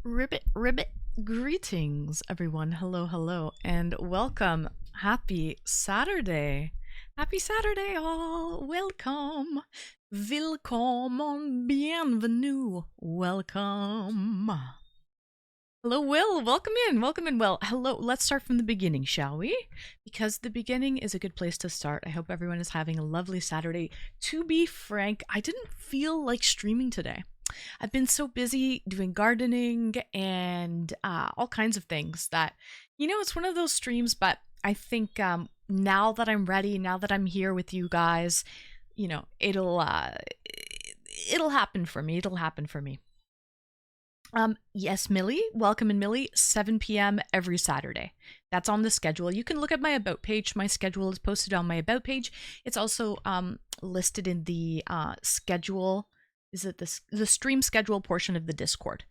Ribbit greetings, everyone. Hello, hello, and welcome. Happy Saturday. Happy Saturday, all. Welcome. Willkommen, bienvenue. Welcome. Hello, Will. Welcome in. Welcome in. Well, hello. Let's start from the beginning, shall we? Because the beginning is a good place to start. I hope everyone is having a lovely Saturday. To be frank, I didn't feel like streaming today. I've been so busy doing gardening and all kinds of things that, it's one of those streams, but I think now that I'm ready, now that I'm here with you guys, it'll happen for me. It'll happen for me. Yes, Millie, welcome in, Millie, 7 p.m. every Saturday. That's on the schedule. You can look at my About page. My schedule is posted on my About page. It's also listed in the schedule. Is it the stream schedule portion of the Discord?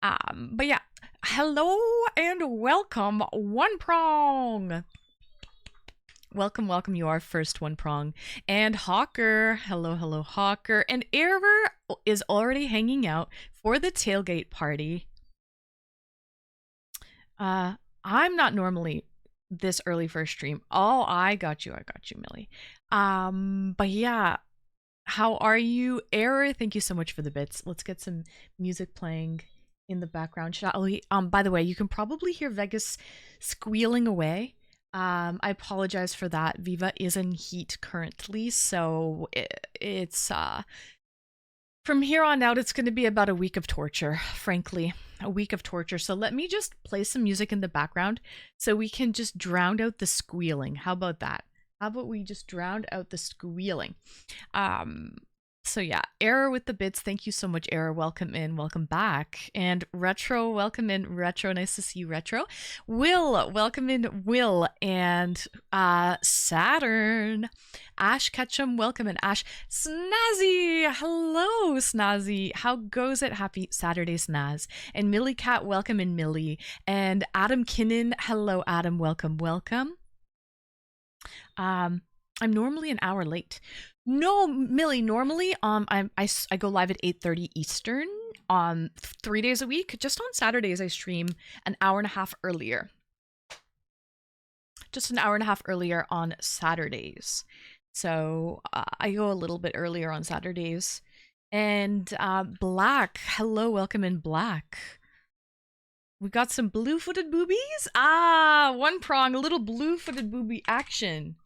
But yeah, hello and welcome, One Prong. Welcome, welcome. You are first, One Prong. And Hawker, hello, hello, Hawker. And Error is already hanging out for the tailgate party. I'm not normally this early for a stream. Oh, I got you, Millie. But yeah, how are you, Error? Thank you so much for the bits. Let's get some music playing in the background, shall we? By the way, you can probably hear Vegas squealing away. I apologize for that. Viva is in heat currently, so it's from here on out, it's going to be about a week of torture, frankly. A week of torture. So let me just play some music in the background so we can just drown out the squealing. How about that? How about we just drown out the squealing? So yeah, Error with the bits. Thank you so much, Error. Welcome in, welcome back. And Retro, welcome in, Retro. Nice to see you, Retro. Will, welcome in, Will. And Saturn. Ash Ketchum, welcome in, Ash. Snazzy, hello, Snazzy. How goes it? Happy Saturday, Snaz. And Millie Cat, welcome in, Millie. And Adam Kinnan, hello, Adam. Welcome, welcome. I'm normally an hour late. No, Millie, normally I go live at 8:30 Eastern 3 days a week. Just on Saturdays I stream an hour and a half earlier. Just an hour and a half earlier on Saturdays. So I go a little bit earlier on Saturdays. And Black, hello, welcome in, Black. We got some blue-footed boobies? One Prong, a little blue-footed booby action.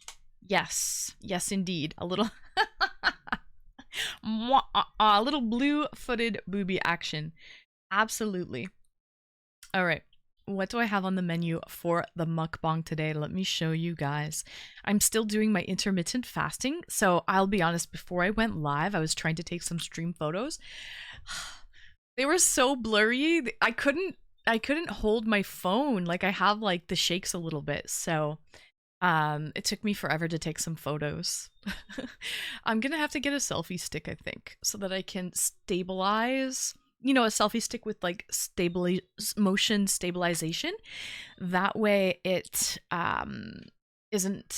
Yes, yes, indeed. A little a little blue-footed booby action. Absolutely. All right. What do I have on the menu for the mukbang today? Let me show you guys. I'm still doing my intermittent fasting. So I'll be honest, before I went live, I was trying to take some stream photos. They were so blurry. I couldn't hold my phone. Like I have like the shakes a little bit. So it took me forever to take some photos. I'm gonna have to get a selfie stick, I think, so that I can stabilize, a selfie stick with like motion stabilization. That way it isn't,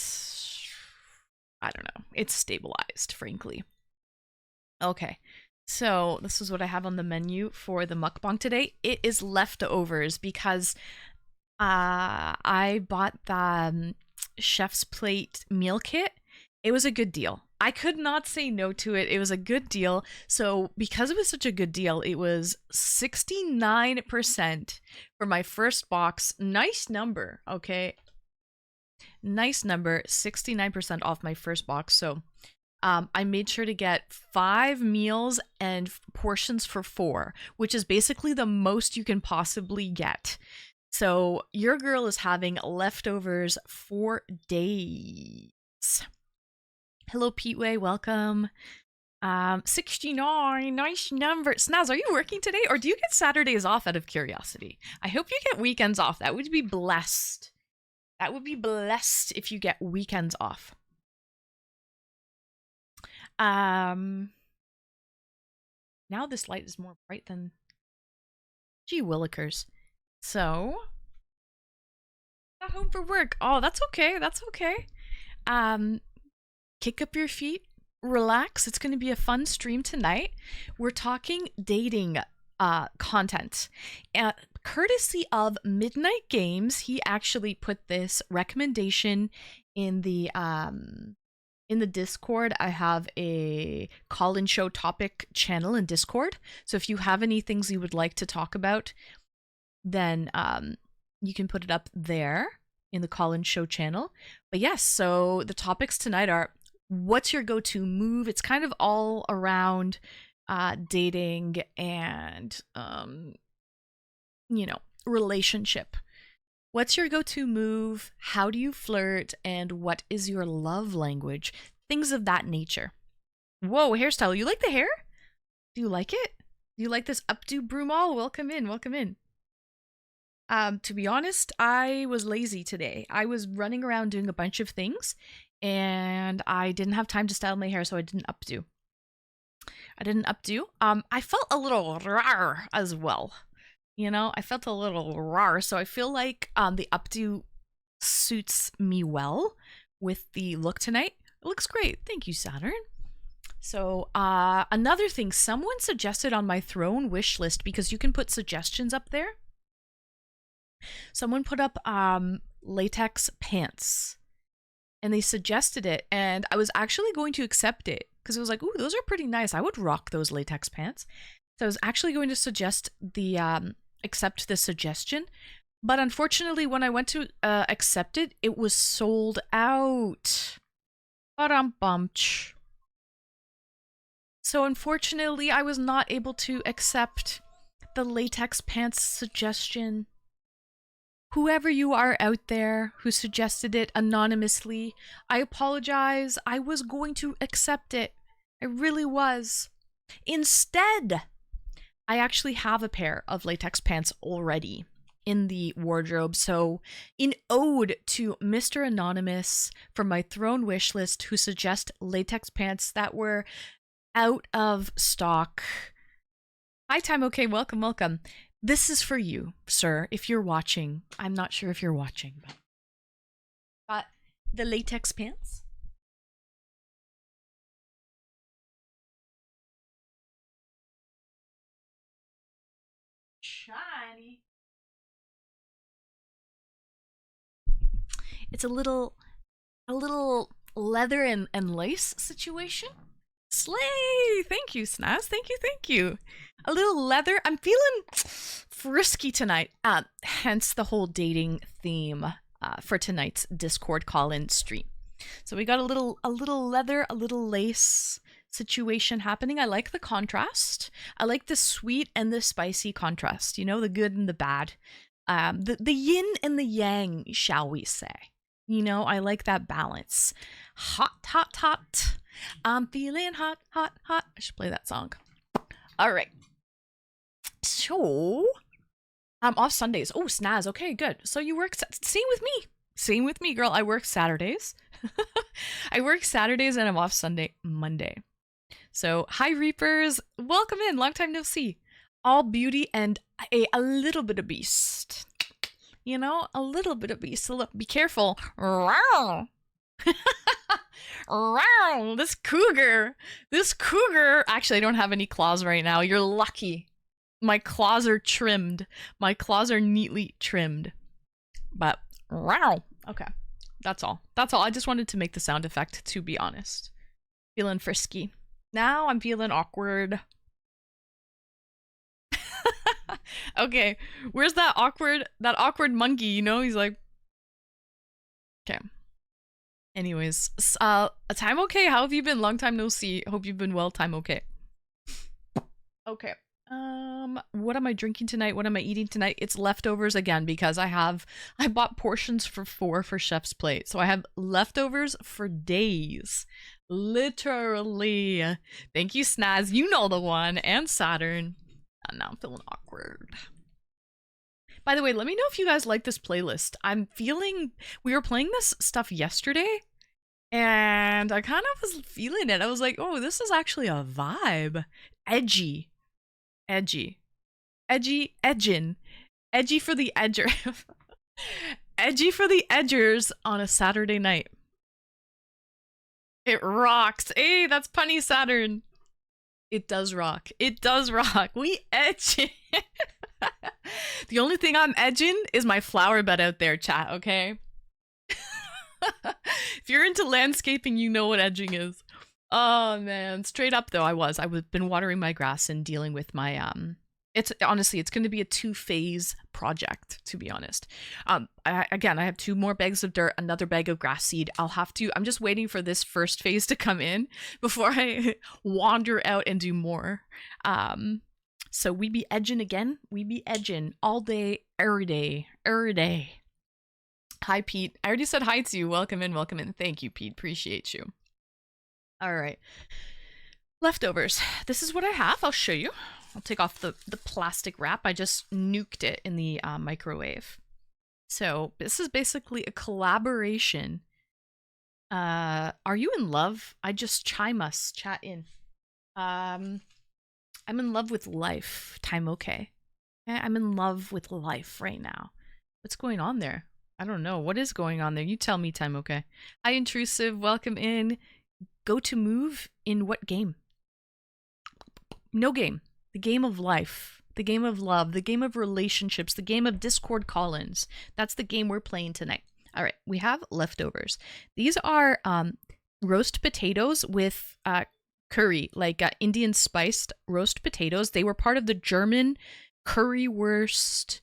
I don't know, it's stabilized, frankly. Okay, so this is what I have on the menu for the mukbang today. It is leftovers because I bought the Chef's Plate meal kit. It was a good deal. I could not say no to it. It was a good deal. So because it was such a good deal, it was 69% for my first box. Nice number, okay? Nice number, 69% off my first box. So I made sure to get 5 meals and portions for 4, which is basically the most you can possibly get. So your girl is having leftovers for days. Hello, Peteway. Welcome. 69. Nice number. Snaz, are you working today or do you get Saturdays off out of curiosity? I hope you get weekends off. That would be blessed. That would be blessed if you get weekends off. Now this light is more bright than... Gee willikers. So, got home for work. Oh, that's okay. That's okay. Kick up your feet, relax. It's going to be a fun stream tonight. We're talking dating. content. Uh, Courtesy of Midnight Games, he actually put this recommendation in the Discord. I have a call in show topic channel in Discord. So if you have any things you would like to talk about, then you can put it up there in the call in show channel. But yes, so the topics tonight are, what's your go-to move? It's kind of all around dating and relationship. What's your go-to move? How do you flirt? And what is your love language? Things of that nature. Whoa, hairstyle. You like the hair? Do you like it? Do you like this updo broomall? Welcome in, welcome in. To be honest, I was lazy today. I was running around doing a bunch of things and I didn't have time to style my hair, so I didn't updo. I felt a little rar as well. I felt a little rar, so I feel like the updo suits me well with the look tonight. It looks great. Thank you, Saturn. So another thing, someone suggested on my throne wish list, because you can put suggestions up there. Someone put up latex pants and they suggested it, and I was actually going to accept it because it was like, ooh, those are pretty nice. I would rock those latex pants. So I was actually going to suggest the accept the suggestion, but unfortunately when I went to accept it, it was sold out. Ba-dum-bumch. So unfortunately I was not able to accept the latex pants suggestion. Whoever you are out there who suggested it anonymously, I apologize. I was going to accept it. I really was. Instead, I actually have a pair of latex pants already in the wardrobe. So, in ode to Mr. Anonymous from my throne wish list, who suggest latex pants that were out of stock. Hi, Time Okay. Welcome, welcome. This is for you, sir, if you're watching. I'm not sure if you're watching, but got the latex pants. Shiny. It's a little leather and lace situation. Slay! Thank you, Snaz. Thank you. A little leather. I'm feeling frisky tonight. Hence the whole dating theme for tonight's Discord call-in stream. So we got a little leather, a little lace situation happening. I like the contrast. I like the sweet and the spicy contrast. The good and the bad. The yin and the yang, shall we say. I like that balance. Hot. I'm feeling hot. I should play that song. All right. So, I'm off Sundays. Oh, snaz. Okay, good. So you work. Same with me, girl. I work Saturdays. I work Saturdays and I'm off Monday. So, hi, Reapers. Welcome in. Long time no see. All beauty and a little bit of beast. A little bit of beast. So look, be careful. This cougar. Actually, I don't have any claws right now. You're lucky. My claws are trimmed. My claws are neatly trimmed. But, okay. That's all. I just wanted to make the sound effect, to be honest. Feeling frisky. Now I'm feeling awkward. Okay. Where's that awkward monkey, He's like... Okay. Anyways, Time Okay? How have you been? Long time no see. Hope you've been well. Time Okay. Okay. What am I drinking tonight? What am I eating tonight? It's leftovers again because I bought portions for 4 for Chef's Plate. So I have leftovers for days. Literally. Thank you, Snaz. You know the one. And Saturn. And now I'm feeling awkward. By the way, let me know if you guys like this playlist. We were playing this stuff yesterday, and I kind of was feeling it. I was like, oh, this is actually a vibe. Edgy for the edger. Edgy for the edgers on a Saturday night. It rocks. Hey, that's punny Saturn. It does rock. It does rock. We edge it. The only thing I'm edging is my flower bed out there, chat, okay? If you're into landscaping, you know what edging is. Oh man, straight up though, I've been watering my grass and dealing with my it's honestly it's going to be a two-phase project, to be honest. I have two more bags of dirt, another bag of grass seed. I'm just waiting for this first phase to come in before I wander out and do more. So we be edging again. We be edging all day, every day, every day. Hi, Pete. I already said hi to you. Welcome in, welcome in. Thank you, Pete. Appreciate you. All right. Leftovers. This is what I have. I'll show you. I'll take off the plastic wrap. I just nuked it in the microwave. So this is basically a collaboration. Are you in love? I just chime us. Chat in. I'm in love with life. Time okay. I'm in love with life right now. What's going on there? I don't know. What is going on there? You tell me, time okay. Hi, intrusive. Welcome in. Go to move in what game? No game. The game of life. The game of love. The game of relationships. The game of Discord call-ins. That's the game we're playing tonight. All right. We have leftovers. These are roast potatoes with curry, like Indian spiced roast potatoes. They were part of the German currywurst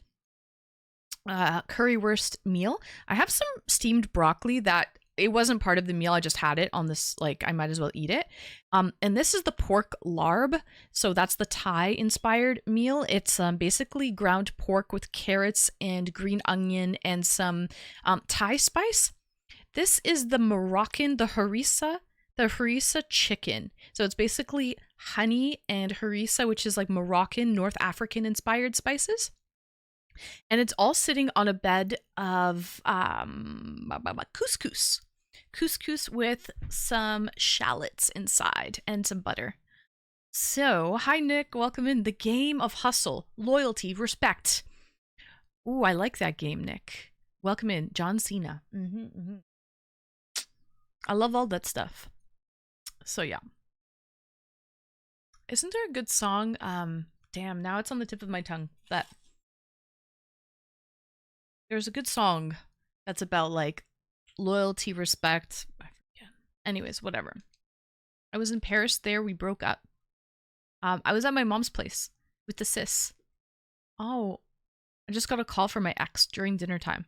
meal. I have some steamed broccoli that it wasn't part of the meal. I just had it on this, like I might as well eat it. And this is the pork larb. So that's the Thai inspired meal. It's basically ground pork with carrots and green onion and some Thai spice. This is the harissa chicken. So it's basically honey and harissa, which is like Moroccan, North African inspired spices. And it's all sitting on a bed of couscous. Couscous with some shallots inside and some butter. So, hi Nick, welcome in. The game of hustle, loyalty, respect. Ooh, I like that game, Nick. Welcome in, John Cena. I love all that stuff. So yeah. Isn't there a good song? Damn, now it's on the tip of my tongue. There's a good song that's about like loyalty, respect. I forget. Anyways, whatever. I was in Paris there. We broke up. I was at my mom's place with the sis. Oh, I just got a call from my ex during dinner time.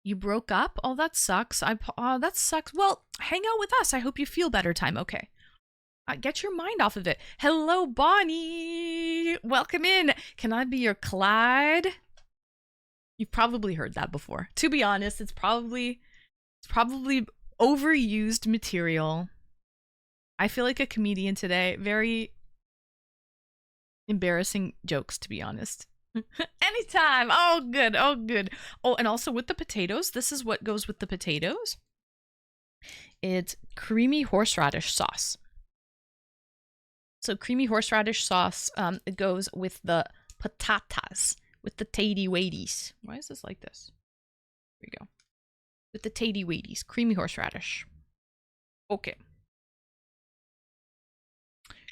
You broke up? Oh, that sucks. That sucks. Well, hang out with us. I hope you feel better. Time okay. Get your mind off of it. Hello, Bonnie. Welcome in. Can I be your Clyde? You've probably heard that before. To be honest, it's probably overused material. I feel like a comedian today. Very embarrassing jokes, to be honest. Anytime. Oh, good. Oh, good. Oh, and also with the potatoes, this is what goes with the potatoes. It's creamy horseradish sauce. So creamy horseradish sauce, it goes with the patatas. With the tatey weighties. Why is this like this? Here we go. With the tatey weighties. Creamy horseradish. Okay.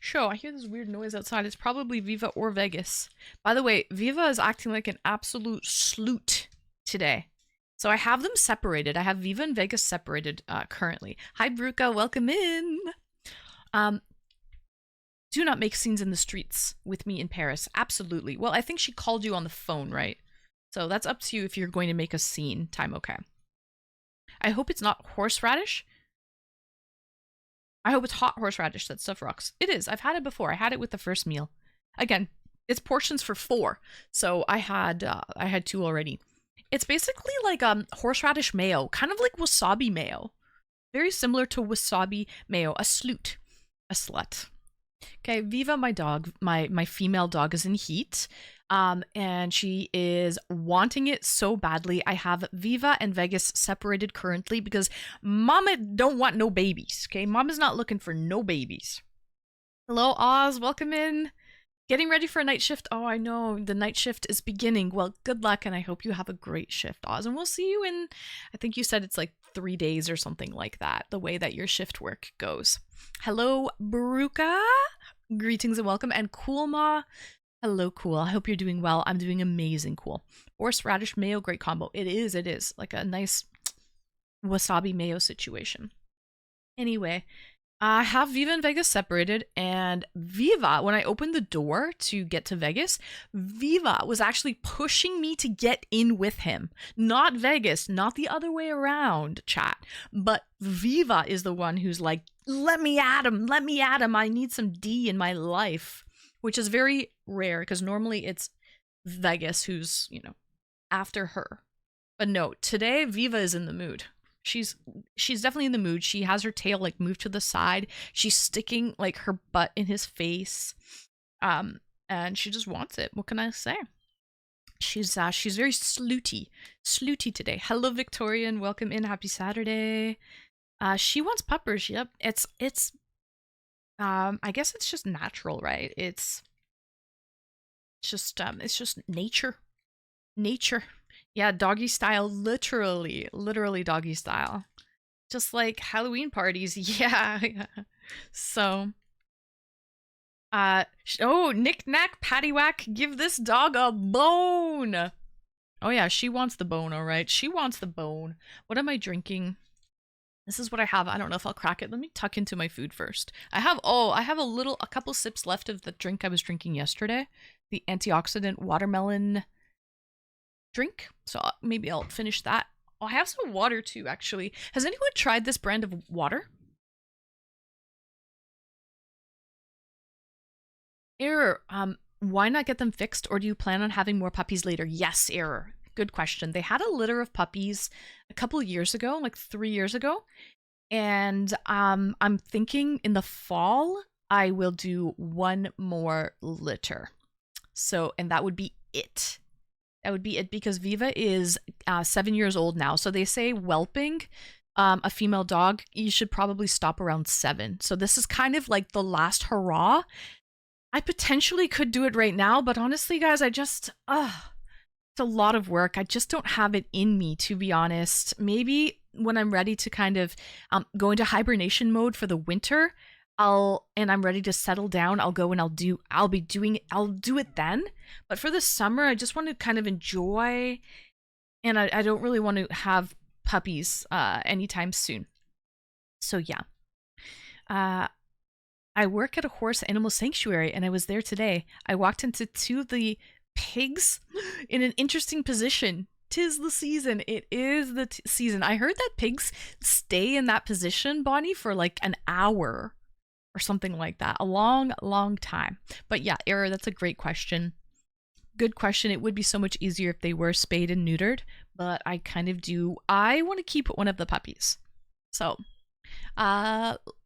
Sure, I hear this weird noise outside. It's probably Viva or Vegas. By the way, Viva is acting like an absolute sloot today. So I have them separated. I have Viva and Vegas separated currently. Hi, Bruca. Welcome in. Do not make scenes in the streets with me in Paris. Absolutely. Well, I think she called you on the phone, right? So that's up to you if you're going to make a scene. Time okay. I hope it's not horseradish. I hope it's hot horseradish. That stuff rocks. It is. I've had it before. I had it with the first meal. Again, it's portions for 4. So I had 2 already. It's basically like horseradish mayo, kind of like wasabi mayo. Very similar to wasabi mayo. A slut. Okay, Viva, my dog, my female dog is in heat, and she is wanting it so badly. I have Viva and Vegas separated currently because Mama don't want no babies, okay? Mama's not looking for no babies. Hello, Oz, welcome in. Getting ready for a night shift. Oh, I know, the night shift is beginning. Well, good luck, and I hope you have a great shift, Oz, and we'll see you in, I think you said it's like 3 days or something like that, the way that your shift work goes. Hello, Baruka. Greetings and welcome. And Cool Ma, hello, Cool. I hope you're doing well. I'm doing amazing, Cool. Horseradish mayo, great combo. It is. Like a nice wasabi mayo situation. Anyway, I have Viva and Vegas separated, and Viva, when I opened the door to get to Vegas, Viva was actually pushing me to get in with him. Not Vegas, not the other way around, chat. But Viva is the one who's like, let me at him, I need some D in my life. Which is very rare, because normally it's Vegas who's, after her. But no, today Viva is in the mood. She's definitely in the mood. She has her tail like moved to the side. She's sticking like her butt in his face. And she just wants it. What can I say? She's very slooty today. Hello, Victorian. Welcome in. Happy Saturday. She wants puppers. Yep. It's I guess it's just natural, right? It's just nature. Yeah, doggy style, literally doggy style. Just like Halloween parties. Yeah. So, knick knack, paddywhack, give this dog a bone. Oh yeah, she wants the bone, all right. She wants the bone. What am I drinking? This is what I have. I don't know if I'll crack it. Let me tuck into my food first. I have a couple sips left of the drink I was drinking yesterday. The antioxidant watermelon drink. So maybe I'll finish that. Oh, I have some water too, actually. Has anyone tried this brand of water? Error. Why not get them fixed, or do you plan on having more puppies later? Yes, Error. Good question. They had a litter of puppies a couple of years ago, like 3 years ago. And I'm thinking in the fall I will do one more litter. So, and that would be it. That would be it, because Viva is 7 years old now. So they say whelping a female dog, you should probably stop around 7. So this is kind of like the last hurrah. I potentially could do it right now, but honestly, guys, it's a lot of work. I just don't have it in me, to be honest. Maybe when I'm ready to kind of go into hibernation mode for the winter, I'm ready to settle down, I'll go and I'll do it then. But for the summer, I just want to kind of enjoy, and I don't really want to have puppies anytime soon. So yeah. I work at a horse animal sanctuary, and I was there today. I walked into 2 of the pigs in an interesting position. 'Tis the season. It is the season. I heard that pigs stay in that position, Bonnie, for like an hour or something like that. A long time. But yeah, Era, that's a great question. Good question. It would be so much easier if they were spayed and neutered, but I kind of do. I want to keep one of the puppies. So,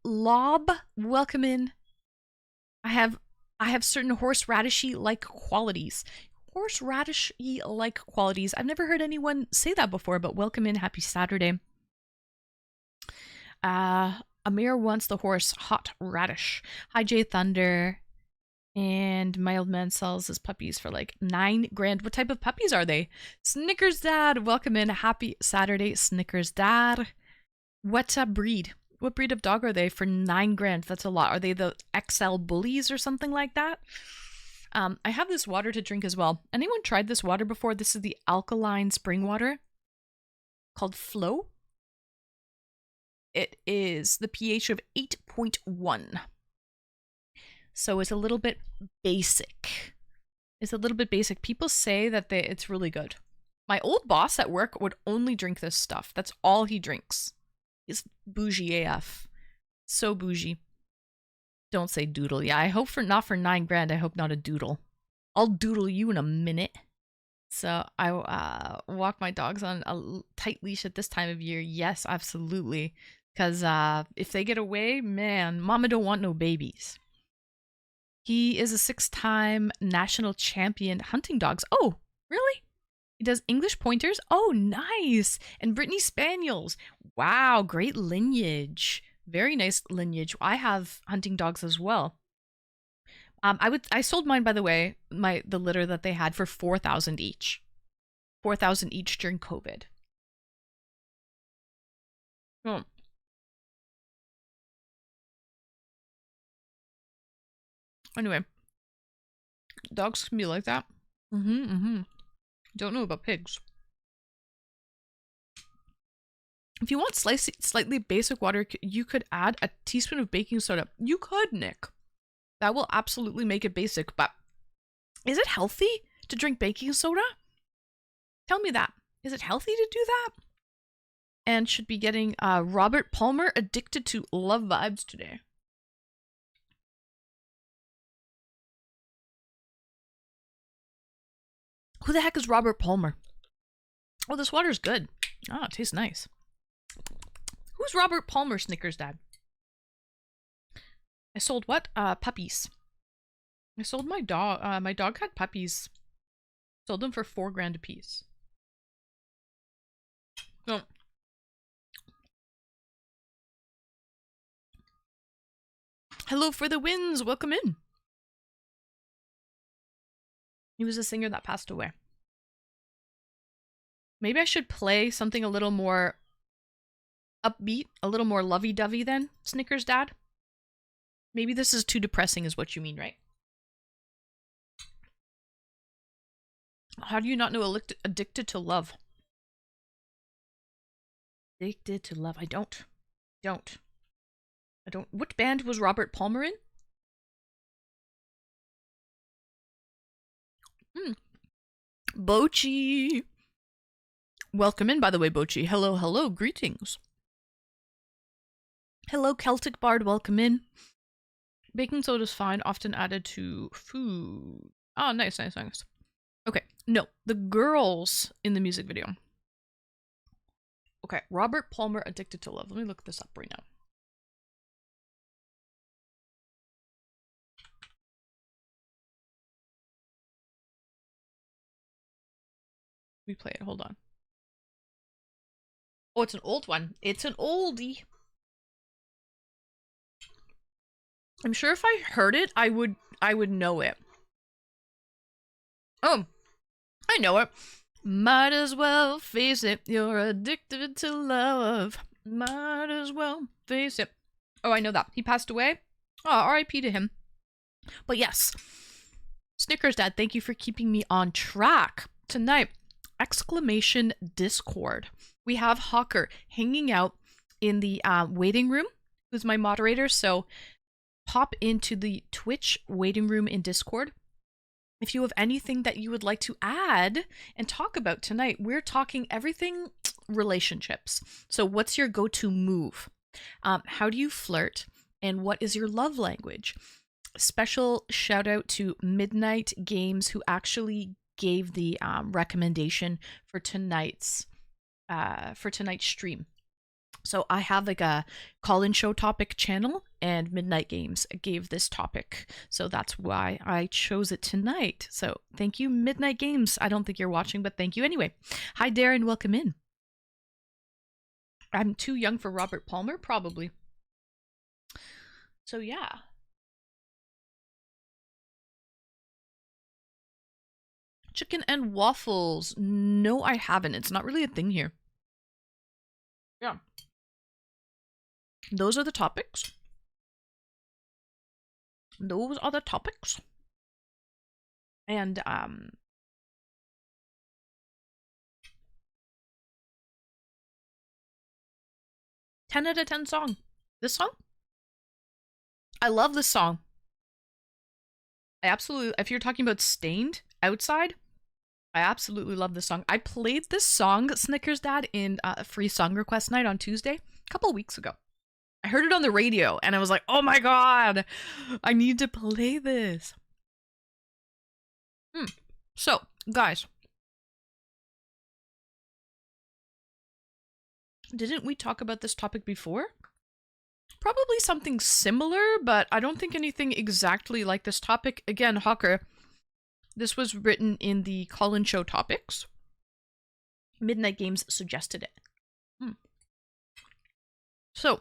Lob, welcome in. I have certain horseradishy like qualities. Horseradishy like qualities. I've never heard anyone say that before, but welcome in. Happy Saturday. Amir wants the horse hot radish. Hi, Jay Thunder. And my old man sells his puppies for like $9,000. What type of puppies are they? Snickers Dad, welcome in. Happy Saturday, Snickers Dad. What breed? What breed of dog are they for $9,000? That's a lot. Are they the XL bullies or something like that? I have this water to drink as well. Anyone tried this water before? This is the alkaline spring water called Flow. It is the pH of 8.1. So it's a little bit basic. People say that it's really good. My old boss at work would only drink this stuff. That's all he drinks. He's bougie AF. So bougie. Don't say doodle. Yeah, I hope not for $9,000. I hope not a doodle. I'll doodle you in a minute. So I walk my dogs on a tight leash at this time of year. Yes, absolutely. Because if they get away, man, mama don't want no babies. He is a 6-time national champion hunting dogs. Oh, really? He does English pointers? Oh, nice. And Brittany Spaniels. Wow, great lineage. Very nice lineage. I have hunting dogs as well. I sold mine, by the way, the litter that they had for $4,000 each. $4,000 each during COVID. Oh. Anyway, dogs can be like that. Don't know about pigs. If you want slightly basic water, you could add a teaspoon of baking soda. You could, Nick. That will absolutely make it basic, but is it healthy to drink baking soda? Tell me that. Is it healthy to do that? And should be getting Robert Palmer, Addicted to Love vibes today. Who the heck is Robert Palmer? Oh, this water's good. Oh, it tastes nice. Who's Robert Palmer, Snickers Dad? I sold what? Puppies. I sold my dog. My dog had puppies. Sold them for $4,000 a piece. No. Hello for the wins. Welcome in. He was a singer that passed away. Maybe I should play something a little more upbeat, a little more lovey-dovey then, Snickers Dad? Maybe this is too depressing is what you mean, right? How do you not know Addicted to Love? Addicted to Love. I don't. What band was Robert Palmer in? Bochi. Welcome in, by the way, Bochi. Hello, greetings. Hello, Celtic Bard, welcome in. Baking soda's fine, often added to food. Oh, nice. Okay, no, the girls in the music video. Okay, Robert Palmer, Addicted to Love. Let me look this up right now. We play it, hold on. Oh, it's an old one. It's an oldie. I'm sure if I heard it, I would know it. Oh, I know it. Might as well face it. You're addicted to love. Might as well face it. Oh, I know that. He passed away. Oh, R.I.P. to him. But yes, Snickers Dad, thank you for keeping me on track tonight. Exclamation Discord. We have Hawker hanging out in the waiting room, who's my moderator. So pop into the Twitch waiting room in Discord. If you have anything that you would like to add and talk about tonight, we're talking everything relationships. So what's your go-to move? How do you flirt? And what is your love language? Special shout out to Midnight Games, who actually gave the recommendation for tonight's stream. So I have like a call-in show topic channel, and Midnight Games gave this topic. So that's why I chose it tonight. So thank you, Midnight Games. I don't think you're watching, but thank you anyway. Hi, Darren. Welcome in. I'm too young for Robert Palmer, probably. So yeah. Chicken and waffles. No, I haven't. It's not really a thing here. Yeah. Those are the topics. And 10 out of 10 song. This song? I love this song. I absolutely, if you're talking about Stained Outside, I absolutely love this song. I played this song, Snickers Dad, in a free song request night on Tuesday, a couple of weeks ago. I heard it on the radio, and I was like, oh my god, I need to play this. So, guys. Didn't we talk about this topic before? Probably something similar, but I don't think anything exactly like this topic. Again, Hawker, this was written in the call-in show topics. Midnight Games suggested it. So,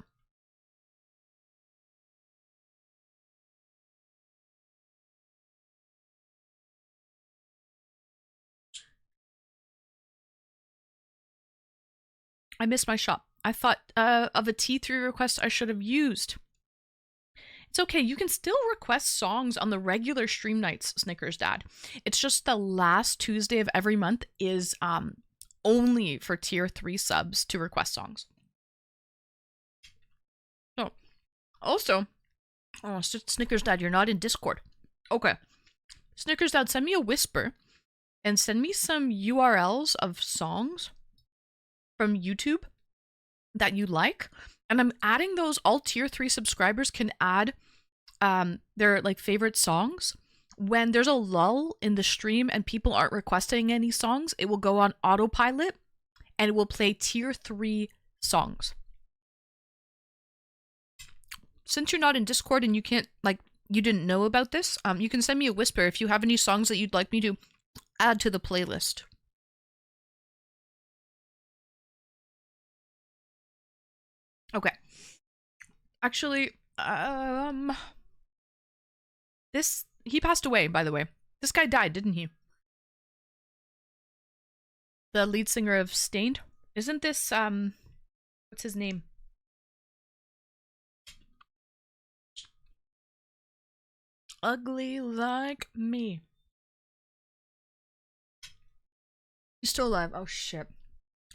I missed my shot. I thought of a T3 request I should have used. It's okay. You can still request songs on the regular stream nights, Snickers Dad. It's just the last Tuesday of every month is only for tier 3 subs to request songs. So, also, oh, Snickers Dad, you're not in Discord. Okay. Snickers Dad, send me a whisper and send me some URLs of songs from YouTube that you like. And I'm adding those. All tier 3 subscribers can add their like favorite songs. When there's a lull in the stream and people aren't requesting any songs, it will go on autopilot and it will play tier 3 songs. Since you're not in Discord and you can't, like, you didn't know about this, you can send me a whisper if you have any songs that you'd like me to add to the playlist. Okay. Actually, he passed away, by the way. This guy died, didn't he? The lead singer of Stained. Isn't this, what's his name? Ugly like me. He's still alive. Oh, shit.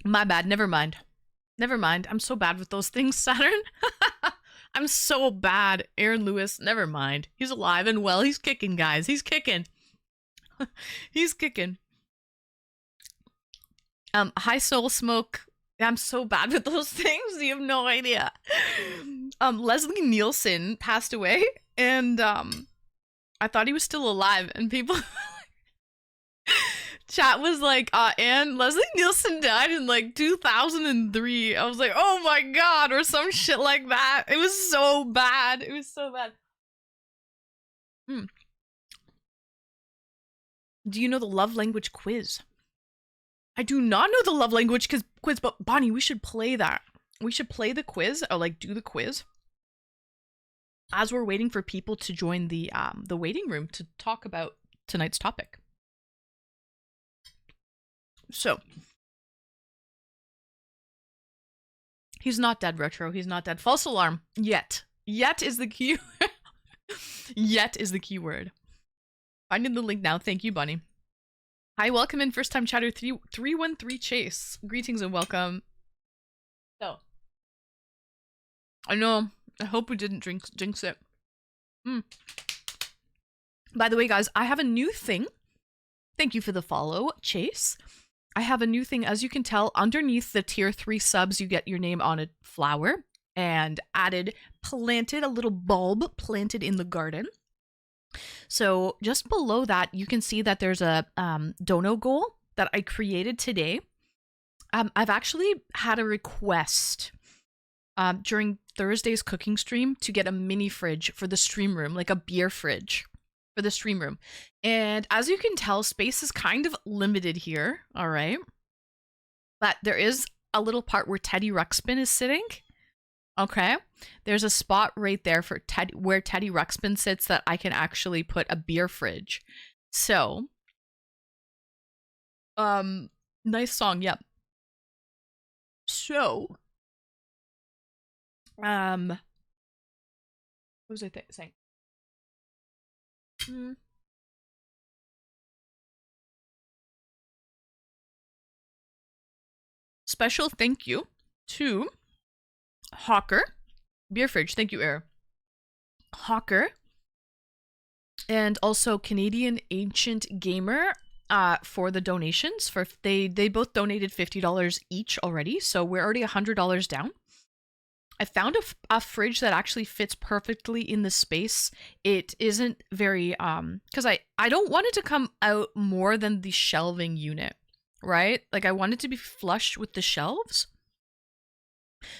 My bad. Never mind. Never mind. I'm so bad with those things, Saturn. I'm so bad. Aaron Lewis, never mind. He's alive and well. He's kicking, guys. He's kicking. He's kicking. High Soul Smoke. I'm so bad with those things. You have no idea. Leslie Nielsen passed away, and I thought he was still alive, and people chat was like, and Leslie Nielsen died in like 2003. I was like, oh my god, or some shit like that. It was so bad. It was so bad. Do you know the love language quiz? I do not know the love language quiz, but Bonnie, we should play that. We should play the quiz, or like do the quiz as we're waiting for people to join the waiting room to talk about tonight's topic. So, he's not dead, Retro. He's not dead. False alarm. Yet. Yet is the key. Yet is the key word. Finding the link now. Thank you, Bunny. Hi, welcome in first time chatter 313 Chase. Greetings and welcome. So, I know. I hope we didn't jinx it. By the way, guys, I have a new thing. Thank you for the follow, Chase. I have a new thing. As you can tell, underneath the tier 3 subs, you get your name on a flower and planted a little bulb planted in the garden. So just below that, you can see that there's a dono goal that I created today. I've actually had a request during Thursday's cooking stream to get a mini fridge for the stream room, like a beer fridge for the stream room. And as you can tell, space is kind of limited here, all right? But there is a little part where Teddy Ruxpin is sitting. Okay, there's a spot right there for where Teddy Ruxpin sits that I can actually put a beer fridge. So, nice song, yep. So, what was I saying? Special thank you to Hawker, beer fridge. Thank you, Air. Hawker, and also Canadian Ancient Gamer for the donations. They both donated $50 each already, so we're already $100 down. I found a fridge that actually fits perfectly in the space. It isn't very because I don't want it to come out more than the shelving unit, right? Like I want it to be flush with the shelves.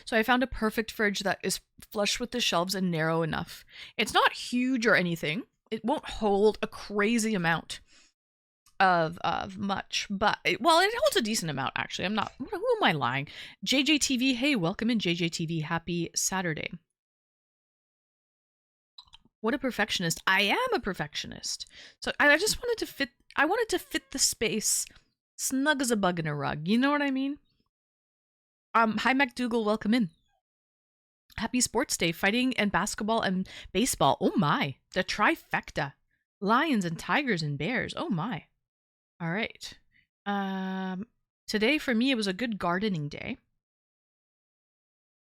So I found a perfect fridge that is flush with the shelves and narrow enough. It's not huge or anything. It won't hold a crazy amount of much, but it holds a decent amount actually. Who am I lying? JJTV, hey, welcome in JJTV. Happy Saturday. What a perfectionist. I am a perfectionist. So I just wanted to fit the space snug as a bug in a rug. You know what I mean? Hi MacDougal, welcome in. Happy Sports Day, fighting and basketball and baseball. Oh my, the trifecta. Lions and tigers and bears. Oh my. All right. Today for me, it was a good gardening day.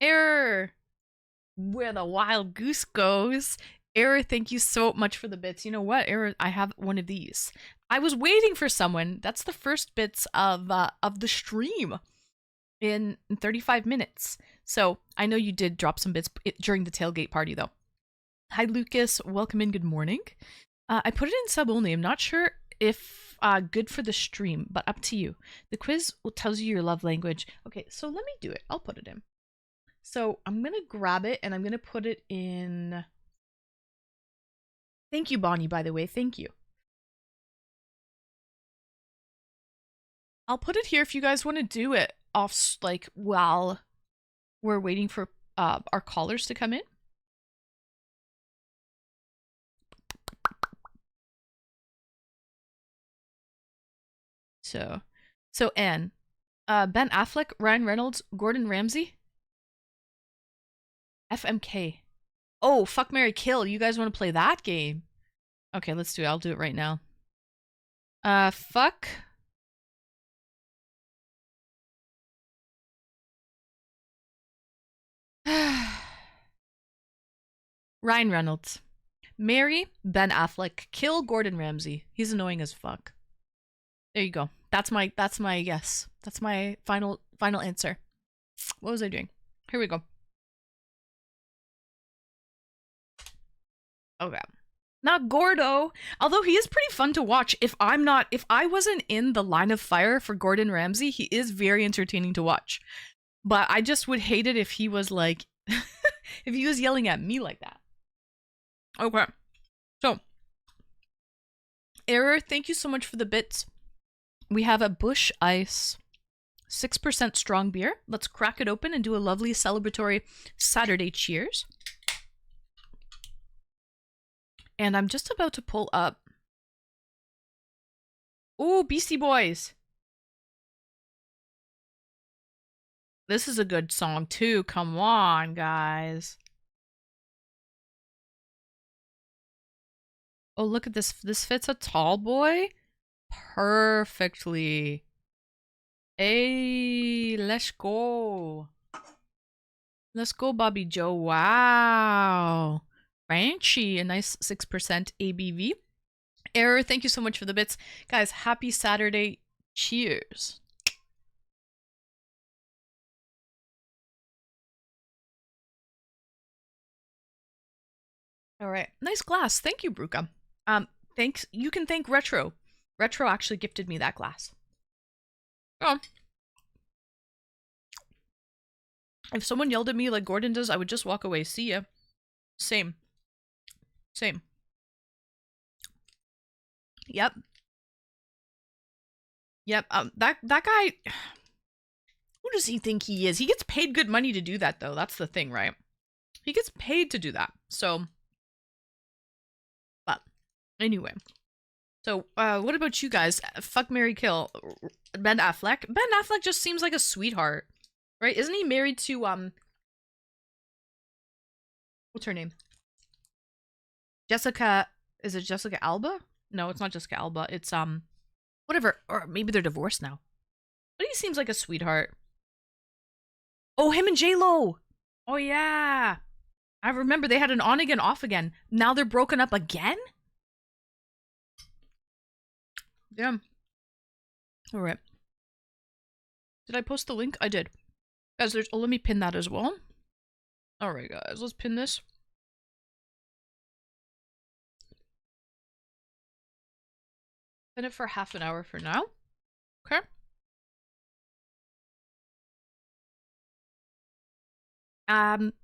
Error! Where the wild goose goes. Error, thank you so much for the bits. You know what, Error? I have one of these. I was waiting for someone. That's the first bits of the stream in 35 minutes. So I know you did drop some bits during the tailgate party, though. Hi, Lucas. Welcome in. Good morning. I put it in sub only. I'm not sure if good for the stream, but up to you. The quiz tells you your love language. Okay, so let me do it. I'll put it in. So I'm going to grab it and I'm going to put it in. Thank you, Bonnie, by the way. Thank you. I'll put it here if you guys want to do it off, like, while we're waiting for our callers to come in. So Anne, Ben Affleck, Ryan Reynolds, Gordon Ramsay, FMK. Oh, fuck, marry, kill. You guys want to play that game? Okay, let's do it. I'll do it right now. Fuck. Ryan Reynolds. Marry Ben Affleck. Kill Gordon Ramsay. He's annoying as fuck. There you go. That's my yes. That's my final answer. What was I doing? Here we go. Okay. Not Gordo. Although he is pretty fun to watch. If I wasn't in the line of fire for Gordon Ramsay, he is very entertaining to watch. But I just would hate it if he was like if he was yelling at me like that. Okay. So, Error, thank you so much for the bits. We have a Bush Ice 6% strong beer. Let's crack it open and do a lovely celebratory Saturday cheers. And I'm just about to pull up. Ooh, Beastie Boys. This is a good song too. Come on, guys. Oh, look at this. This fits a tall boy perfectly. Hey, let's go. Let's go, Bobby Joe. Wow. Ranchy, a nice 6% ABV. Error, thank you so much for the bits. Guys, happy Saturday. Cheers. All right. Nice glass. Thank you, Bruca. Thanks. You can thank Retro. Retro actually gifted me that glass. Oh. If someone yelled at me like Gordon does, I would just walk away. See ya. Same. Same. Yep. Yep. That guy. Who does he think he is? He gets paid good money to do that, though. That's the thing, right? He gets paid to do that. So. But anyway. So, what about you guys? Fuck, marry, kill. Ben Affleck. Ben Affleck just seems like a sweetheart, right? Isn't he married to what's her name? Jessica. Is it Jessica Alba? No, it's not Jessica Alba. It's whatever. Or maybe they're divorced now. But he seems like a sweetheart. Oh, him and J-Lo. Oh yeah. I remember they had an on again, off again. Now they're broken up again? Damn. Alright. Did I post the link? I did. Guys, there's. Oh, let me pin that as well. Alright, guys. Let's pin this. Pin it for half an hour for now. Okay.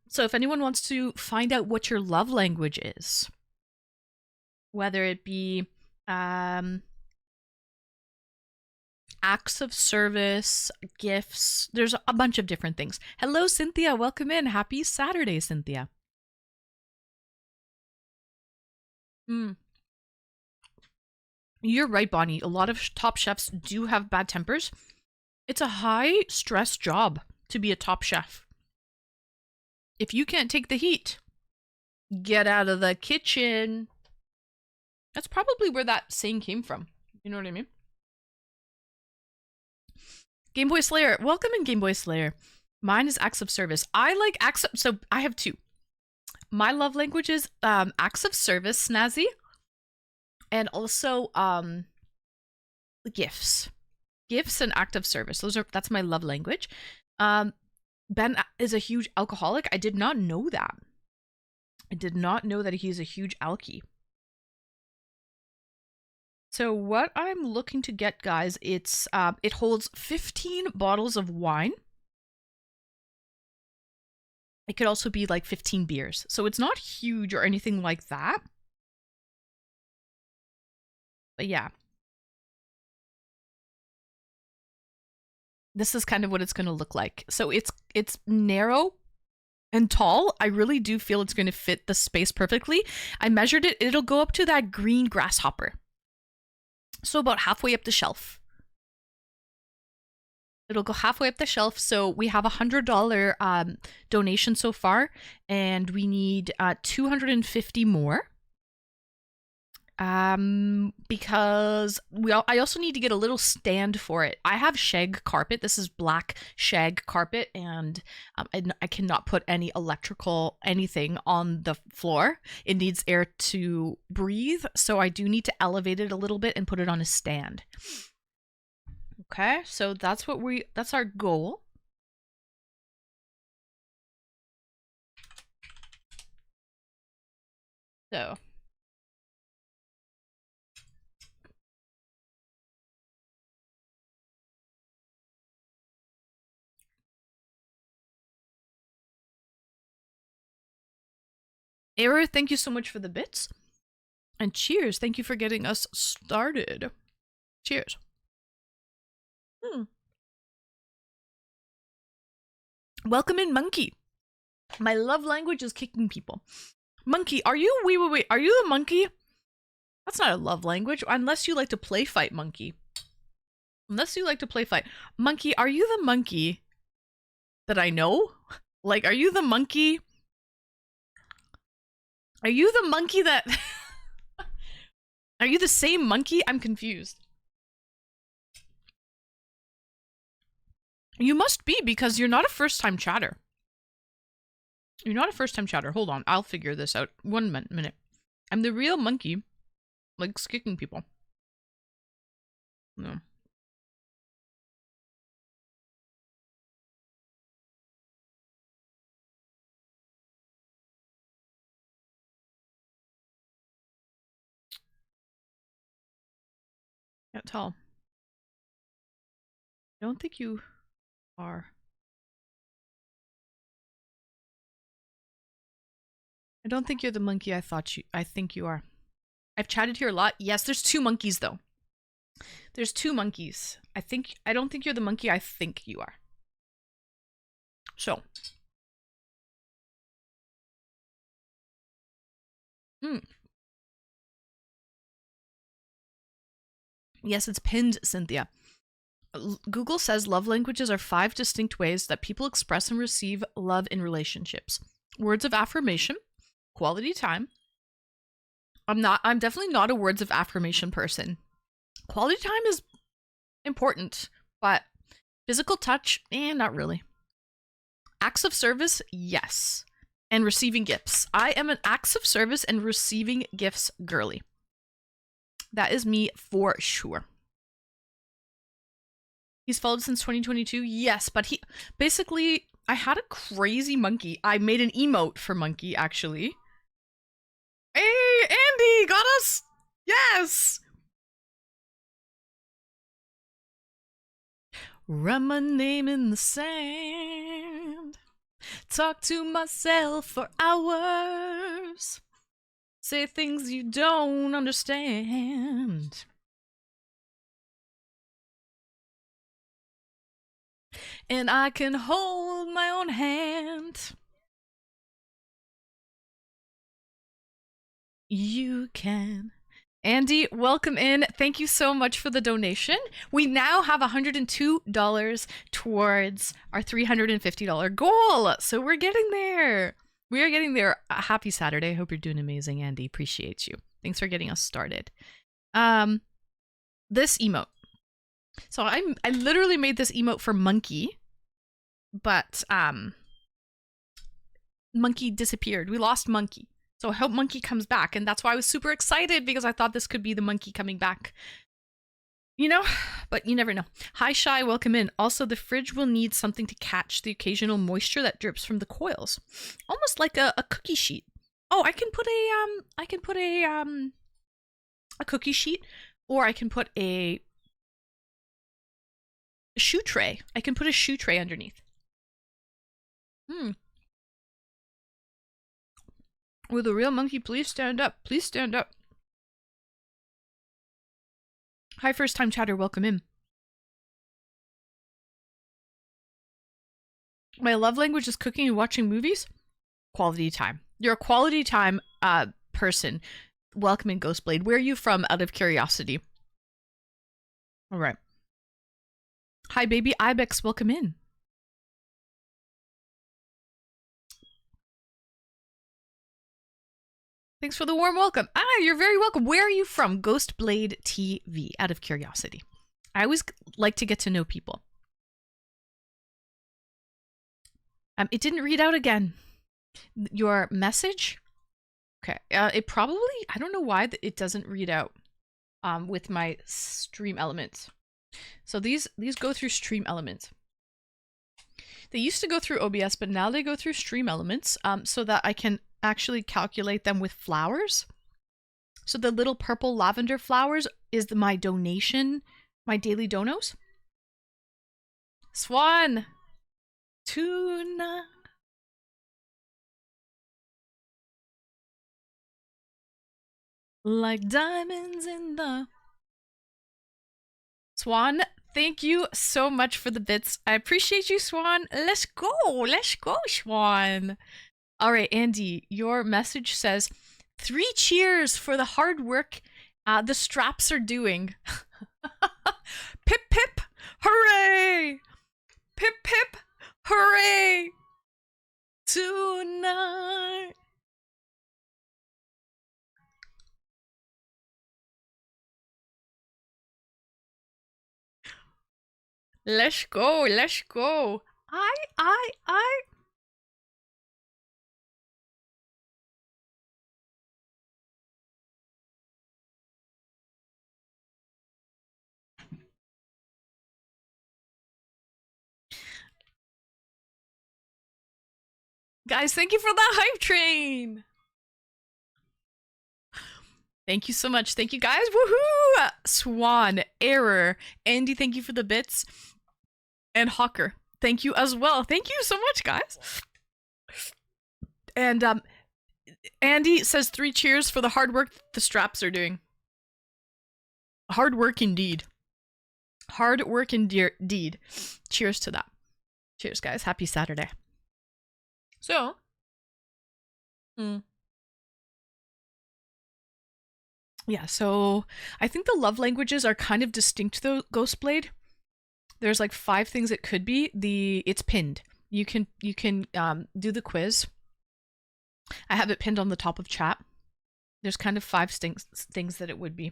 So if anyone wants to find out what your love language is, whether it be acts of service, gifts, there's a bunch of different things. Hello, Cynthia. Welcome in. Happy Saturday, Cynthia. You're right, Bonnie. A lot of top chefs do have bad tempers. It's a high stress job to be a top chef. If you can't take the heat, get out of the kitchen. That's probably where that saying came from. You know what I mean? Game Boy Slayer. Welcome in, Game Boy Slayer. Mine is acts of service. I like acts of, so I have two. My love language is acts of service, snazzy, and also gifts. Gifts and act of service. That's my love language. Ben is a huge alcoholic. I did not know that. I did not know that he's a huge alkie. So what I'm looking to get, guys, it holds 15 bottles of wine. It could also be like 15 beers. So it's not huge or anything like that. But yeah. This is kind of what it's going to look like. So it's narrow and tall. I really do feel it's going to fit the space perfectly. I measured it. It'll go up to that green grasshopper. So about halfway up the shelf. It'll go halfway up the shelf. So we have $100 donation so far, and we need 250 more. Because I also need to get a little stand for it. I have shag carpet. This is black shag carpet, and I cannot put any electrical anything on the floor. It needs air to breathe, so I do need to elevate it a little bit and put it on a stand. Okay, so that's our goal. So Error, thank you so much for the bits. And cheers, thank you for getting us started. Cheers. Welcome in, Monkey. My love language is kicking people. Monkey, are you, wait, are you the monkey? That's not a love language, unless you like to play fight, Monkey. Unless you like to play fight. Monkey, are you the monkey that I know? Like, are you the monkey? Are you the monkey that... Are you the same monkey? I'm confused. You must be, because you're not a first-time chatter. You're not a first-time chatter. Hold on, I'll figure this out. 1 minute. I'm the real monkey. Likes kicking people. No. Can't tell. I don't think you are. I don't think you're the monkey I think you are. I've chatted here a lot. Yes, there's 2 monkeys though. There's 2 monkeys. I don't think you're the monkey I think you are. So. Yes, it's pinned, Cynthia. Google says love languages are 5 distinct ways that people express and receive love in relationships. Words of affirmation, quality time. I'm definitely not a words of affirmation person. Quality time is important, but physical touch, not really. Acts of service, yes. And receiving gifts. I am an acts of service and receiving gifts girly. That is me for sure. He's followed since 2022? Yes, but basically, I had a crazy monkey. I made an emote for monkey, actually. Hey, Andy, got us! Yes! Write my name in the sand. Talk to myself for hours. Say things you don't understand. And I can hold my own hand. You can Andy, welcome in. Thank you so much for the donation. We now have $102 towards our $350 goal. So we're getting there. We are getting there. Happy Saturday. Hope you're doing amazing, Andy. Appreciate you. Thanks for getting us started. This emote. So I literally made this emote for Monkey, but Monkey disappeared. We lost Monkey. So I hope Monkey comes back, and that's why I was super excited, because I thought this could be the Monkey coming back. You know, but you never know. Hi, Shy, welcome in. Also, the fridge will need something to catch the occasional moisture that drips from the coils. Almost like a cookie sheet. Oh, I can put a cookie sheet, or I can put a shoe tray. I can put a shoe tray underneath. Will the real monkey please stand up? Please stand up. Hi, first time chatter, welcome in. My love language is cooking and watching movies. Quality time. You're a quality time person. Welcome in, Ghostblade. Where are you from, out of curiosity? All right. Hi, baby Ibex, welcome in. Thanks for the warm welcome. You're very welcome. Where are you from? Ghostblade TV, out of curiosity. I always like to get to know people. It didn't read out again. Your message? Okay. It probably, I don't know why it doesn't read out with my stream elements. So these go through stream elements. They used to go through OBS, but now they go through stream elements so that I can actually calculate them with flowers. So the little purple lavender flowers is my donation, my daily donos. Swan! Tuna! Like diamonds in the... Swan, thank you so much for the bits. I appreciate you, Swan. Let's go, Swan. All right, Andy, your message says, 3 cheers for the hard work the straps are doing. Pip, pip, hooray! Pip, pip, hooray! Tonight. Let's go, let's go. I. Guys, thank you for the hype train. Thank you so much. Thank you, guys. Woohoo! Swan, Error, Andy, thank you for the bits. And Hawker, thank you as well. Thank you so much, guys. And Andy says 3 cheers for the hard work the straps are doing. Hard work indeed. Hard work indeed. Cheers to that. Cheers, guys. Happy Saturday. So, yeah, so I think the love languages are kind of distinct though, Ghostblade. There's like 5 things it could be. It's pinned. You can do the quiz. I have it pinned on the top of chat. There's kind of 5 things that it would be.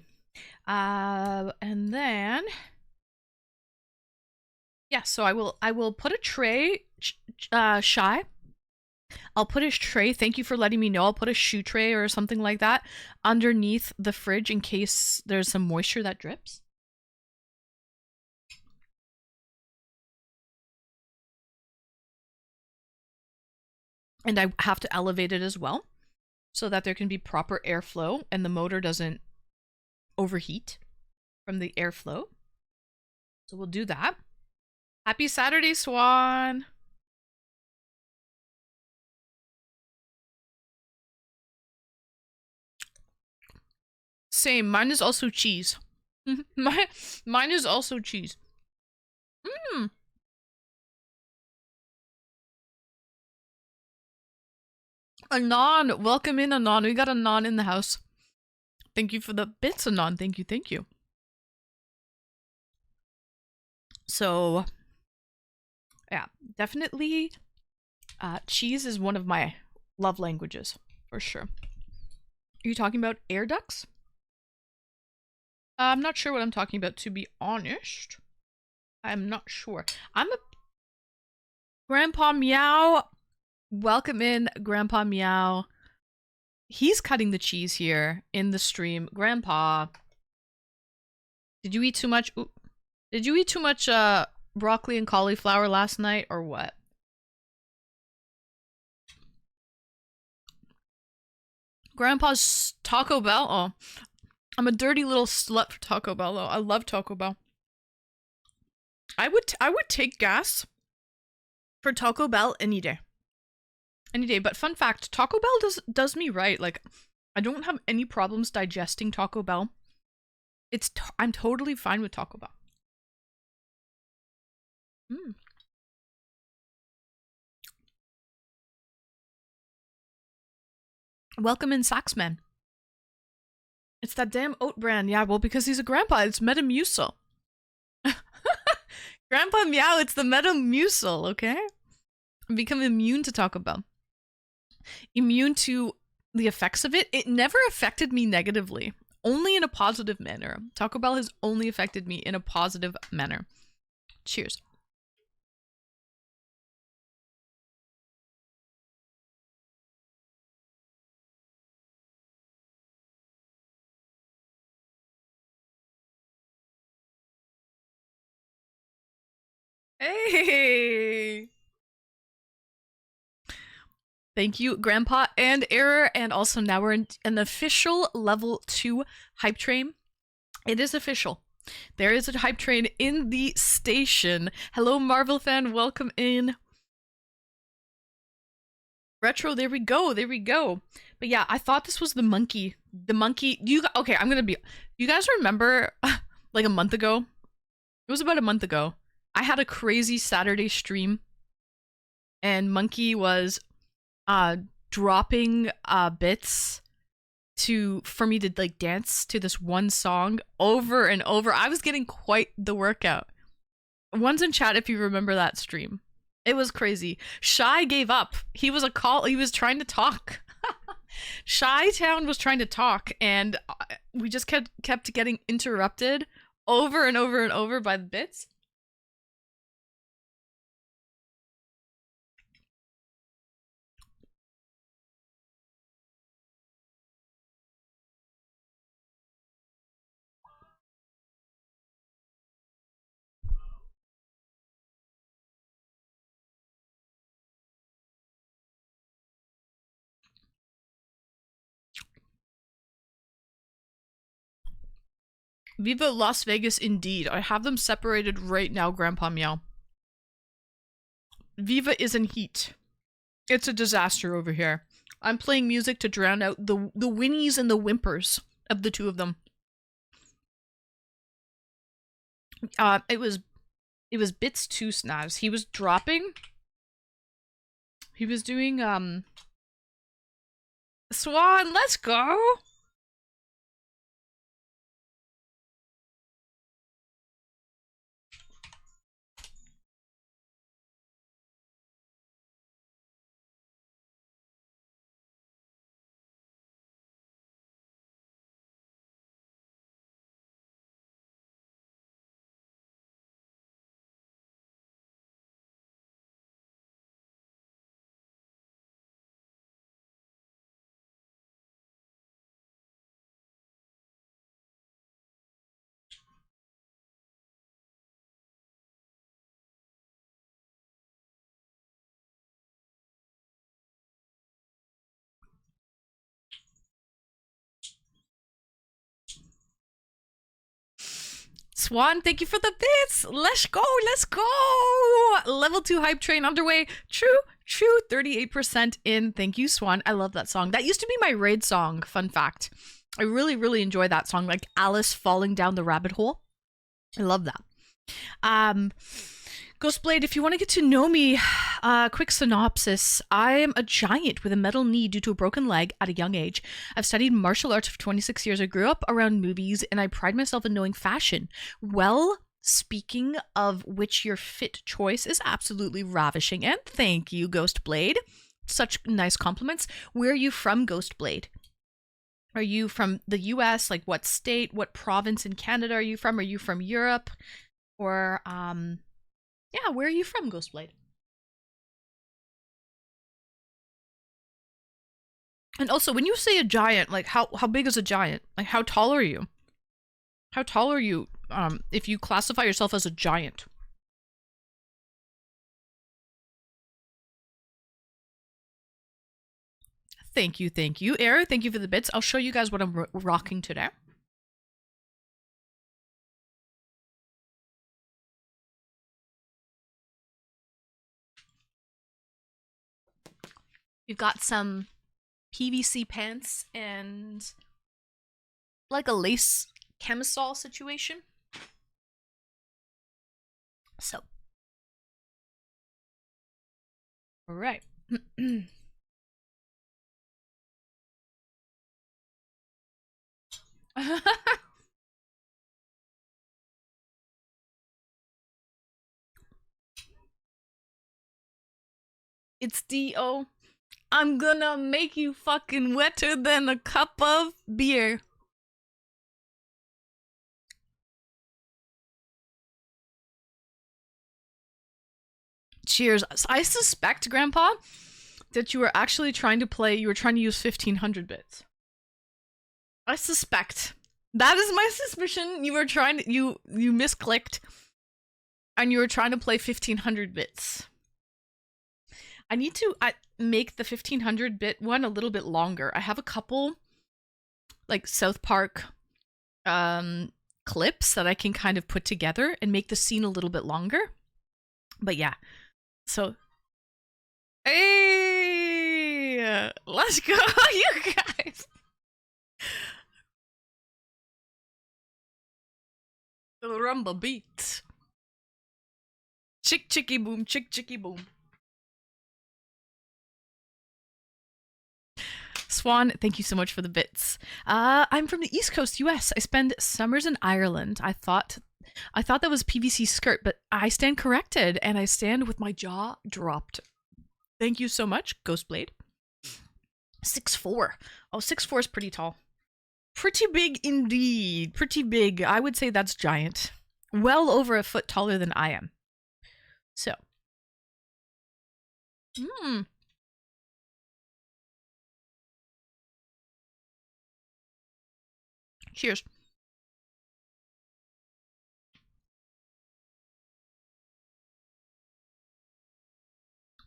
And then yeah, so I will put a tray, Shy. I'll put a tray, thank you for letting me know. I'll put a shoe tray or something like that underneath the fridge in case there's some moisture that drips. And I have to elevate it as well so that there can be proper airflow and the motor doesn't overheat from the airflow. So we'll do that. Happy Saturday, Swan! Same, mine is also cheese. Mine is also cheese. Anon, welcome in, Anon. We got Anon in the house. Thank you for the bits, Anon. Thank you, thank you. So, yeah, definitely cheese is one of my love languages, for sure. Are you talking about air ducts? I'm not sure what I'm talking about, to be honest. I'm not sure. I'm a... Grandpa Meow. Welcome in, Grandpa Meow. He's cutting the cheese here in the stream. Grandpa, did you eat too much? Ooh, did you eat too much broccoli and cauliflower last night, or what? Grandpa's Taco Bell? Oh, I'm a dirty little slut for Taco Bell, though. I love Taco Bell. I would take gas for Taco Bell any day. Any day. But fun fact, Taco Bell does me right. Like, I don't have any problems digesting Taco Bell. I'm totally fine with Taco Bell. Welcome in, Saxman. It's that damn oat brand. Yeah, well, because he's a grandpa, it's Metamucil. Grandpa Meow, it's the Metamucil, okay? I become immune to Taco Bell. Immune to the effects of it. It never affected me negatively. Only in a positive manner. Taco Bell has only affected me in a positive manner. Cheers. Hey! Thank you, Grandpa and Error. And also now we're in an official level 2 hype train. It is official. There is a hype train in the station. Hello, Marvel fan. Welcome in. Retro, there we go. There we go. But yeah, I thought this was the monkey. The monkey. Okay, I'm gonna be... You guys remember, like a month ago? It was about a month ago. I had a crazy Saturday stream. And Monkey was dropping bits for me to like dance to this one song over and over. I was getting quite the workout. One's in chat if you remember that stream. It was crazy. Shy gave up. He was trying to talk. Shy Town was trying to talk, and we just kept getting interrupted over and over and over by the bits. Viva Las Vegas indeed. I have them separated right now, Grandpa Meow. Viva is in heat. It's a disaster over here. I'm playing music to drown out the whinnies and the whimpers of the two of them. It was Bits 2 Snaz. He was dropping. He was doing Swan, let's go. Swan, thank you for the bits. Let's go, let's go. Level 2 hype train underway. True, 38% in. Thank you, Swan. I love that song. That used to be my raid song, fun fact. I really, really enjoy that song, like Alice falling down the rabbit hole. I love that. Ghostblade, if you want to get to know me, quick synopsis. I am a giant with a metal knee due to a broken leg at a young age. I've studied martial arts for 26 years. I grew up around movies, and I pride myself in knowing fashion. Well, speaking of which, your fit choice is absolutely ravishing, and thank you, Ghostblade. Such nice compliments. Where are you from, Ghostblade? Are you from the US? Like, what state, what province in Canada are you from? Are you from Europe? Or, yeah, where are you from, Ghostblade? And also, when you say a giant, like, how big is a giant? Like, how tall are you? How tall are you, if you classify yourself as a giant? Thank you, thank you. Era, thank you for the bits. I'll show you guys what I'm rocking today. We've got some PVC pants and like a lace camisole situation. So, all right. It's D.O. I'm gonna make you fucking wetter than a cup of beer. Cheers. I suspect, Grandpa, that you were actually trying to play, you were trying to use 1500 bits. I suspect. That is my suspicion. You were trying to, you misclicked, and you were trying to play 1500 bits. I need to make the 1500 bit one a little bit longer. I have a couple, like, South Park clips that I can kind of put together and make the scene a little bit longer. But yeah, so hey, let's go, you guys. The rumba beat. Chick chicky boom, chick chicky boom. Swan, thank you so much for the bits. I'm from the East Coast, US. I spend summers in Ireland. I thought that was PVC skirt, but I stand corrected, and I stand with my jaw dropped. Thank you so much, Ghostblade. 6'4". Oh, 6'4" is pretty tall. Pretty big indeed. Pretty big. I would say that's giant. Well over a foot taller than I am. So. Cheers.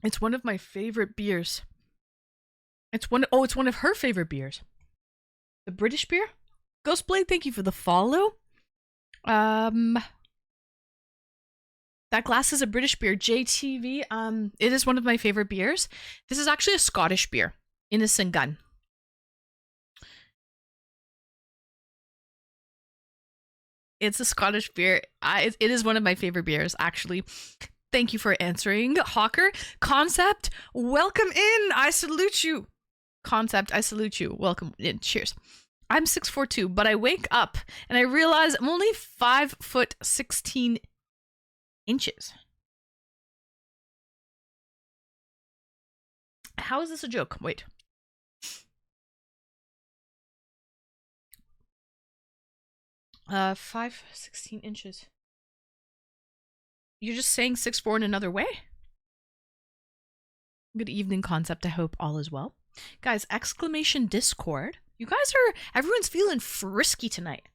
It's one of my favorite beers. It's one of her favorite beers. The British beer? Ghostblade, thank you for the follow. That glass is a British beer. JTV, it is one of my favorite beers. This is actually a Scottish beer. Innocent Gun. It's a Scottish beer. It is one of my favorite beers, actually. Thank you for answering. Hawker, Concept, welcome in. I salute you. Concept, I salute you. Welcome in. Cheers. I'm 6'4" but I wake up and I realize I'm only 5'16" How is this a joke? Wait. Uh, 5'16". You're just saying 6'4" in another way? Good evening, Concept. I hope all is well. Guys, exclamation Discord. You guys are, everyone's feeling frisky tonight.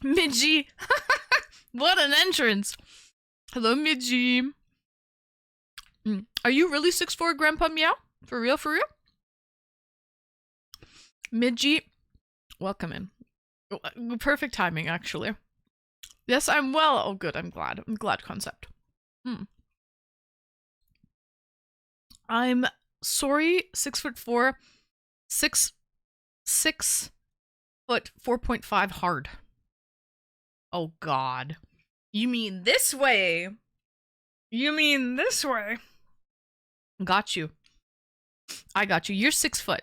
Midgie. What an entrance. Hello, Midgie. Are you really 6'4", Grandpa Meow? For real, for real? Midgie, welcome in. Perfect timing, actually. Yes, I'm well. Oh, good. I'm glad. I'm glad, Concept. I'm sorry, 6'4", 6', 4.5 hard. Oh God. You mean this way? You mean this way? Got you. I got you. You're 6'.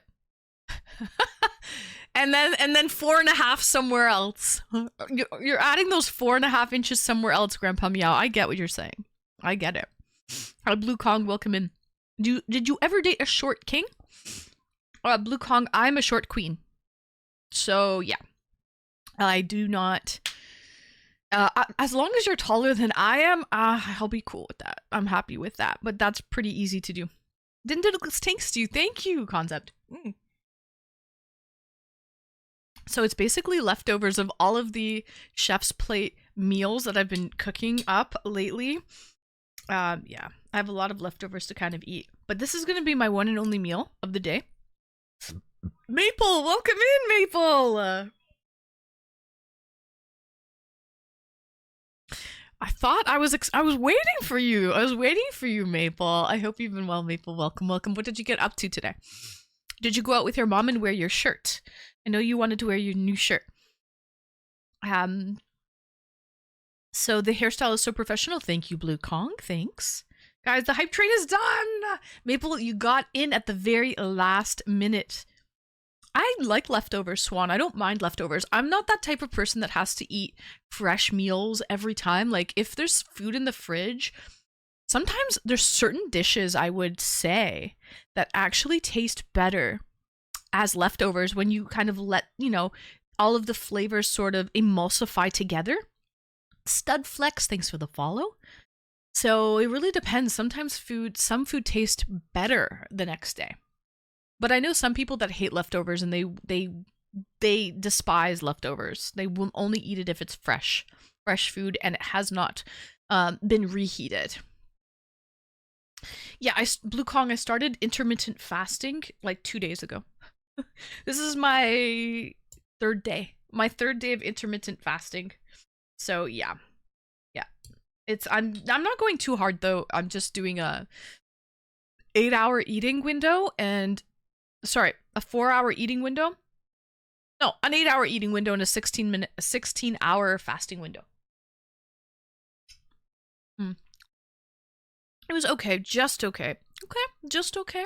and then 4.5 somewhere else. You're adding those 4.5 inches somewhere else, Grandpa Meow. I get what you're saying. I get it. Hi, Blue Kong. Welcome in. Did you ever date a short king? Blue Kong, I'm a short queen. So yeah, I do not. As long as you're taller than I am, I'll be cool with that. I'm happy with that. But that's pretty easy to do. Didn't it stinks to you? Thank you, Concept. So it's basically leftovers of all of the chef's plate meals that I've been cooking up lately. Yeah, I have a lot of leftovers to kind of eat. But this is going to be my one and only meal of the day. Maple, welcome in, Maple! I thought I was waiting for you. I was waiting for you, Maple. I hope you've been well, Maple. Welcome, welcome. What did you get up to today? Did you go out with your mom and wear your shirt? I know you wanted to wear your new shirt. So the hairstyle is so professional. Thank you, Blue Kong. Thanks. Guys, the hype train is done! Maple, you got in at the very last minute. I like leftovers, Swan. I don't mind leftovers. I'm not that type of person that has to eat fresh meals every time. Like, if there's food in the fridge, sometimes there's certain dishes, I would say, that actually taste better as leftovers when you kind of let, all of the flavors sort of emulsify together. Stud Flex, thanks for the follow. So it really depends. Sometimes some food tastes better the next day. But I know some people that hate leftovers and they despise leftovers. They will only eat it if it's fresh food and it has not been reheated. Yeah, Blue Kong, I started intermittent fasting like 2 days ago. This is my third day. My third day of intermittent fasting. So yeah. I'm not going too hard though. I'm just doing a 8-hour eating window and a 4-hour eating window. No, an 8-hour eating window and a 16-hour fasting window. It was okay, just okay. Okay, just okay.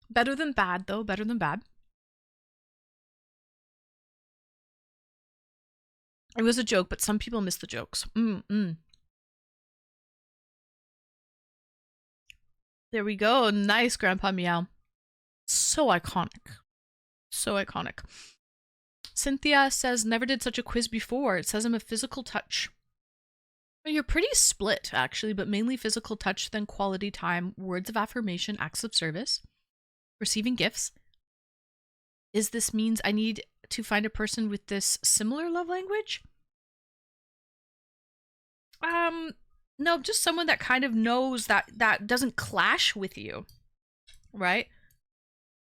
Better than bad though, better than bad. It was a joke, but some people miss the jokes. There we go. Nice, Grandpa Meow. So iconic. So iconic. Cynthia says, never did such a quiz before. It says I'm a physical touch. You're pretty split, actually, but mainly physical touch, then quality time, words of affirmation, acts of service, receiving gifts. Is this means I need to find a person with this similar love language? No, just someone that kind of knows that doesn't clash with you, right?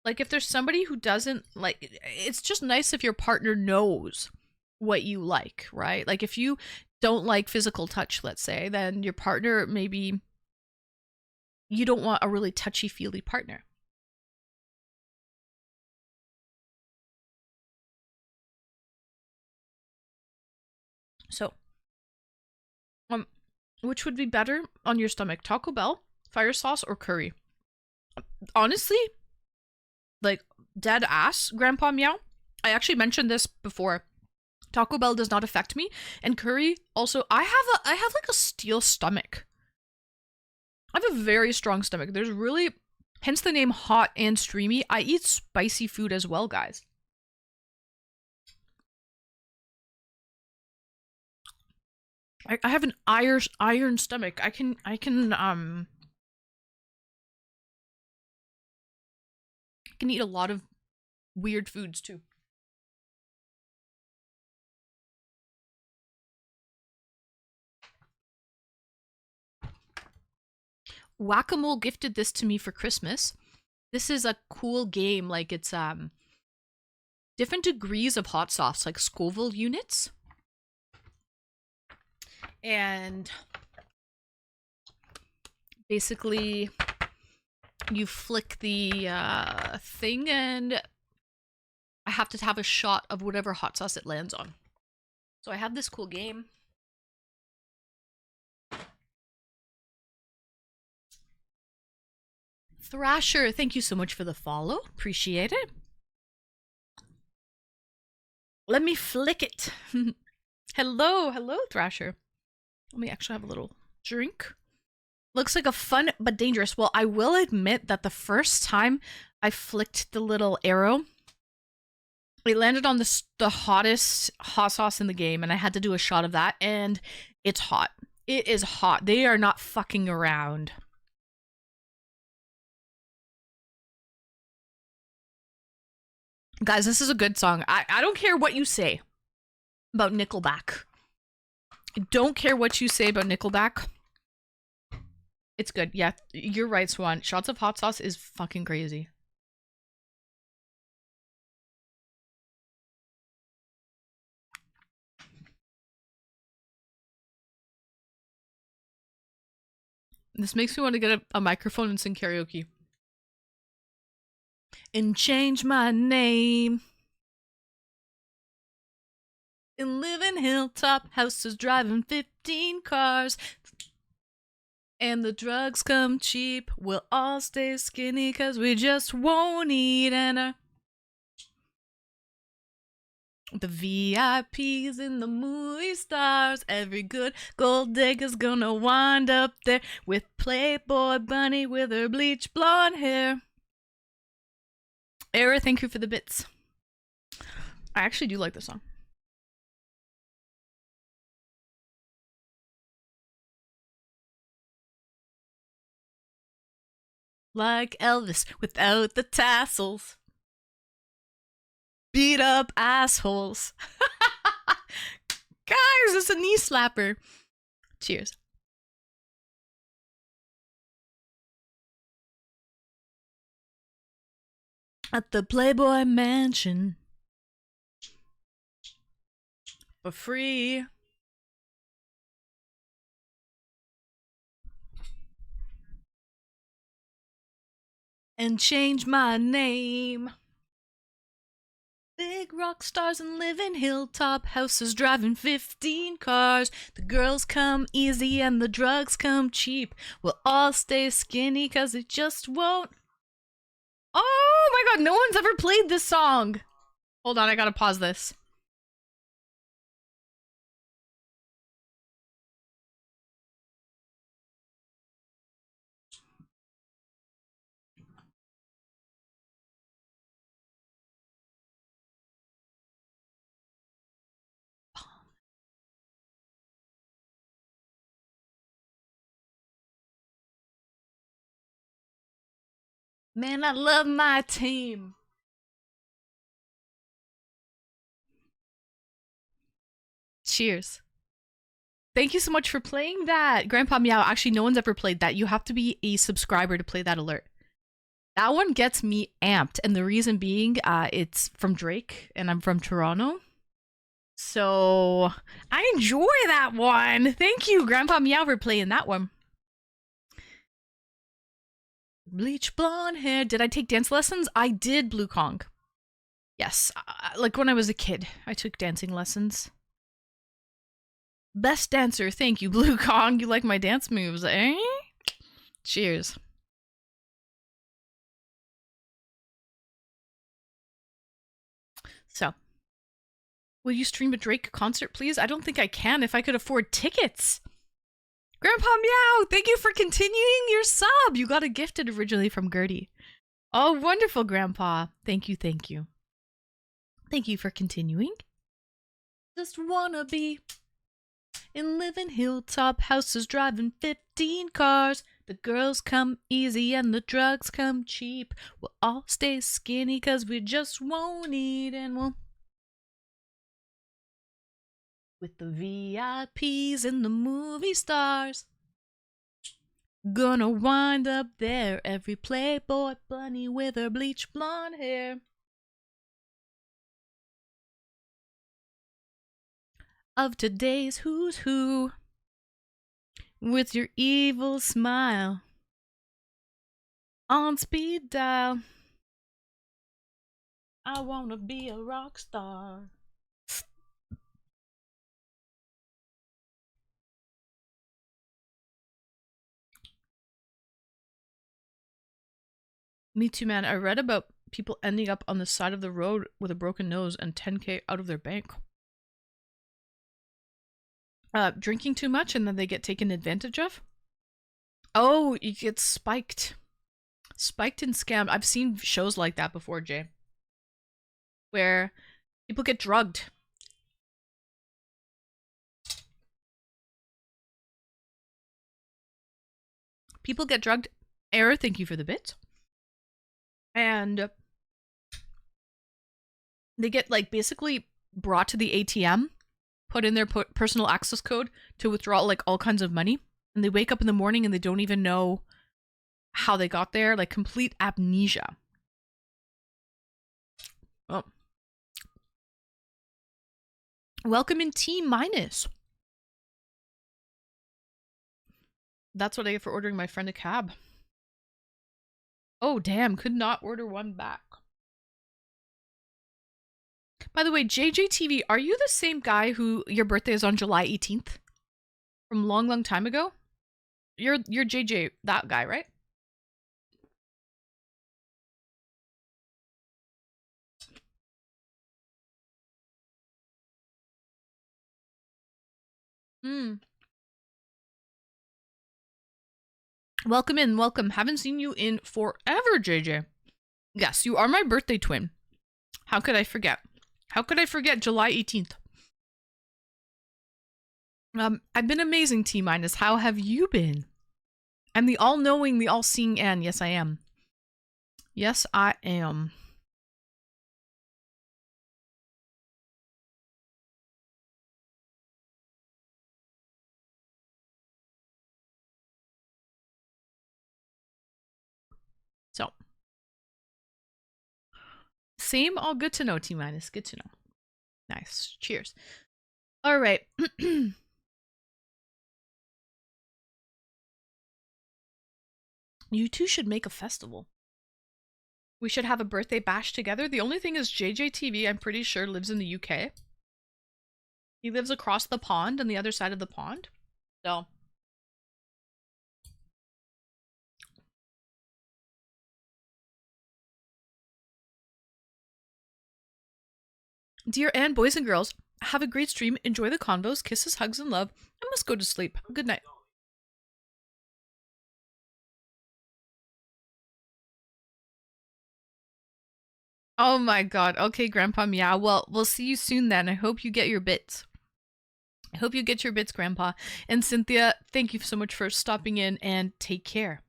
Like if there's somebody who doesn't like, it's just nice if your partner knows what you like, right? Like if you don't like physical touch, let's say, then your partner, maybe you don't want a really touchy-feely partner. So, which would be better on your stomach? Taco Bell, fire sauce, or curry? Honestly, like dead ass, Grandpa Meow. I actually mentioned this before. Taco Bell does not affect me, and curry also. I have like a steel stomach. I have a very strong stomach. There's really, hence the name hot and streamy. I eat spicy food as well, guys. I have an iron stomach. I can eat a lot of weird foods too. Whack-A-Mole gifted this to me for Christmas. This is a cool game. Like it's different degrees of hot sauce, like Scoville units. And basically you flick the thing and I I have to have a shot of whatever hot sauce it lands on. So I have this cool game. Thrasher, thank you so much for the follow. Appreciate it. Let me flick it. Hello, Thrasher. Let me actually have a little drink. Looks like a fun but dangerous. Well, I will admit that the first time I flicked the little arrow, it landed on the hottest hot sauce in the game, and I had to do a shot of that, and it's hot. It is hot. They are not fucking around. Guys, this is a good song. I don't care what you say about Nickelback. I don't care what you say about Nickelback. It's good. Yeah, you're right, Swan. Shots of hot sauce is fucking crazy. This makes me want to get a microphone and sing karaoke. And change my name. And live in hilltop houses driving 15 cars. And the drugs come cheap. We'll all stay skinny cause we just won't eat. And the VIPs and the movie stars. Every good gold digger's gonna wind up there with Playboy Bunny with her bleach blonde hair. Era, thank you for the bits. I actually do like this song. Like Elvis without the tassels. Beat up assholes. Guys, it's a knee slapper. Cheers. At the Playboy Mansion. For free. And change my name. Big rock stars and live in hilltop houses driving 15 cars. The girls come easy and the drugs come cheap. We'll all stay skinny cause it just won't. Oh my god, no one's ever played this song. Hold on, I gotta pause this. Man, I love my team. Cheers. Thank you so much for playing that. Grandpa Meow, actually, no one's ever played that. You have to be a subscriber to play that alert. That one gets me amped. And the reason being, it's from Drake, and I'm from Toronto. So I enjoy that one. Thank you, Grandpa Meow, for playing that one. Bleach blonde hair. Did I take dance lessons? I did, Blue Kong. Yes, like when I was a kid, I took dancing lessons. Best dancer, thank you, Blue Kong. You like my dance moves, eh? Cheers. So, will you stream a Drake concert, please? I don't think I can if I could afford tickets. Grandpa Meow, thank you for continuing your sub. You got it gifted originally from Gertie. Oh, wonderful, Grandpa. Thank you, thank you. Thank you for continuing. Just wanna be in living hilltop houses driving 15 cars. The girls come easy and the drugs come cheap. We'll all stay skinny cause we just won't eat and we'll... With the VIPs and the movie stars. Gonna wind up there, every Playboy bunny with her bleach blonde hair. Of today's who's who, with your evil smile on speed dial. I wanna be a rock star. Me too, man. I read about people ending up on the side of the road with a broken nose and 10K out of their bank. Drinking too much and then they get taken advantage of? Oh, you get spiked. Spiked and scammed. I've seen shows like that before, Jay. Where people get drugged. People get drugged. Error, thank you for the bit. And they get like basically brought to the ATM, put in their personal access code to withdraw like all kinds of money, and they wake up in the morning and they don't even know how they got there, like complete amnesia. Oh. Welcome in T minus. That's what I get for ordering my friend a cab. Oh damn, could not order one back. By the way, JJTV, are you the same guy who your birthday is on July 18th? From long, long time ago? You're JJ, that guy, right? Hmm. Welcome in, welcome. Haven't seen you in forever, JJ. Yes, you are my birthday twin. How could I forget? How could I forget July 18th? I've been amazing, T minus. How have you been? I'm the all-knowing, the all-seeing Anne. Yes, I am. Yes, I am. So, same, all good to know, T minus. Good to know. Nice. Cheers. All right. You two should make a festival. We should have a birthday bash together. The only thing is JJTV, I'm pretty sure, lives in the UK. He lives across the pond on the other side of the pond. So. Dear Anne, boys and girls, have a great stream. Enjoy the convos. Kisses, hugs, and love. I must go to sleep. Good night. Oh my god. Okay, Grandpa Meow. Well, we'll see you soon then. I hope you get your bits. I hope you get your bits, Grandpa. And Cynthia, thank you so much for stopping in and take care.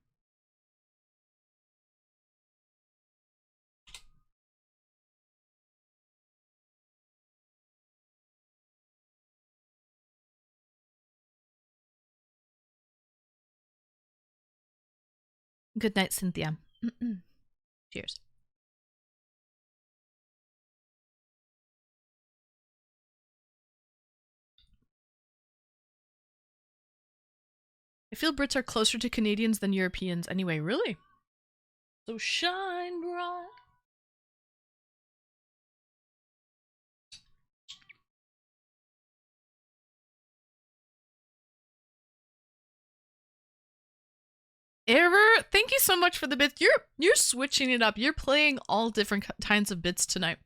Good night, Cynthia. Cheers. I feel Brits are closer to Canadians than Europeans anyway. Really? So shine bright. Error, thank you so much for the bits. You're switching it up. You're playing all different kinds of bits tonight.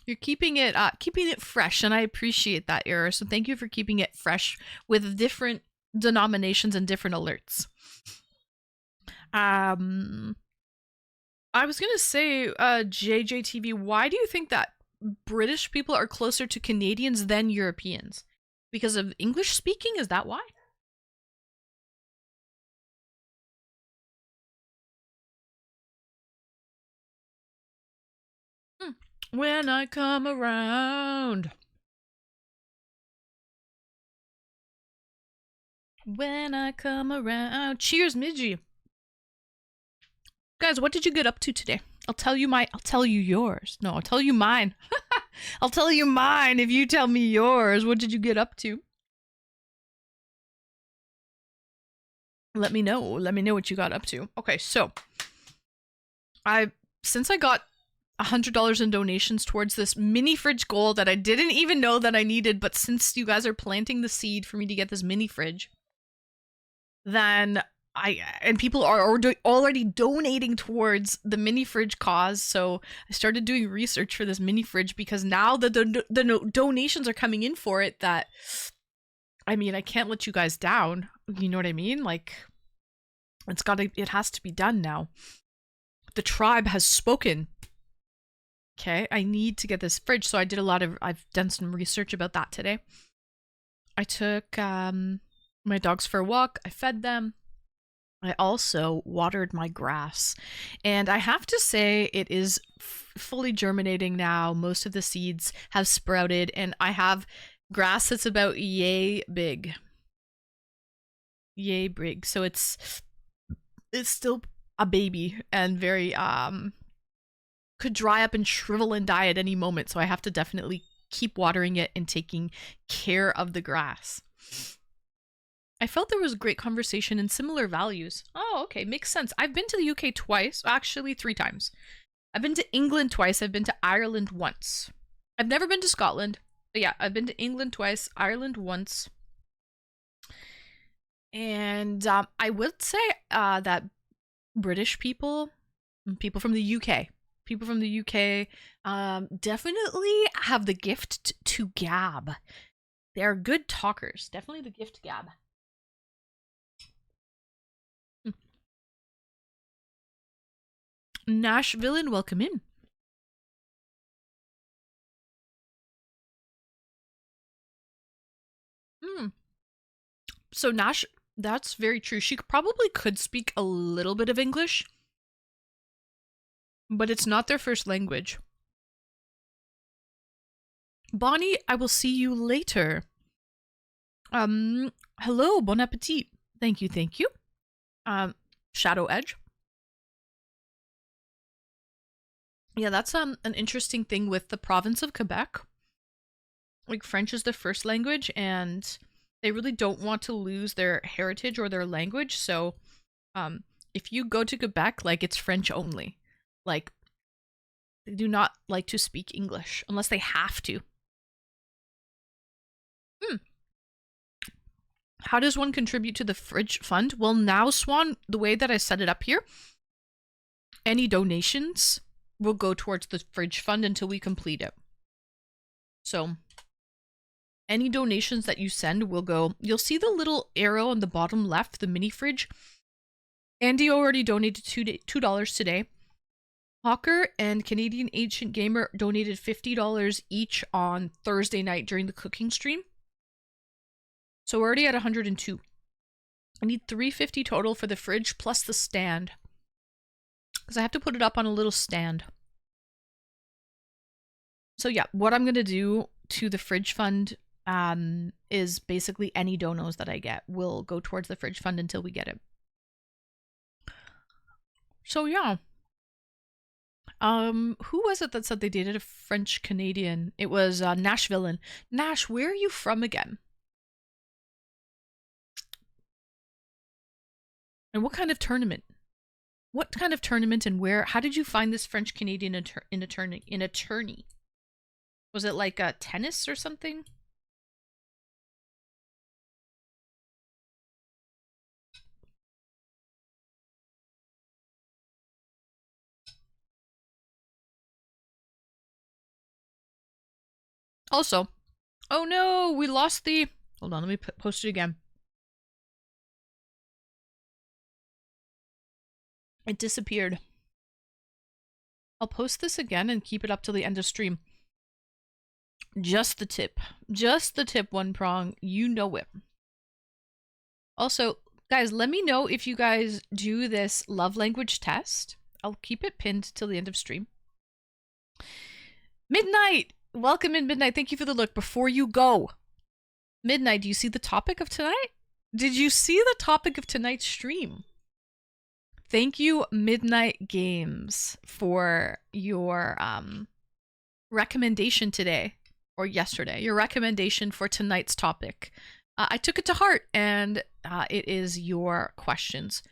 You're keeping it fresh, and I appreciate that, Error. So thank you for keeping it fresh with different denominations and different alerts. I was gonna say, JJTV, why do you think that British people are closer to Canadians than Europeans? Because of English speaking? Is that why? When I come around. When I come around. Cheers, Midgie. Guys, what did you get up to today? I'll tell you yours. No, I'll tell you mine. I'll tell you mine if you tell me yours. What did you get up to? Let me know. Let me know what you got up to. Okay, so since I got $100 in donations towards this mini fridge goal that I didn't even know that I needed, but since you guys are planting the seed for me to get this mini fridge, then people are already donating towards the mini fridge cause. So I started doing research for this mini fridge because now the donations are coming in for it. That, I mean, I can't let you guys down. You know what I mean? Like, it has to be done now. The tribe has spoken. Okay, I need to get this fridge. So I've done some research about that today. I took my dogs for a walk. I fed them. I also watered my grass. And I have to say, it is fully germinating now. Most of the seeds have sprouted, and I have grass that's about yay big. Yay big. So it's still a baby and very could dry up and shrivel and die at any moment. So I have to definitely keep watering it and taking care of the grass. I felt there was a great conversation and similar values. Oh, okay, makes sense. I've been to the UK twice, actually 3 times. I've been to England twice. I've been to Ireland once. I've never been to Scotland. But yeah, I've been to England twice, Ireland once. And I would say that British people from the UK, definitely have the gift to gab. They're good talkers. Definitely the gift to gab. Nash Villain, welcome in. So Nash, that's very true. She probably could speak a little bit of English, but it's not their first language. Bonnie, I will see you later. Hello, bon appetit. Thank you. Shadow Edge. Yeah, that's an interesting thing with the province of Quebec. Like, French is their first language, and they really don't want to lose their heritage or their language. So, if you go to Quebec, like, it's French only. Like, they do not like to speak English unless they have to. How does one contribute to the fridge fund? Well, now, Swan, the way that I set it up here, any donations will go towards the fridge fund until we complete it. So any donations that you send will go. You'll see the little arrow on the bottom left, the mini fridge. Andy already donated $2 today. Hawker and Canadian Ancient Gamer donated $50 each on Thursday night during the cooking stream. So we're already at 102. I need $350 total for the fridge plus the stand, because I have to put it up on a little stand. So yeah, what I'm gonna do to the fridge fund is basically any donos that I get will go towards the fridge fund until we get it. So yeah. Who was it that said they dated a French Canadian? It was Nash Villain. Nash, where are you from again? And what kind of tournament? What kind of tournament and where? How did you find this French Canadian attorney? Was it like a tennis or something? Also, oh no, we lost the. Hold on, let me post it again. It disappeared. I'll post this again and keep it up till the end of stream. Just the tip. Just the tip, One Prong. You know it. Also, guys, let me know if you guys do this love language test. I'll keep it pinned till the end of stream. Midnight! Welcome in, Midnight. Thank you for the look. Before you go, Midnight, do you see the topic of tonight? Did you see the topic of tonight's stream? Thank you, Midnight Games, for your recommendation today, or yesterday, your recommendation for tonight's topic. I took it to heart, and it is your questions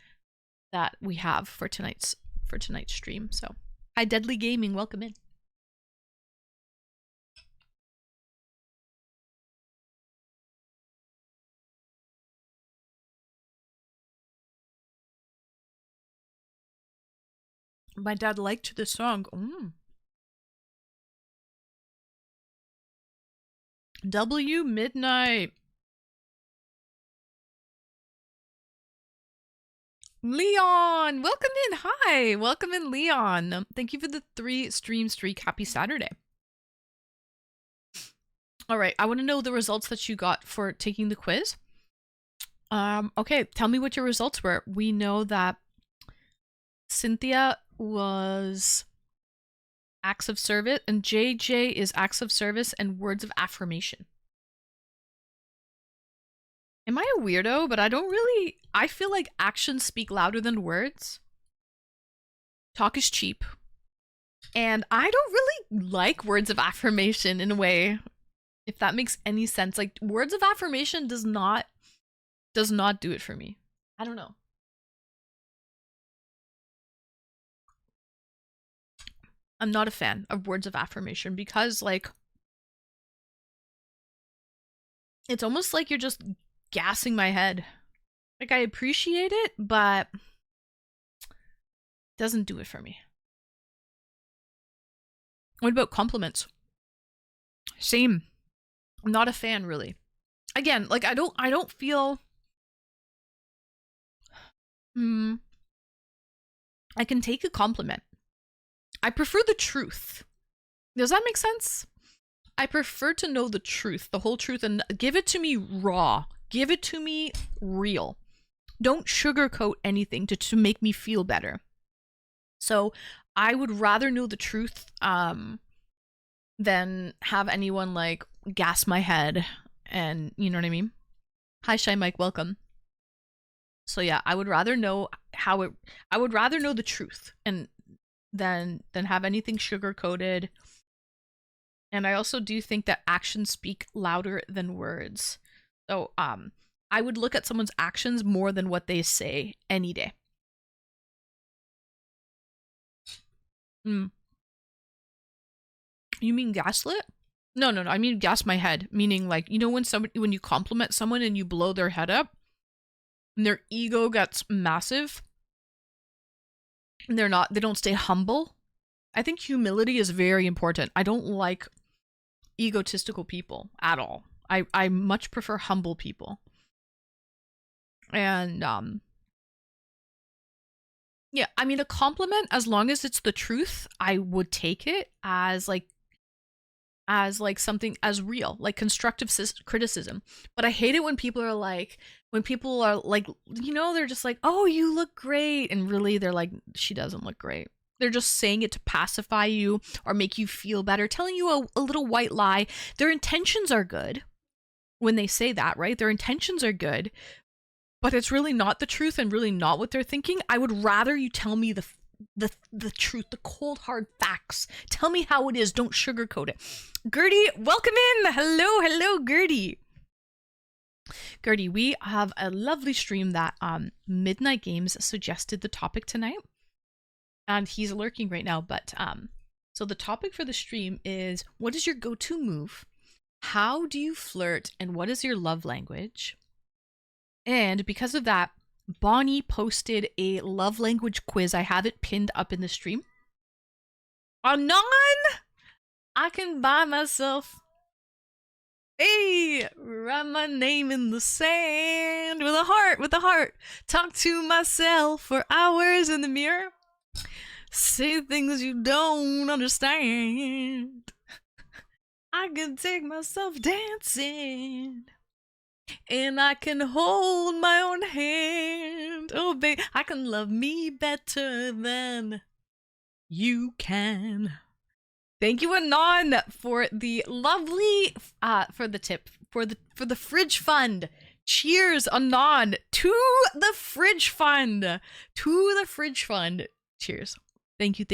that we have for tonight's stream. So Hi, Deadly Gaming. Welcome in. My dad liked the song. W Midnight. Leon, welcome in. Hi, welcome in, Leon. Thank you for the 3 stream streak. Happy Saturday. All right, I want to know the results that you got for taking the quiz. Okay, tell me what your results were. We know that Cynthia was acts of service, and JJ is acts of service and words of affirmation. Am I a weirdo? But I feel like actions speak louder than words. Talk is cheap. And I don't really like words of affirmation in a way, if that makes any sense. Like, words of affirmation does not do it for me. I don't know. I'm not a fan of words of affirmation because, like, it's almost like you're just gassing my head. Like, I appreciate it, but it doesn't do it for me. What about compliments? Same. I'm not a fan, really. Again, like, I don't feel I can take a compliment. I prefer the truth. Does that make sense? I prefer to know the truth, the whole truth, and give it to me raw. Give it to me real. Don't sugarcoat anything to make me feel better. So I would rather know the truth than have anyone like gas my head, and you know what I mean? Hi, Shy Mike, welcome. So yeah, I would rather know I would rather know the truth and than have anything sugar coated. And I also do think that actions speak louder than words. So I would look at someone's actions more than what they say any day. You mean gaslit? No. I mean gas my head, meaning like, you know, when you compliment someone and you blow their head up and their ego gets massive and they don't stay humble. I think humility is very important. I don't like egotistical people at all. I much prefer humble people. And yeah, I mean, a compliment, as long as it's the truth, I would take it as like something as real, like constructive criticism. But I hate it when people are like, you know, they're just like, oh, you look great, and really they're like, she doesn't look great. They're just saying it to pacify you or make you feel better, telling you a little white lie. Their intentions are good when they say that, right? Their intentions are good, but it's really not the truth and really not what they're thinking. I would rather you tell me the truth, the cold hard facts. Tell me how it is. Don't sugarcoat it. Gertie, welcome in. Hello, Gertie. Gertie, we have a lovely stream that Midnight Games suggested the topic tonight. And he's lurking right now, but so the topic for the stream is, what is your go-to move? How do you flirt? And what is your love language? And because of that, Bonnie posted a love language quiz. I have it pinned up in the stream. Anon! I can buy myself. Hey, write my name in the sand with a heart. Talk to myself for hours in the mirror. Say things you don't understand. I can take myself dancing. And I can hold my own hand. Oh, babe, I can love me better than you can. Thank you, Anon, for the lovely, for the tip, for the fridge fund. Cheers, Anon, to the fridge fund. To the fridge fund. Cheers. Thank you.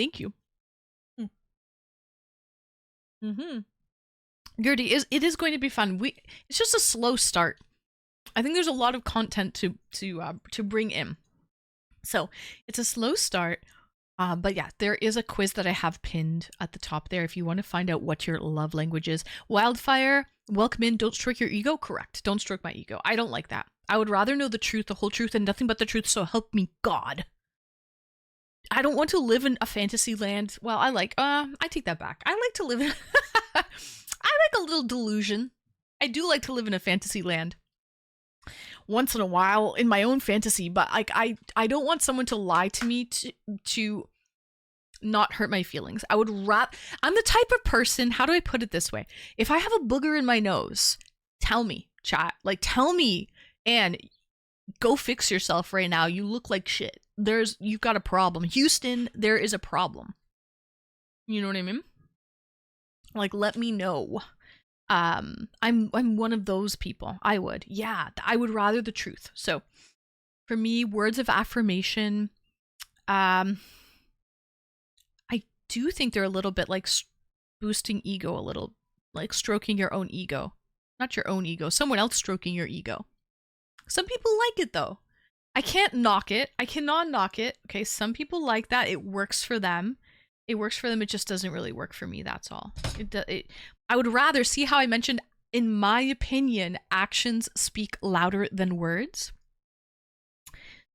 Gertie, it is going to be fun. It's just a slow start. I think there's a lot of content to bring in. So it's a slow start. But yeah, there is a quiz that I have pinned at the top there if you want to find out what your love language is. Wildfire, welcome in. Don't stroke your ego. Correct. Don't stroke my ego. I don't like that. I would rather know the truth, the whole truth, and nothing but the truth, so help me God. I don't want to live in a fantasy land. Well, I take that back. I like to live in, I like a little delusion. I do like to live in a fantasy land once in a while in my own fantasy, but like I don't want someone to lie to me to not hurt my feelings. I'm the type of person, how do I put it this way? If I have a booger in my nose, tell me, chat. Like tell me, and go fix yourself right now. You look like shit. You've got a problem. Houston, there is a problem. You know what I mean? Like let me know. I'm one of those people. I would rather the truth. So for me, words of affirmation, I do think they're a little bit like boosting ego, a little like stroking your own ego. Not your own ego, someone else stroking your ego. Some people like it though. I can't knock it. I cannot knock it. Okay, some people like that. It works for them. It works for them. It just doesn't really work for me. That's all. I would rather see how I mentioned, in my opinion, actions speak louder than words.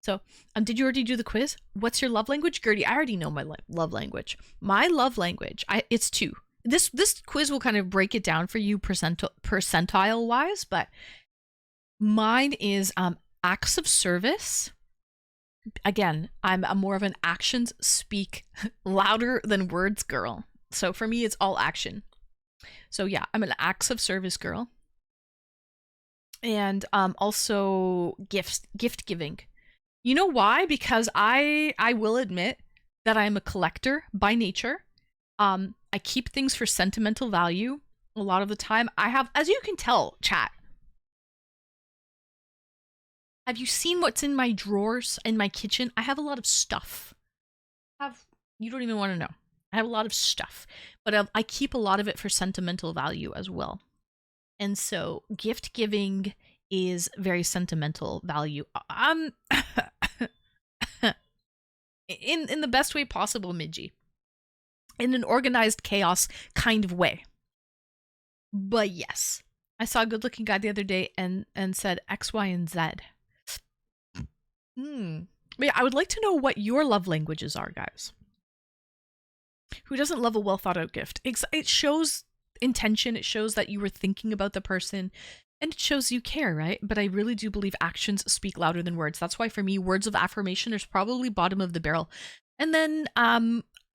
So, did you already do the quiz? What's your love language? Gertie, I already know my love language. My love language, it's 2. This quiz will kind of break it down for you percentile wise, but mine is acts of service. Again, I'm more of an actions speak louder than words girl. So for me, it's all action. So yeah, I'm an acts of service girl. And also gift giving. You know why? Because I will admit that I'm a collector by nature. I keep things for sentimental value a lot of the time. I have, as you can tell, chat. Have you seen what's in my drawers in my kitchen? I have a lot of stuff. You don't even want to know. I have a lot of stuff, but I keep a lot of it for sentimental value as well. And so gift giving is very sentimental value. In the best way possible, Midgie. In an organized chaos kind of way. But yes, I saw a good looking guy the other day and said X, Y, and Z. But yeah, I would like to know what your love languages are, guys. Who doesn't love a well thought out gift? It shows intention. It shows that you were thinking about the person, and it shows you care, right? But I really do believe actions speak louder than words. That's why for me, words of affirmation is probably bottom of the barrel. And then,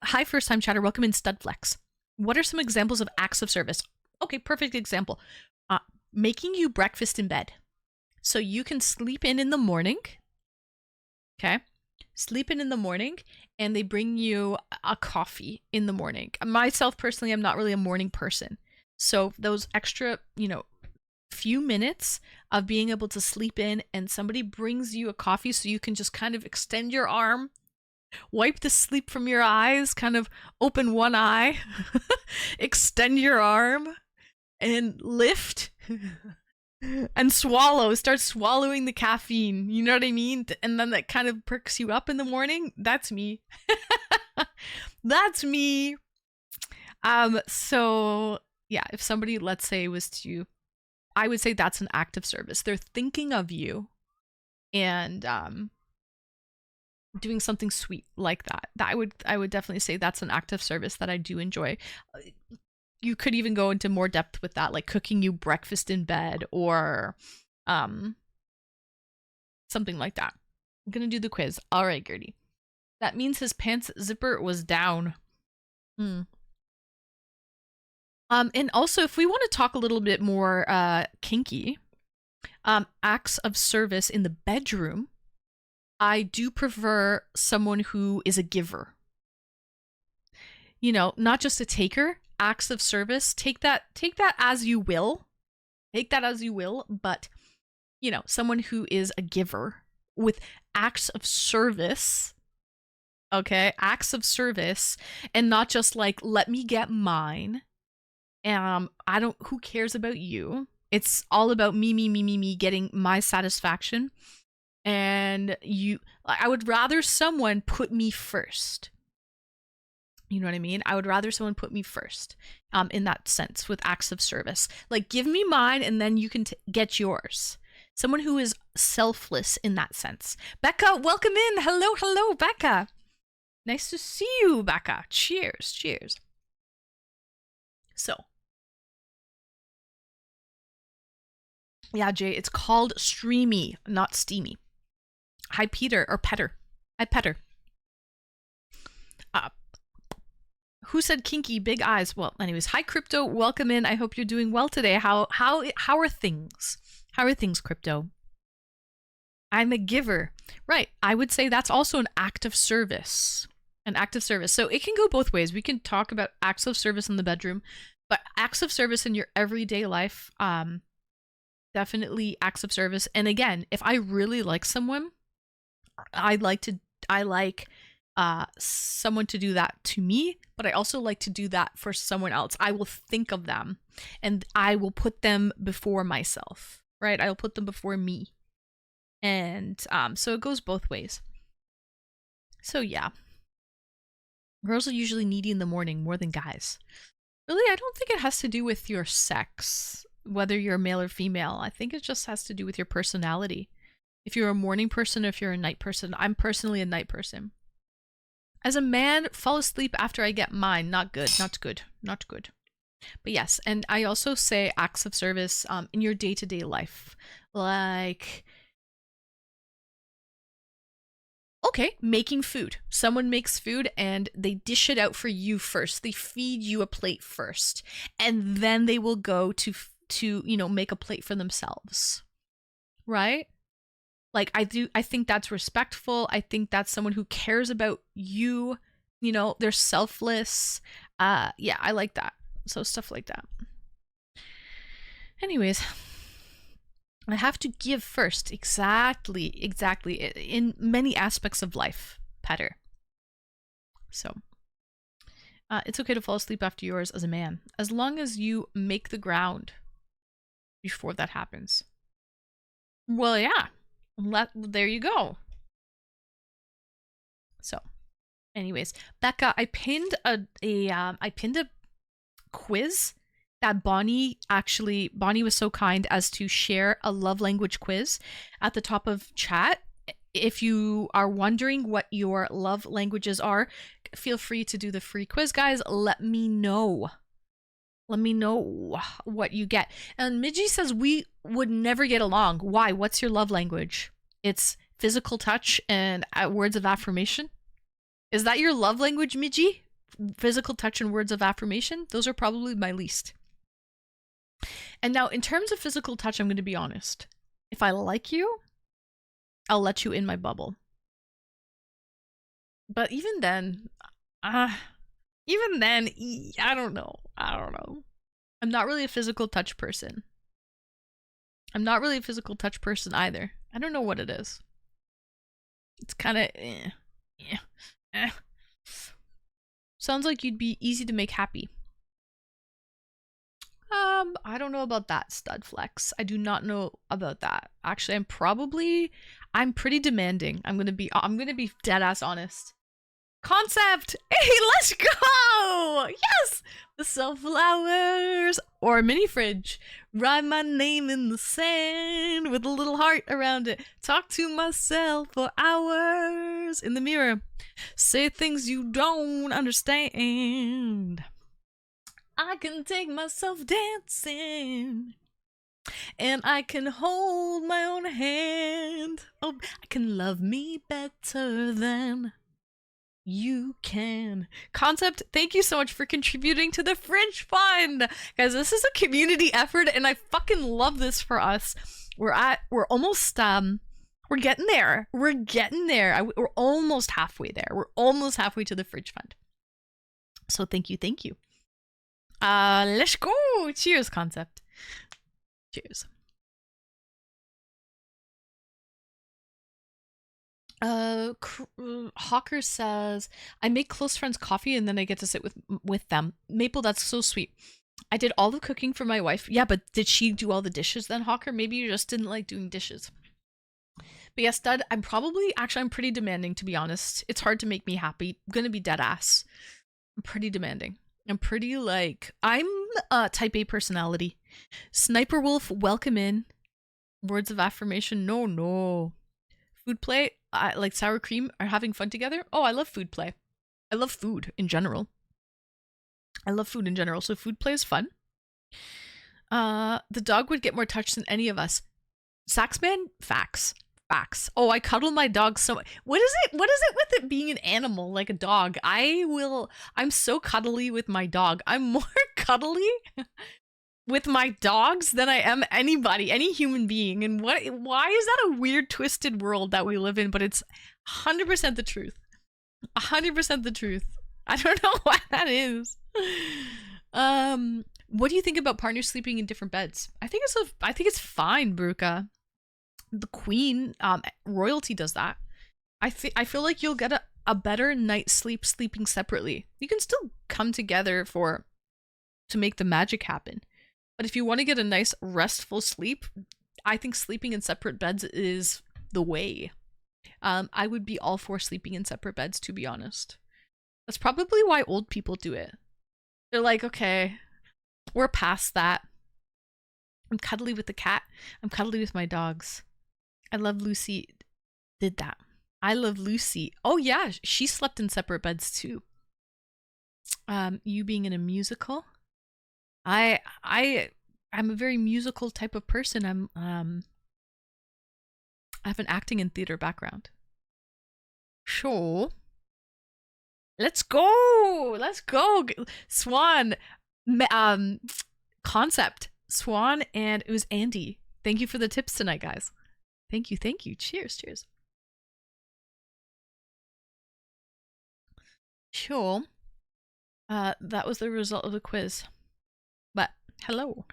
hi, first time chatter. Welcome in, Studflex. What are some examples of acts of service? Okay, perfect example. Making you breakfast in bed so you can sleep in the morning. Okay, sleep in the morning, and they bring you a coffee in the morning. Myself personally, I'm not really a morning person, so those extra, few minutes of being able to sleep in, and somebody brings you a coffee so you can just kind of extend your arm, wipe the sleep from your eyes, kind of open one eye, extend your arm, and lift. And start swallowing the caffeine, you know what I mean? And then that kind of perks you up in the morning. That's me. That's me. So yeah, if somebody, let's say, was to, I would say that's an act of service. They're thinking of you and doing something sweet like that. I would definitely say that's an act of service that I do enjoy. You could even go into more depth with that, like cooking you breakfast in bed or something like that. I'm gonna do the quiz. All right, Gertie. That means his pants zipper was down. And also, if we want to talk a little bit more kinky, acts of service in the bedroom, I do prefer someone who is a giver. Not just a taker. Acts of service, take that as you will. Take that as you will, but someone who is a giver with acts of service. Okay, acts of service, and not just like, let me get mine. Who cares about you? It's all about me getting my satisfaction. And I would rather someone put me first. You know what I mean? I would rather someone put me first, in that sense, with acts of service. Like, give me mine and then you can get yours. Someone who is selfless in that sense. Becca, welcome in. Hello, hello, Becca. Nice to see you, Becca. Cheers, cheers. So. Yeah, Jay, it's called streamy, not steamy. Hi, Peter, or Petter. Hi, Petter. Who said kinky? Big eyes. Well, anyways, hi, Crypto. Welcome in. I hope you're doing well today. How are things? How are things, Crypto? I'm a giver. Right. I would say that's also an act of service. An act of service. So it can go both ways. We can talk about acts of service in the bedroom, but acts of service in your everyday life, definitely acts of service. And again, if I really like someone, I like someone to do that to me, but I also like to do that for someone else. I will think of them and I will put them before myself, right? I'll put them before me. And so it goes both ways. So yeah. Girls are usually needy in the morning more than guys. Really, I don't think it has to do with your sex, whether you're male or female. I think it just has to do with your personality. If you're a morning person or if you're a night person. I'm personally a night person. As a man, fall asleep after I get mine. Not good, not good, not good. But yes, and I also say acts of service in your day-to-day life. Like, okay, making food. Someone makes food and they dish it out for you first. They feed you a plate first. And then they will go to make a plate for themselves. Right? Like, I think that's respectful. I think that's someone who cares about you. You know, they're selfless. Yeah, I like that. So stuff like that. Anyways, I have to give first. Exactly. In many aspects of life, Petter. So, it's okay to fall asleep after yours as a man, as long as you make the ground before that happens. Well, yeah. There you go. So, anyways, Becca, I pinned a quiz that Bonnie was so kind as to share a love language quiz at the top of chat. If you are wondering what your love languages are, feel free to do the free quiz, guys. Let me know. Let me know what you get. And Midgie says we would never get along. Why? What's your love language? It's physical touch and words of affirmation. Is that your love language, Midgie? Physical touch and words of affirmation? Those are probably my least. And now, in terms of physical touch, I'm going to be honest. If I like you, I'll let you in my bubble. But even then, I don't know. I'm not really a physical touch person. I'm not really a physical touch person either. I don't know what it is. It's kind of Sounds like you'd be easy to make happy. I don't know about that, Stud Flex. I do not know about that. Actually, I'm pretty demanding. I'm gonna be dead ass honest. Concept! Hey, let's go! Yes! The sunflowers or mini fridge. Write my name in the sand with a little heart around it. Talk to myself for hours in the mirror. Say things you don't understand. I can take myself dancing. And I can hold my own hand. Oh, I can love me better than you can. Concept, thank you so much for contributing to the Fringe Fund. Guys, this is a community effort and I fucking love this for us. We're almost, we're getting there. We're almost halfway there. We're almost halfway to the Fringe Fund. So thank you. Let's go. Cheers, Concept. Cheers. Hawker says, I make close friends coffee and then I get to sit with them. Maple, that's so sweet. I did all the cooking for my wife. Yeah, but did she do all the dishes then, Hawker? Maybe you just didn't like doing dishes. But yes, Dad, I'm pretty demanding, to be honest. It's hard to make me happy. I'm gonna be dead ass. I'm pretty demanding. I'm pretty like, I'm a type A personality. Sniper Wolf, welcome in. Words of affirmation, no, no. Food play, like sour cream, are having fun together. Oh, I love food play. I love food in general. So food play is fun. The dog would get more touch than any of us. Saxman, facts. Facts. Oh, I cuddle my dog so much. What is it with it being an animal like a dog? I'm so cuddly with my dog. I'm more cuddly with my dogs than I am anybody, any human being. And why is that a weird twisted world that we live in? But it's 100% the truth. 100% the truth. I don't know why that is. What do you think about partners sleeping in different beds? I think it's fine, Bruca. The queen, royalty does that. I feel like you'll get a better night's sleep sleeping separately. You can still come together to make the magic happen. But if you want to get a nice restful sleep, I think sleeping in separate beds is the way. I would be all for sleeping in separate beds, to be honest. That's probably why old people do it. They're like, okay, we're past that. I'm cuddly with the cat. I'm cuddly with my dogs. I love Lucy did that. I love Lucy. Oh yeah, she slept in separate beds too. You being in a musical? I'm a very musical type of person. I have an acting and theater background. Sure. Let's go. Swan concept. Swan, and it was Andy. Thank you for the tips tonight, guys. Thank you. Cheers. Sure. That was the result of the quiz. But hello.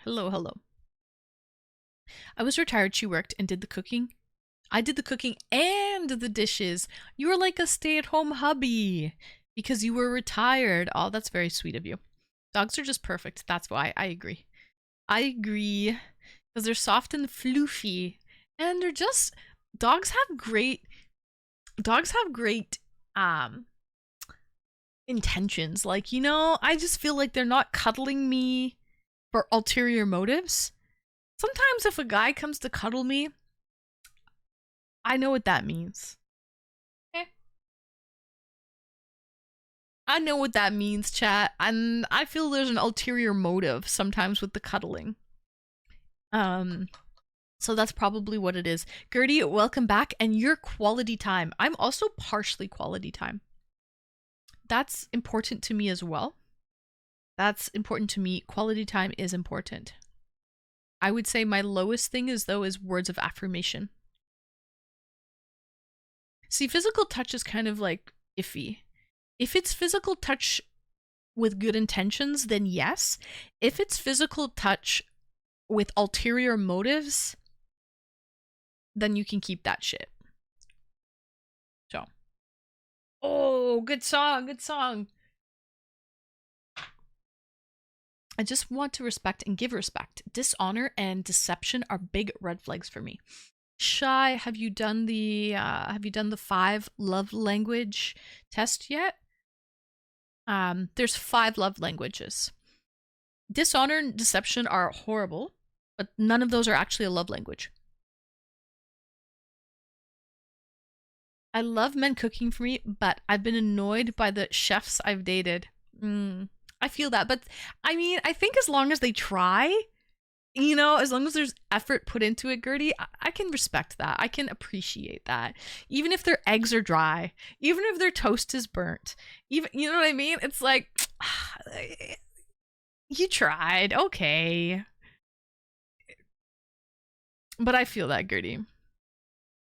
I was retired, she worked and did the cooking. I did the cooking and the dishes. You were like a stay-at-home hubby because you were retired. Oh, that's very sweet of you. Dogs are just perfect. That's why I agree. Because they're soft and floofy. And they're just dogs have great intentions. Like, you know, I just feel like they're not cuddling me for ulterior motives. Sometimes if a guy comes to cuddle me, I know what that means. Okay. I know what that means, chat. And I feel there's an ulterior motive sometimes with the cuddling. So that's probably what it is. Gertie, welcome back. And your quality time. I'm also partially quality time. That's important to me as well. That's important to me. Quality time is important. I would say my lowest thing is words of affirmation. See, physical touch is kind of like iffy. If it's physical touch with good intentions, then yes. If it's physical touch with ulterior motives, then you can keep that shit. So. Oh, good song. I just want to respect and give respect. Dishonor and deception are big red flags for me. Shy, have you done the 5 love language test yet? There's 5 love languages. Dishonor and deception are horrible, but none of those are actually a love language. I love men cooking for me, but I've been annoyed by the chefs I've dated. I feel that, but I mean, I think as long as they try, you know, as long as there's effort put into it, Gertie, I can respect that. I can appreciate that. Even if their eggs are dry, even if their toast is burnt, even, you know what I mean? It's like, you tried, okay. But I feel that, Gertie.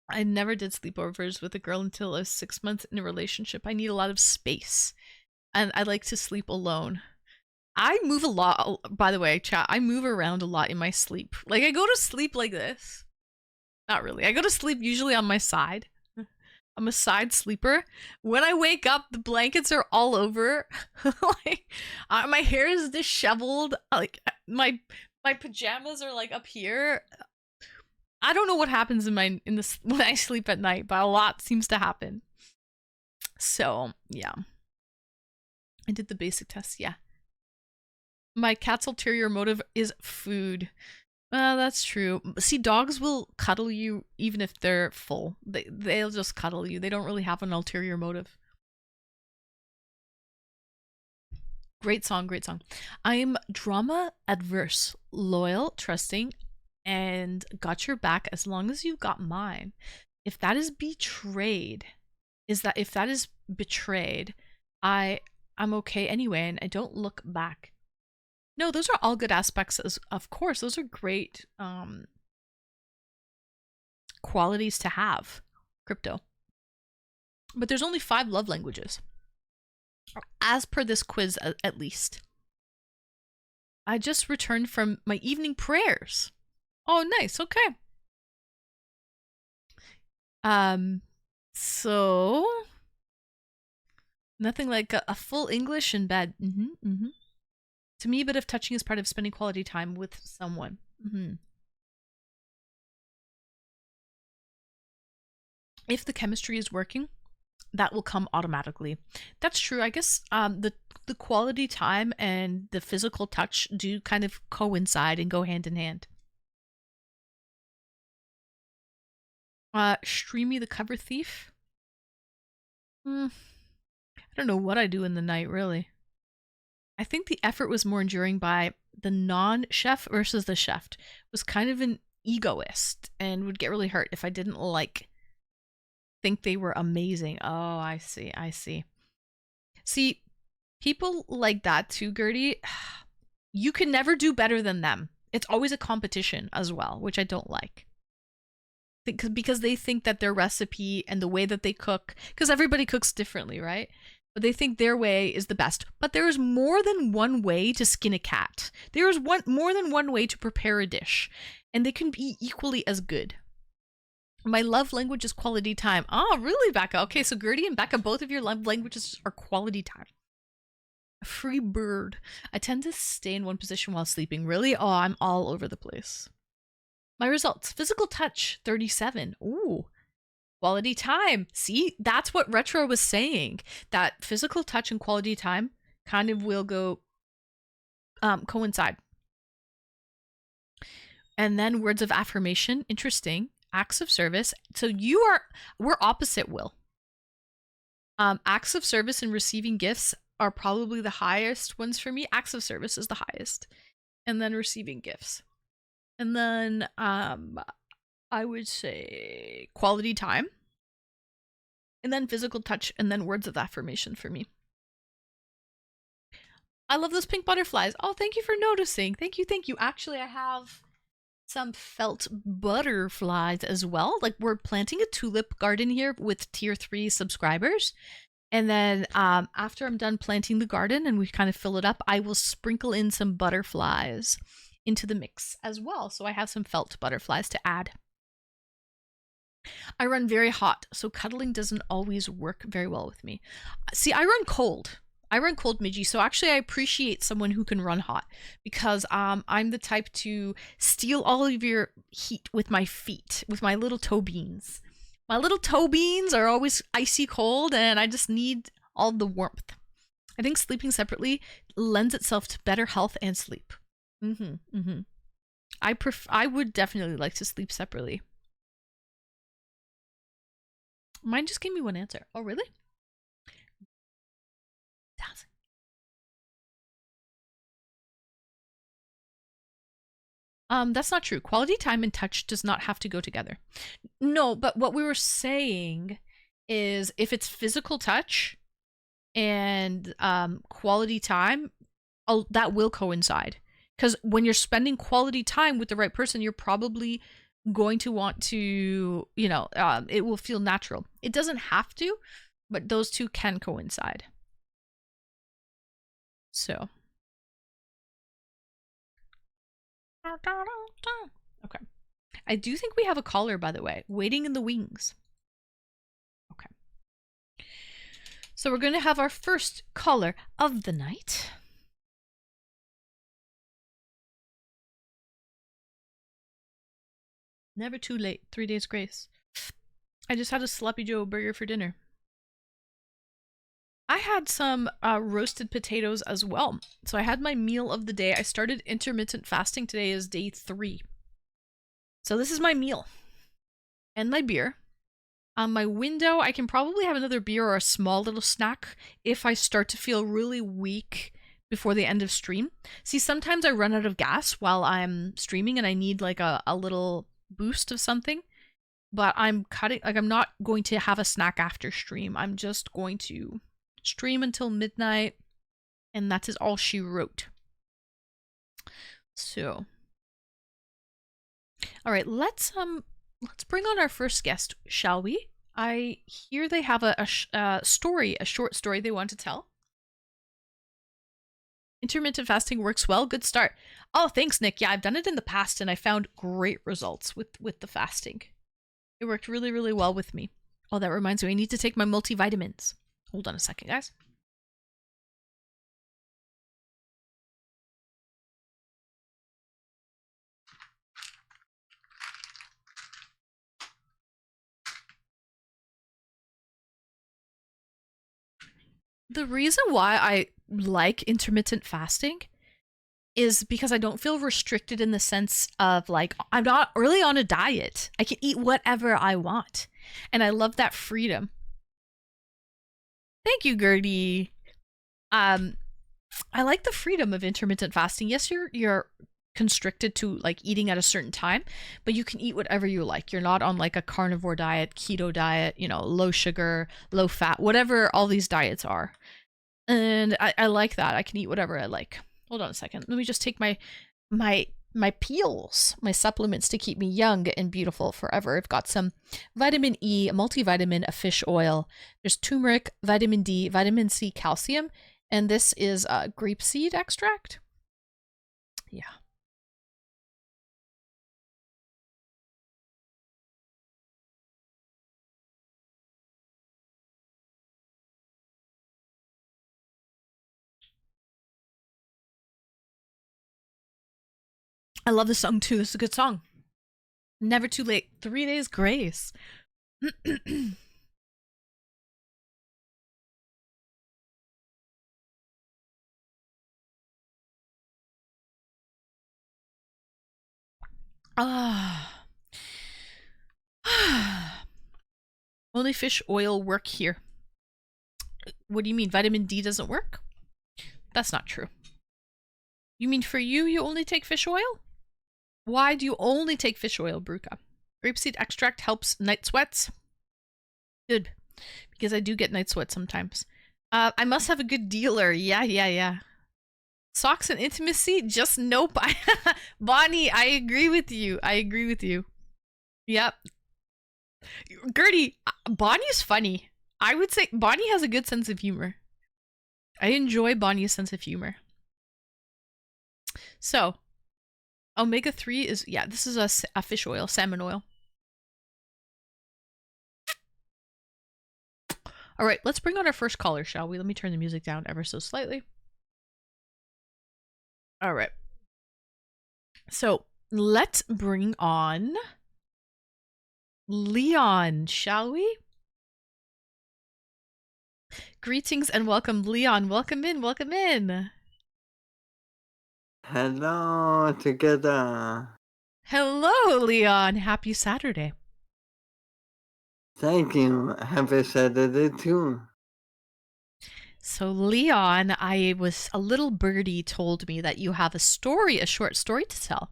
I never did sleepovers with a girl until I was 6 months in a relationship. I need a lot of space. And I like to sleep alone. I move a lot, by the way, chat. I move around a lot in my sleep. Like, I go to sleep like this. Not really. I go to sleep usually on my side. I'm a side sleeper. When I wake up, the blankets are all over. Like, my hair is disheveled. Like, my pajamas are like up here. I don't know what happens when I sleep at night, but a lot seems to happen. So, yeah. I did the basic test, yeah. My cat's ulterior motive is food. That's true. See, dogs will cuddle you even if they're full. They'll just cuddle you. They don't really have an ulterior motive. Great song, great song. I am drama adverse, loyal, trusting, and got your back as long as you got mine. If that is betrayed, is that if that is betrayed, I I'm okay anyway, and I don't look back. No, those are all good aspects. Of course, those are great qualities to have. Crypto, but there's only 5 love languages, as per this quiz, at least. I just returned from my evening prayers. Oh, nice. Okay. So nothing like a full English in bed. To me, a bit of touching is part of spending quality time with someone. If the chemistry is working, that will come automatically. That's true. I guess the quality time and the physical touch do kind of coincide and go hand in hand. Streamy the cover thief. I don't know what I do in the night, really. I think the effort was more enduring by the non-chef versus the chef. Was kind of an egoist and would get really hurt if I didn't think they were amazing. Oh, I see. I see. See, people like that too, Gertie. You can never do better than them. It's always a competition as well, which I don't like. Because they think that their recipe and the way that they cook, because everybody cooks differently, right? But they think their way is the best. But there is more than one way to skin a cat. There is more than one way to prepare a dish, and they can be equally as good. My love language is quality time. Oh, really, Becca? Okay, so Gertie and Becca, both of your love languages are quality time. A free bird. I tend to stay in one position while sleeping. Really? Oh, I'm all over the place. My results. Physical touch, 37. Ooh. Quality time. See, that's what Retro was saying. That physical touch and quality time kind of will go coincide. And then words of affirmation. Interesting. Acts of service. So we're opposite, Will. Acts of service and receiving gifts are probably the highest ones for me. Acts of service is the highest. And then receiving gifts. And then I would say quality time. And then physical touch, and then words of affirmation for me. I love those pink butterflies. Oh, thank you for noticing. Thank you, thank you. Actually, I have some felt butterflies as well. Like, we're planting a tulip garden here with tier 3 subscribers. And then after I'm done planting the garden and we kind of fill it up, I will sprinkle in some butterflies into the mix as well. So I have some felt butterflies to add. I run very hot, so cuddling doesn't always work very well with me. See, I run cold. I run cold, Midgie, so actually I appreciate someone who can run hot because I'm the type to steal all of your heat with my feet, with my little toe beans. My little toe beans are always icy cold and I just need all the warmth. I think sleeping separately lends itself to better health and sleep. I would definitely like to sleep separately. Mine just gave me one answer. Oh, really? That's not true. Quality time and touch does not have to go together. No, but what we were saying is if it's physical touch and quality time, that will coincide. Because when you're spending quality time with the right person, you're probably going to want to, it will feel natural. It doesn't have to, but those two can coincide. So. Okay. I do think we have a caller, by the way, waiting in the wings. Okay. So we're going to have our first caller of the night. Never too late. 3 days grace. I just had a Sloppy Joe burger for dinner. I had some roasted potatoes as well. So I had my meal of the day. I started intermittent fasting. Today is day 3. So this is my meal and my beer. On my window, I can probably have another beer or a small little snack if I start to feel really weak before the end of stream. See, sometimes I run out of gas while I'm streaming and I need like a little boost of something. But I'm not going to have a snack after stream. I'm just going to stream until midnight, and that is all she wrote. So, all right, let's bring on our first guest, shall we? I hear they have a short story they want to tell. Intermittent fasting works well. Good start. Oh, thanks, Nick. Yeah, I've done it in the past, and I found great results with the fasting. It worked really, really well with me. Oh, that reminds me, I need to take my multivitamins. Hold on a second, guys. The reason why I like intermittent fasting is because I don't feel restricted in the sense of like, I'm not really on a diet. I can eat whatever I want. And I love that freedom. Thank you, Gertie. Um, I like the freedom of intermittent fasting. Yes, you're constricted to like eating at a certain time, but you can eat whatever you like. You're not on like a carnivore diet, keto diet, low sugar, low fat, whatever all these diets are. And I like that. I can eat whatever I like. Hold on a second. Let me just take my peels, my supplements to keep me young and beautiful forever. I've got some vitamin E, a multivitamin, a fish oil. There's turmeric, vitamin D, vitamin C, calcium, and this is grapeseed extract. Yeah. I love this song too. This is a good song. Never too late. 3 days grace. Ah. Only fish oil work here. What do you mean? Vitamin D doesn't work? That's not true. You mean for you only take fish oil? Why do you only take fish oil, Bruca? Grapeseed extract helps night sweats. Good. Because I do get night sweats sometimes. I must have a good dealer. Yeah. Socks and intimacy? Just nope. Bonnie, I agree with you. Yep. Gertie, Bonnie's funny. I would say Bonnie has a good sense of humor. I enjoy Bonnie's sense of humor. So, omega-3 is, yeah, this is a fish oil, salmon oil. All right, let's bring on our first caller, shall we? Let me turn the music down ever so slightly. All right. So, let's bring on Leon, shall we? Greetings and welcome, Leon. Welcome in. Hello together. Hello, Leon. Happy Saturday. Thank you. Happy Saturday too. So, Leon, I was a little birdie told me that you have a short story to tell.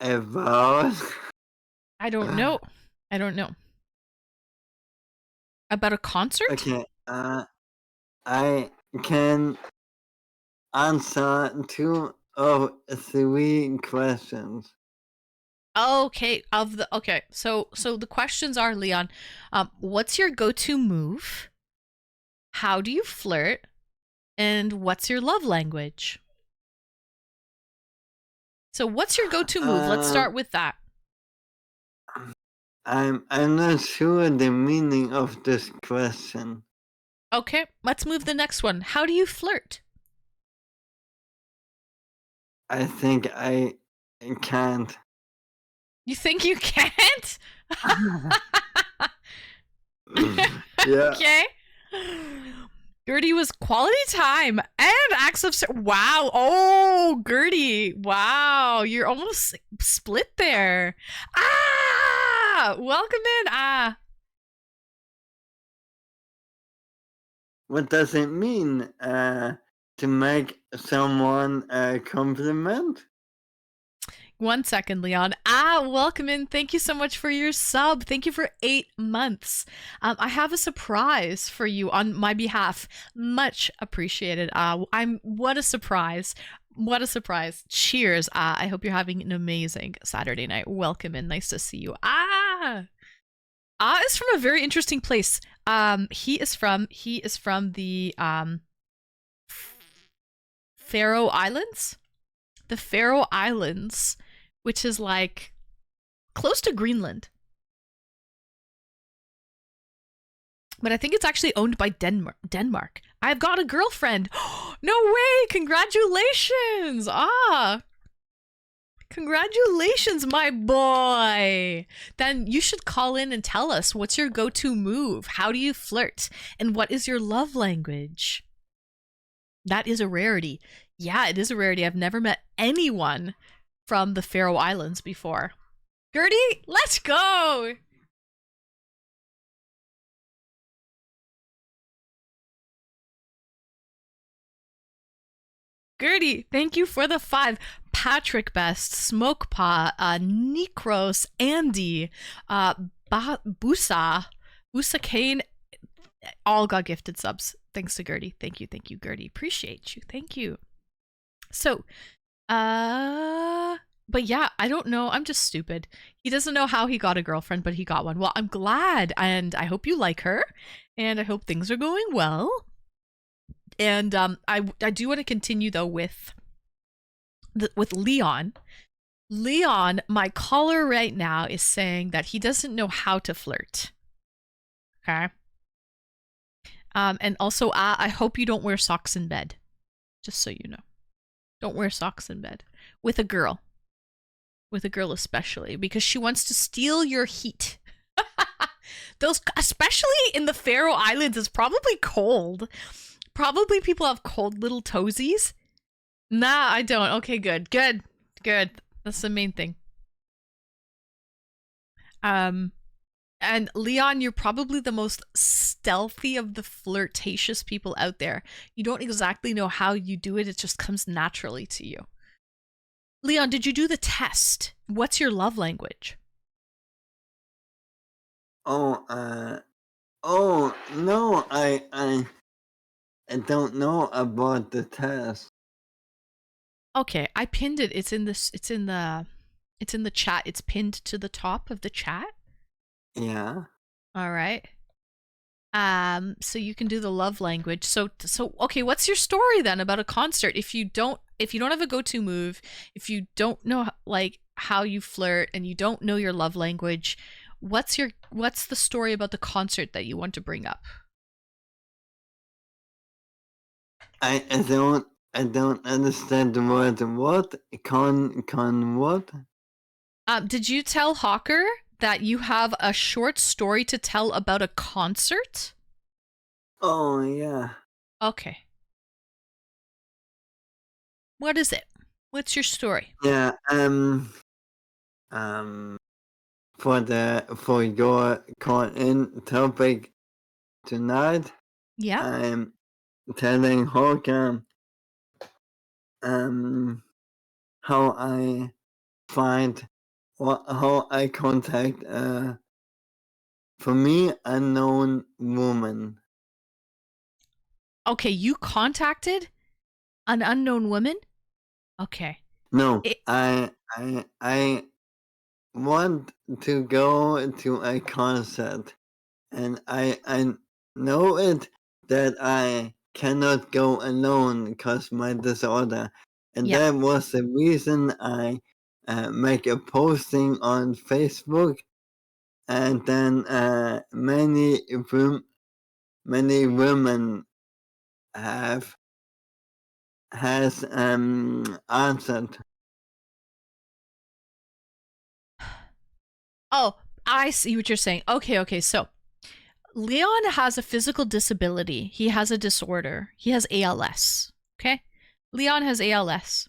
About? I don't know. About a concert? Okay. I can answer 2 of 3 questions. Okay, so the questions are, Leon, what's your go-to move? How do you flirt? And what's your love language? So what's your go-to move? Let's start with that. I'm not sure the meaning of this question. Okay, let's move the next one. How do you flirt? I think I can't. You think you can't? Yeah. Okay. Gertie was quality time and acts of wow. Oh, Gertie. Wow. You're almost split there. Ah! Welcome in. Ah. What does it mean to make someone a compliment? 1 second, Leon. Ah, welcome in. Thank you so much for your sub. Thank you for 8 months. I have a surprise for you on my behalf. Much appreciated. What a surprise. What a surprise. Cheers. I hope you're having an amazing Saturday night. Welcome in. Nice to see you. Is from a very interesting place. He is from the Faroe Islands. The Faroe Islands, which is like close to Greenland. But I think it's actually owned by Denmark. I've got a girlfriend. No way! Congratulations! Congratulations, my boy! Then you should call in and tell us what's your go-to move. How do you flirt? And what is your love language? That is a rarity. Yeah, it is a rarity. I've never met anyone from the Faroe Islands before. Gertie, let's go! Gertie, thank you for the 5. Patrick Best, Smoke Pot, Nikros, Andy, Busa Kane, all got gifted subs. Thanks to Gertie. Thank you, Gertie. Appreciate you. Thank you. So, but yeah, I don't know. I'm just stupid. He doesn't know how he got a girlfriend, but he got one. Well, I'm glad, and I hope you like her, and I hope things are going well. And I do want to continue though with Leon. Leon, my caller right now is saying that he doesn't know how to flirt. Okay. And also, I hope you don't wear socks in bed. Just so you know, don't wear socks in bed with a girl. With a girl especially, because she wants to steal your heat. Those, especially in the Faroe Islands, is probably cold. Probably people have cold little toesies. Nah, I don't. Okay, good. That's the main thing. And Leon, you're probably the most stealthy of the flirtatious people out there. You don't exactly know how you do it. It just comes naturally to you. Leon, did you do the test? What's your love language? Oh, no, I don't know about the test. Okay, I pinned it. It's in the chat. It's pinned to the top of the chat. Yeah. All right. So you can do the love language. So okay, what's your story then about a concert? If you don't have a go-to move, if you don't know like how you flirt and you don't know your love language, what's the story about the concert that you want to bring up? I don't understand the word what? Con what? Did you tell Hawker that you have a short story to tell about a concert? Oh yeah. Okay. What is it? What's your story? Yeah, for your call in topic tonight, Yeah. I'm telling Holger how I find how I contact for me unknown woman. Okay, you contacted an unknown woman? Okay. No, It, I want to go to a concert, and I know it that I cannot go alone because my disorder, and yeah. that was the reason I make a posting on Facebook, and then many women have has answered. Oh, I see what you're saying. Okay, so Leon has a physical disability. He has a disorder. He has ALS. Okay? Leon has ALS.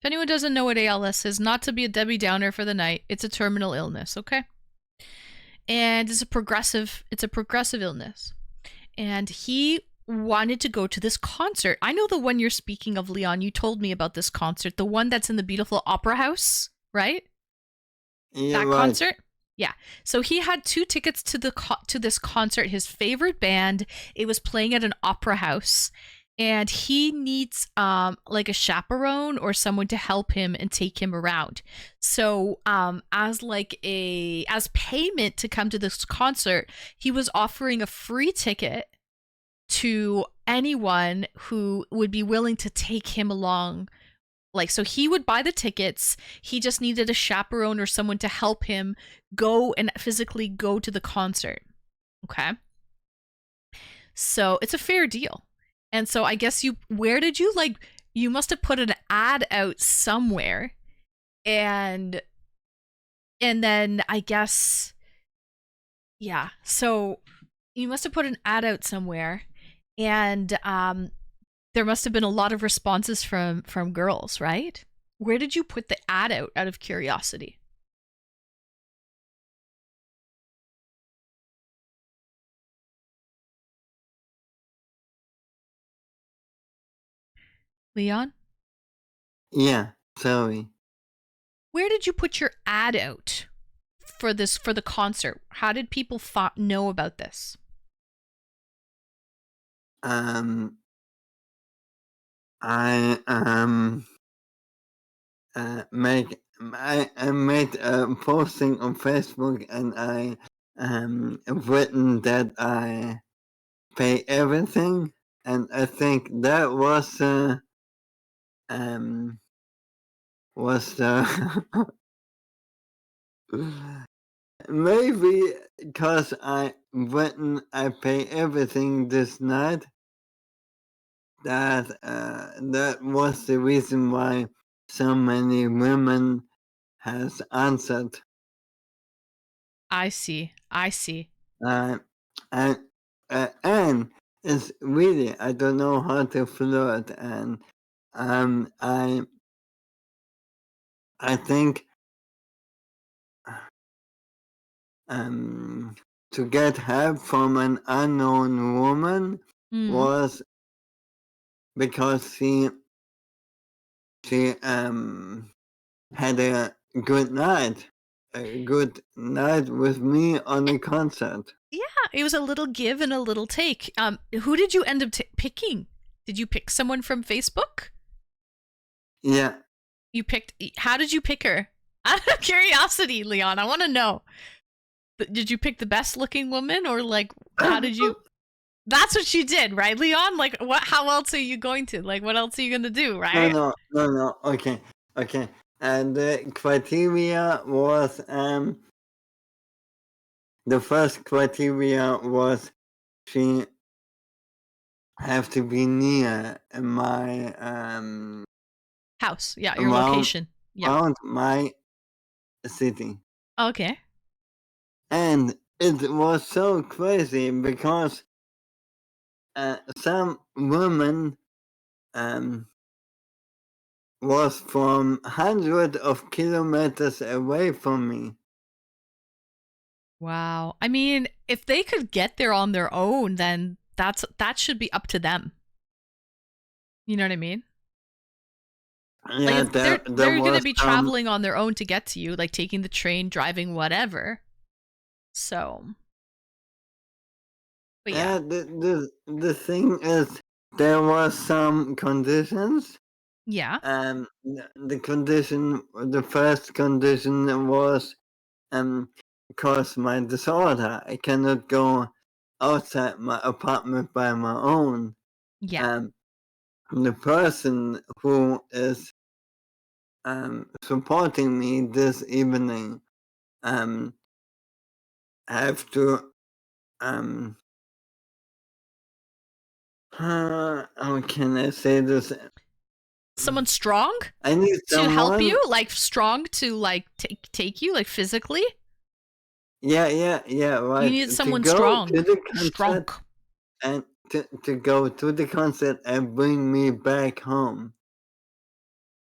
If anyone doesn't know what ALS is, not to be a Debbie Downer for the night, it's a terminal illness, okay? And it's a progressive illness. And he wanted to go to this concert. I know the one you're speaking of, Leon. You told me about this concert, the one that's in the beautiful opera house, right? Yeah, That right. concert. Yeah. So he had 2 tickets to this concert. His favorite band. It was playing at an opera house, and he needs like a chaperone or someone to help him and take him around. So as payment to come to this concert, he was offering a free ticket to anyone who would be willing to take him along. Like, so he would buy the tickets. He just needed a chaperone or someone to help him go and physically go to the concert. Okay. So it's a fair deal. And so I guess you must have put an ad out somewhere, and then I guess, yeah. So you must have put an ad out somewhere, and there must have been a lot of responses from girls, right? Where did you put the ad out of curiosity? Leon? Yeah, sorry. Where did you put your ad out for the concert? How did people know about this? Um, I I made a posting on Facebook, and I written that I pay everything, and I think that um was maybe because I written I pay everything this night, that was the reason why so many women has answered. I see. I see. Uh, and and it's really, I don't know how to flirt, and um I I think um to get help from an unknown woman Mm. was because she had a good night with me on a concert. Yeah, it was a little give and a little take. Who did you end up picking? Did you pick someone from Facebook? Yeah. You picked. How did you pick her? Out of curiosity, Leon, I want to know. Did you pick the best looking woman, or like how did you? That's what you did, right, Leon? Like, what? How else are you going to? Like, what else are you gonna do, No, right? no, no, no. Okay, okay. And the criteria was the first criteria was she have to be near my House. Yeah, your around location. Yeah. around my city. Okay. And it was so crazy because some woman um was from hundreds of kilometers away from me. Wow. I mean, if they could get there on their own, then that should be up to them. You know what I mean? Like Yeah, if there they're gonna was be traveling on their own to get to you, like taking the train, driving, whatever. So, but yeah, the thing is, there was some conditions. yeah, The first condition was cause my disorder. I cannot go outside my apartment by my own. yeah. Um, the person who is supporting me this evening um have to um how can I say this? Someone strong I need to help someone. you, like strong to like take you, like physically. yeah, You right. needed To someone go strong. to the Strong. concert and to go to the concert and bring me back home.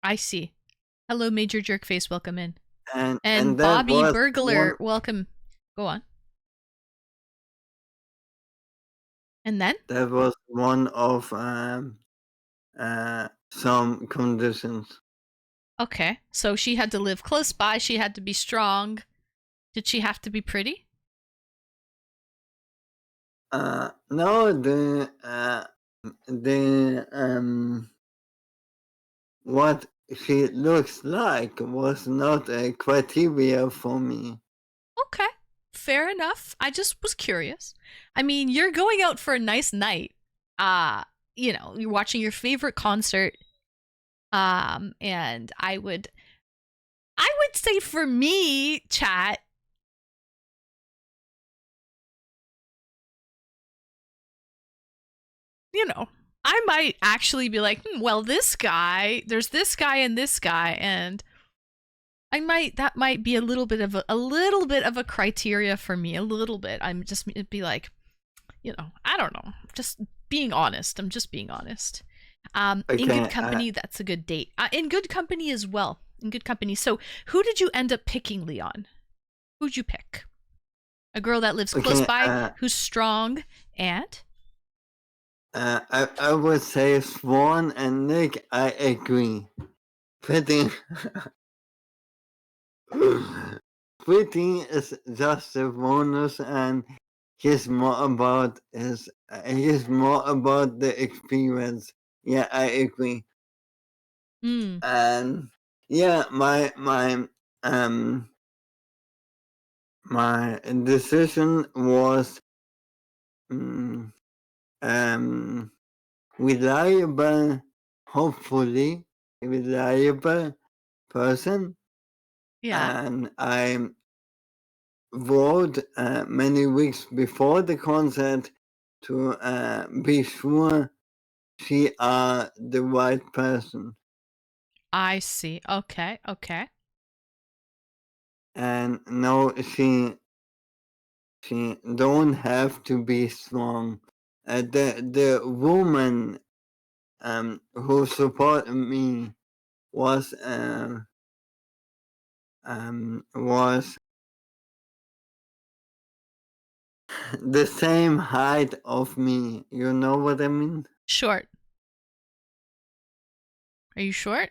I see. Hello, Major Jerkface. Welcome in. And And that Bobby was one Burglar. Welcome. Go on. And then? that was one of some conditions. Okay. So she had to live close by. She had to be strong. Did she have to be pretty? No, the what she looks like was not a criteria for me. Okay. Fair enough. I just was curious. I mean, you're going out for a nice night. Uh, you're watching your favorite concert. And I would say for me, chat, I might actually be like, well, there's this guy and this guy, and that might be a little bit of a criteria for me, a little bit. I'm just it'd be like, I don't know, just being honest. I'm just being honest. In good Okay, company, that's a good date. In good company as well. In good company. So, who did you end up picking, Leon? Who'd you pick? A girl that lives close okay, by, who's strong, and I would say Swan and Nick. I agree. Pretty, pretty is just a bonus, and he's more about the experience. Yeah, I agree. mm, And yeah, um my decision was mm, um reliable, hopefully reliable person, yeah, and I wrote many weeks before the concert to be sure she are the right person, I see. Okay, okay. and no, she don't have to be strong. The woman who supported me was was the same height of me. You know what I mean? Short. Are you short?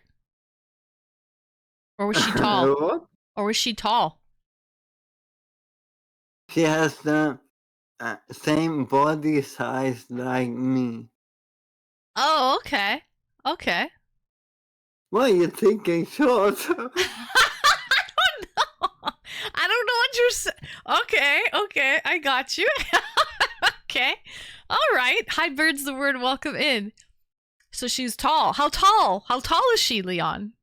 Or was she tall? What? Or was she tall? She has the same body size like me. Oh, okay. Okay. What are you thinking, short? I don't know. I don't know what you're saying. Okay, okay. I got you. Okay. All right. Hi, birds, the word welcome in. So she's tall. How tall? How tall is she, Leon?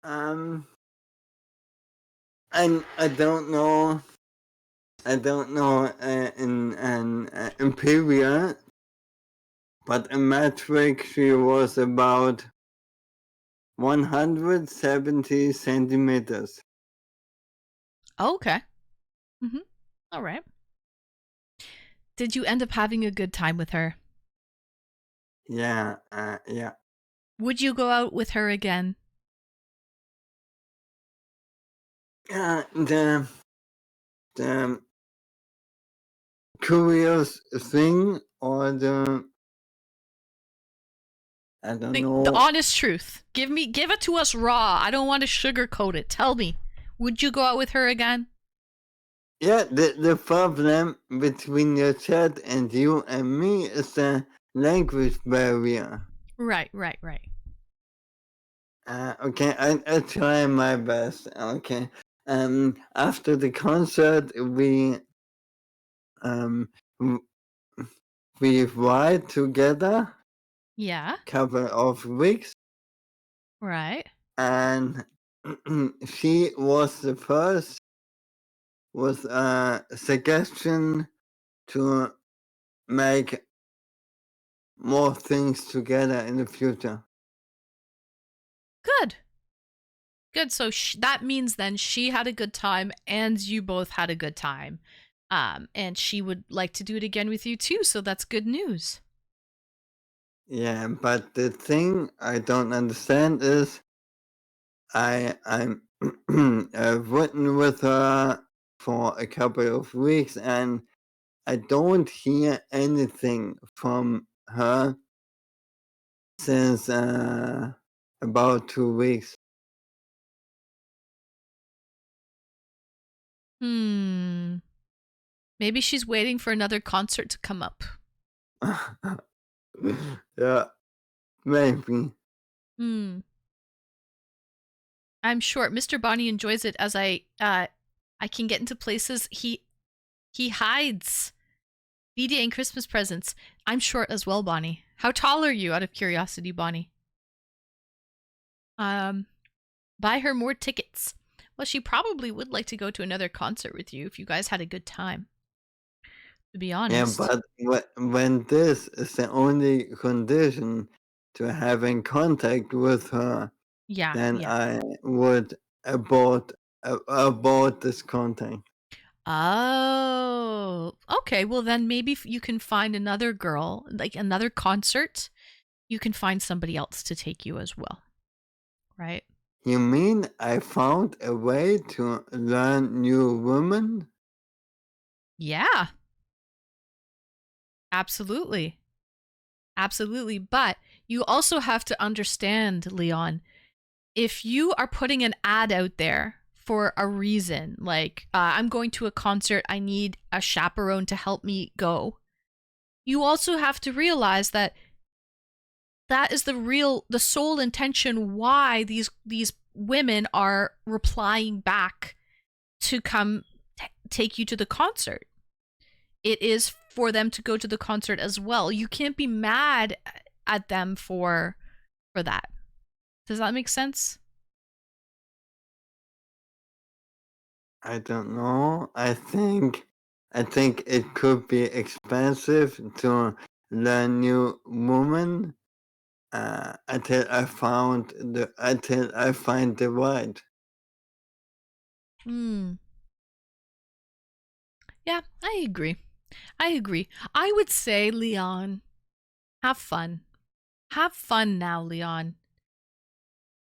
um, I don't know. I don't know in an imperial, but in metric she was about 170 centimeters. Oh, okay. Mm-hmm. All right. Did you end up having a good time with her? Yeah, yeah. Would you go out with her again? The curious thing, or the I don't The know. honest truth. Give it to us raw. I don't want to sugarcoat it. Tell me. Would you go out with her again? Yeah, the problem between your chat and you and me is the language barrier. Right, right, right. Okay, I try my best. Okay. After the concert, um w- we ride together Yeah, couple of weeks, right. and she was the first with a suggestion to make more things together in the future. Good. Good. So that means then she had a good time and you both had a good time. And she would like to do it again with you too. So that's good news. Yeah, but the thing I don't understand is I'm I've written with her for a couple of weeks and I don't hear anything from her since about 2 weeks. Hmm. Maybe she's waiting for another concert to come up. Yeah, maybe. Hmm. I'm sure Mr. Bonnie enjoys it as I can get into places he hides VD and Christmas presents. I'm short as well, Bonnie. How tall are you, out of curiosity, Bonnie? Um, buy her more tickets. Well, she probably would like to go to another concert with you if you guys had a good time. To be Yeah, honest. but when this is the only condition to having contact with her, Yeah, then yeah. I would abort this contact. Oh, okay. Well, then maybe you can find another girl, like another concert. You can find somebody else to take you as well, right? You mean I found a way to learn new women? Yeah, absolutely. Absolutely. But you also have to understand, Leon, if you are putting an ad out there for a reason, like I'm going to a concert, I need a chaperone to help me go, you also have to realize that that is the sole intention why these women are replying back to come take you to the concert. It is for them to go to the concert as well. You can't be mad at them for that. Does that make sense? I don't know. I think it could be expensive to learn new women until I find the right. Hmm. Yeah, I agree. I agree. I would say, Leon, have fun. Have fun now, Leon.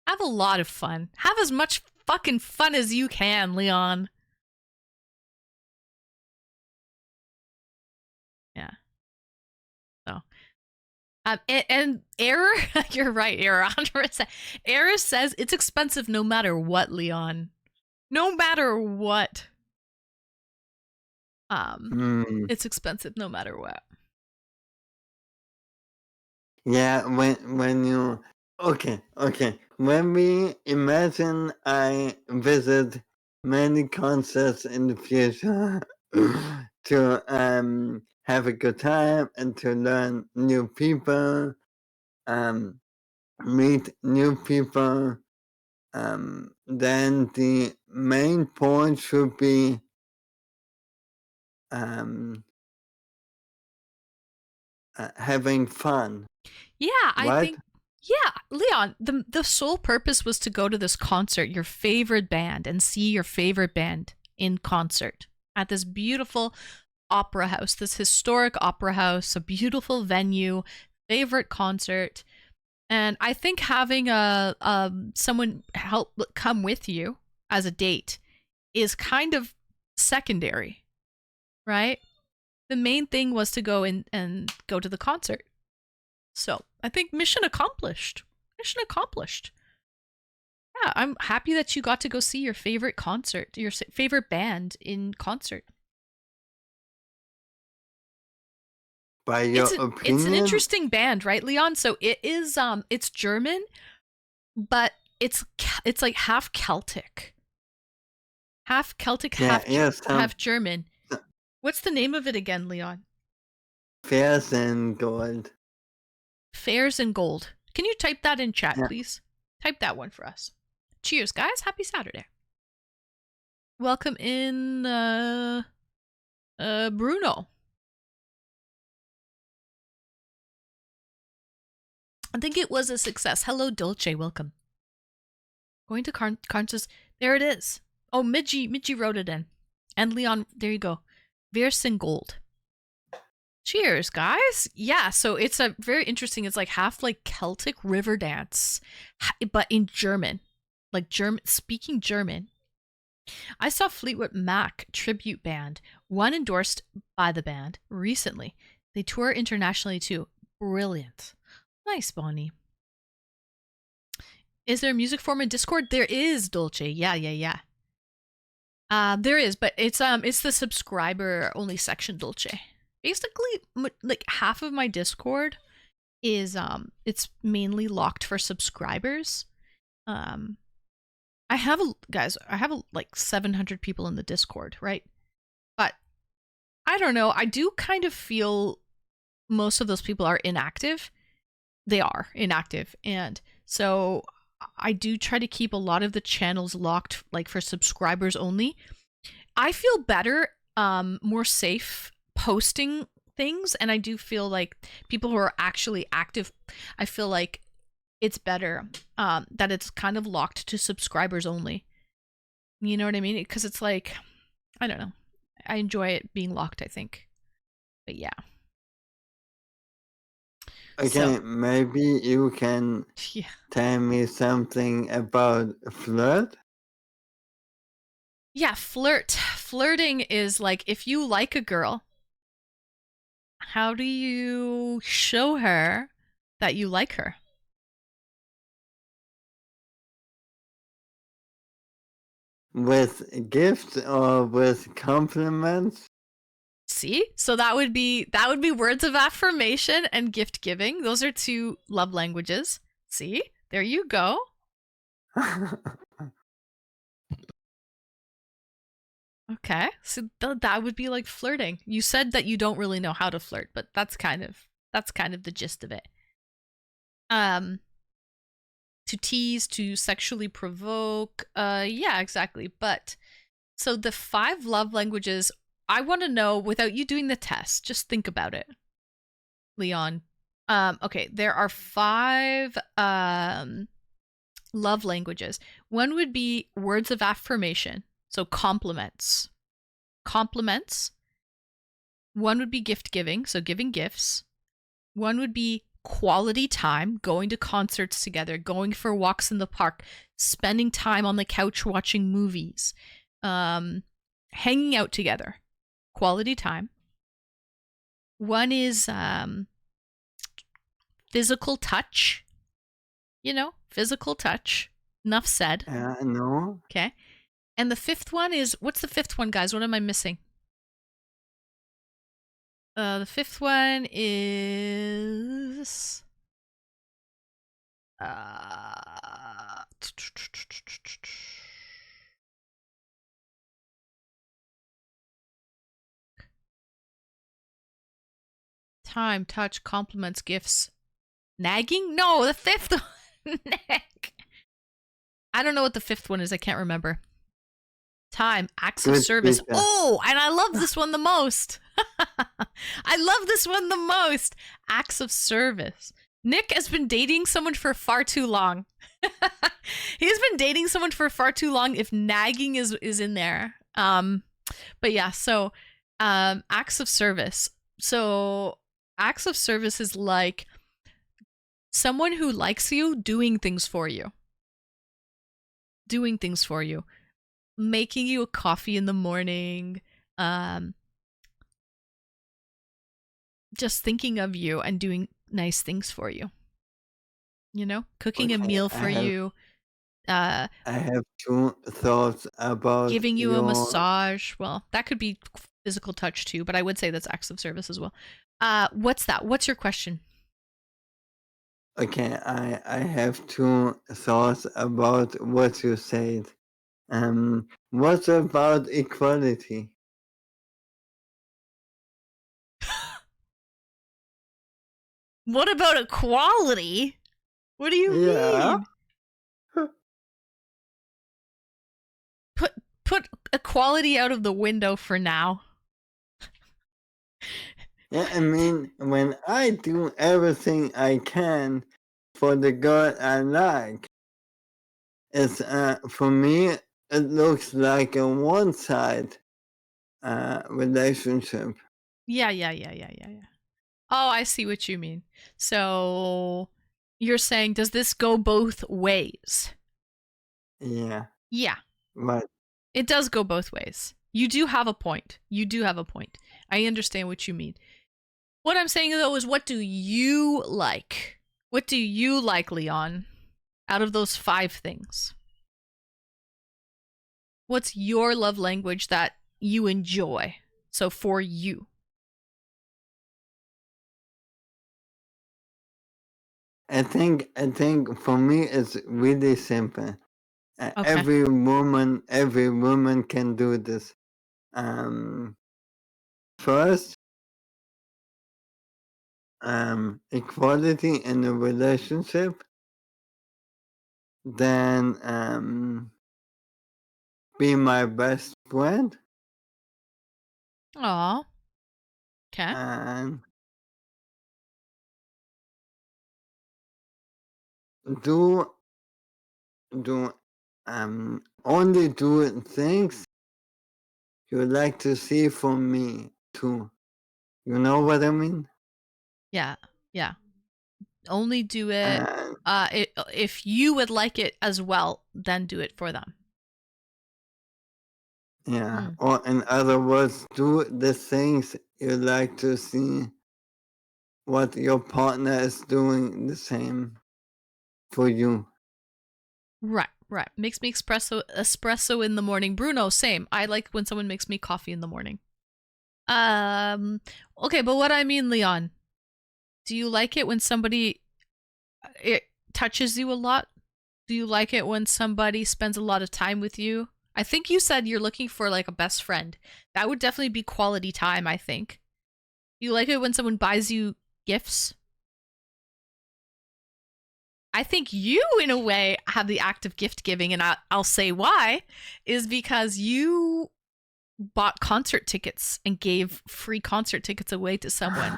Have a lot of fun. Have as much fucking fun as you can, Leon. Yeah. So, and Error, you're right, Error, 100%. Error says it's expensive no matter what, Leon. No matter what. Um, Hmm. it's expensive no matter what. Yeah, when you okay. When we imagine I visit many concerts in the future to have a good time and to learn new people, um meet new people, then the main point should be um having fun, Yeah, I right? think yeah, Leon, the sole purpose was to go to this concert, your favorite band, and see your favorite band in concert at this beautiful opera house, this historic opera house, a beautiful venue, favorite concert. And I think having a someone help come with you as a date is kind of secondary, right? The main thing was to go in and go to the concert. So I think mission accomplished. Mission accomplished. Yeah, I'm happy that you got to go see your favorite concert, your favorite band in concert. By It's your it's an opinion, interesting band, right, Leon? So it's German, but it's like half Celtic, yeah, yeah, half German. What's the name of it again, Leon? fairs and gold. Fairs and Gold. Can you type that in chat, Yeah. please? Type that one for us. Cheers, guys. Happy Saturday. Welcome in, Bruno. I think it was a success. Hello, Dolce. Welcome. Going to concerts. There it is. Oh, Midgie wrote it in. And Leon, there you go. Versen Gold. Cheers, guys. Yeah, so it's a very interesting, it's like half like Celtic river dance, but in German. Like German, speaking German. I saw Fleetwood Mac tribute band, one endorsed by the band recently. They tour internationally too. Brilliant. Nice, Bonnie. Is there a music forum in Discord? There is, Dolce. Yeah. There is, but it's the subscriber only section, Dolce. Basically, like half of my Discord is it's mainly locked for subscribers. I have like 700 people in the Discord, right? But I don't know. I do kind of feel most of those people are inactive. They are inactive, and so I do try to keep a lot of the channels locked, like for subscribers only. I feel better, more safe posting things, and I do feel like people who are actually active, I feel like it's better that it's kind of locked to subscribers only. You know what I mean? Because it's like, I don't know. I enjoy it being locked, I think. But yeah. Okay, So, maybe you can yeah. tell me something about flirt. Yeah, flirt. Flirting is like if you like a girl, how do you show her that you like her? With gifts or with compliments? See? So that would be words of affirmation and gift giving. Those are two love languages. See? There you go. Okay. So that would be like flirting. You said that you don't really know how to flirt, but that's kind of the gist of it. To tease, to sexually provoke. Yeah, exactly. But so the 5 love languages, I want to know without you doing the test. Just think about it, Leon. Okay, there are 5 love languages. One would be words of affirmation, so compliments. Compliments. One would be gift giving, so giving gifts. One would be quality time, going to concerts together, going for walks in the park, spending time on the couch watching movies, hanging out together. Quality time. One is physical touch. You know, physical touch. Enough said. No. Okay. And the 5th one is, what's the 5th one, guys? What am I missing? The 5th one is time, touch, compliments, gifts, nagging. No, the 5th one. Nag. I don't know what the 5th one is. I can't remember. Time, acts of service. Oh, and I love this one the most. I love this one the most. Acts of service. Nick has been dating someone for far too long. He's been dating someone for far too long if nagging is in there. But yeah, so acts of service. So acts of service is like someone who likes you doing things for you. Doing things for you. Making you a coffee in the morning, just thinking of you and doing nice things for you. You know, cooking a meal for you. I have 2 thoughts about giving you a massage. Well, that could be physical touch too, but I would say that's acts of service as well. What's that? What's your question? Okay, I have 2 thoughts about what you said. What about equality? What about equality? What do you mean? Put equality out of the window for now. Yeah, I mean, when I do everything I can for the girl I like, it's for me it looks like a one side relationship. Yeah, yeah, yeah, yeah, yeah, yeah. Oh, I see what you mean. So you're saying, does this go both ways? Yeah, Yeah, right. it does go both ways. You do have a point. You do have a point. I understand what you mean. What I'm saying though is, what do you like? What do you like, Leon, out of those 5 things? What's your love language that you enjoy? So for you. I think for me it's really simple. Okay. Every woman can do this. Um, First, equality in a relationship. Then be my best friend Aw. Okay. and do do only do things you like to see from me too. You know what I mean? Yeah. Yeah. Only do it. And If you would like it as well, then do it for them. yeah, Hmm. or in other words, do the things you like to see what your partner is doing the same for you. Right. Right. Makes me espresso in the morning. Bruno, same. I like when someone makes me coffee in the morning. Um. Okay, but what I mean, Leon, do you like it when somebody it touches you a lot? Do you like it when somebody spends a lot of time with you? I think you said you're looking for like a best friend. That would definitely be quality time, I think. You like it when someone buys you gifts? I think you, in a way, have the act of gift giving, and I'll say why, is because you bought concert tickets and gave free concert tickets away to someone.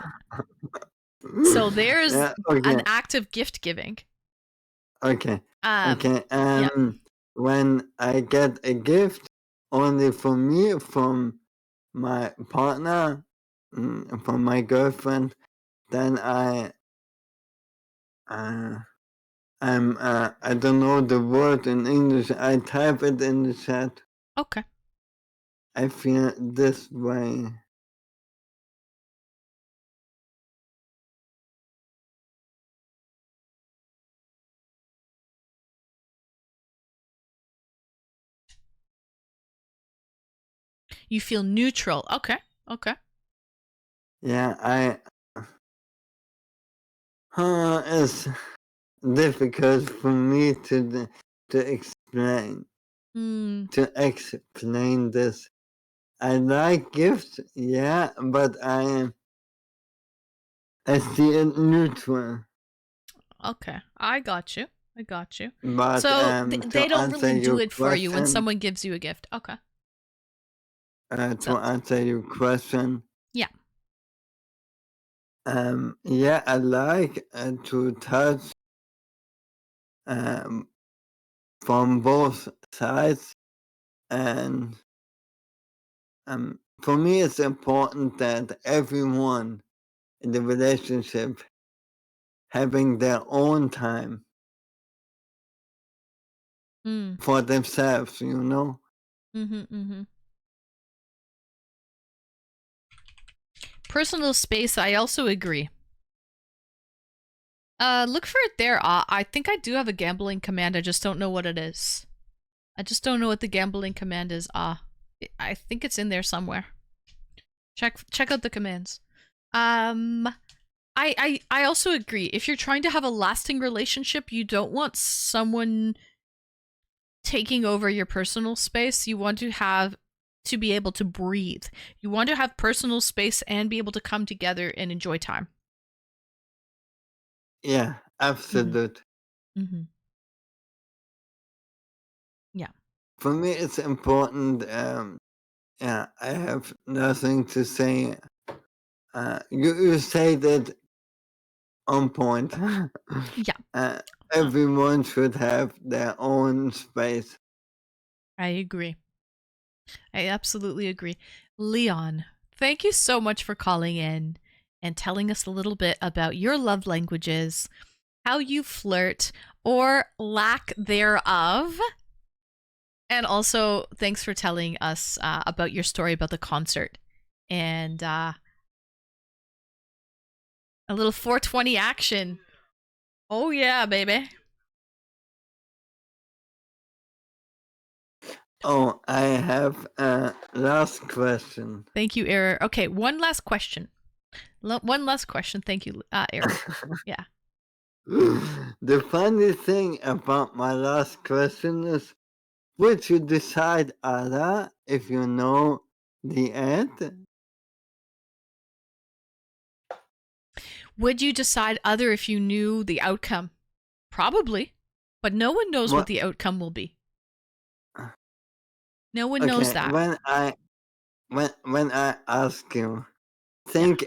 So there's Yeah, okay, an act of gift giving. okay, Um, okay. yeah. When I get a gift only for me from my partner, from my girlfriend, then uh, I don't know the word in English. I type it in the chat. Okay. I feel this way. You feel neutral. Okay. Okay. Yeah, it's difficult for me to explain Hmm. this. I like gifts, yeah, but I see it neutral. Okay. I got you. I got you. But So to they don't answer really do your it for you when question, someone gives you a gift. Okay. to So answer your question, yeah. yeah, I like to touch um, from both sides, and for me, it's important that everyone in the relationship having their own time Mm. for themselves, you know? Mm-hmm. Mm-hmm. Personal space. I also agree. Look for it there. I think I do have a gambling command. I just don't know what it is. I just don't know what the gambling command is. I think it's in there somewhere. Check out the commands. Um, I also agree. If you're trying to have a lasting relationship, you don't want someone taking over your personal space. You want to have to be able to breathe. You want to have personal space and be able to come together and enjoy time. Yeah, Mm-hmm. absolute. Mm-hmm. Yeah. For me, it's important. Yeah, I have nothing to say. You say that on point. Yeah. uh, everyone should have their own space. I agree. I absolutely agree. Leon, thank you so much for calling in and telling us a little bit about your love languages, how you flirt or lack thereof. And also, thanks for telling us about your story about the concert and a little 420 action. Oh, yeah, baby. Oh, I have a last question. Thank you, Eric. Okay, one last question. One last question. Thank you, Eric. Yeah. The funny thing about my last question is, would you decide Ada if you know the end? Would you decide other if you knew the outcome? Probably. But no one knows what the outcome will be. No one knows that. When I ask you, think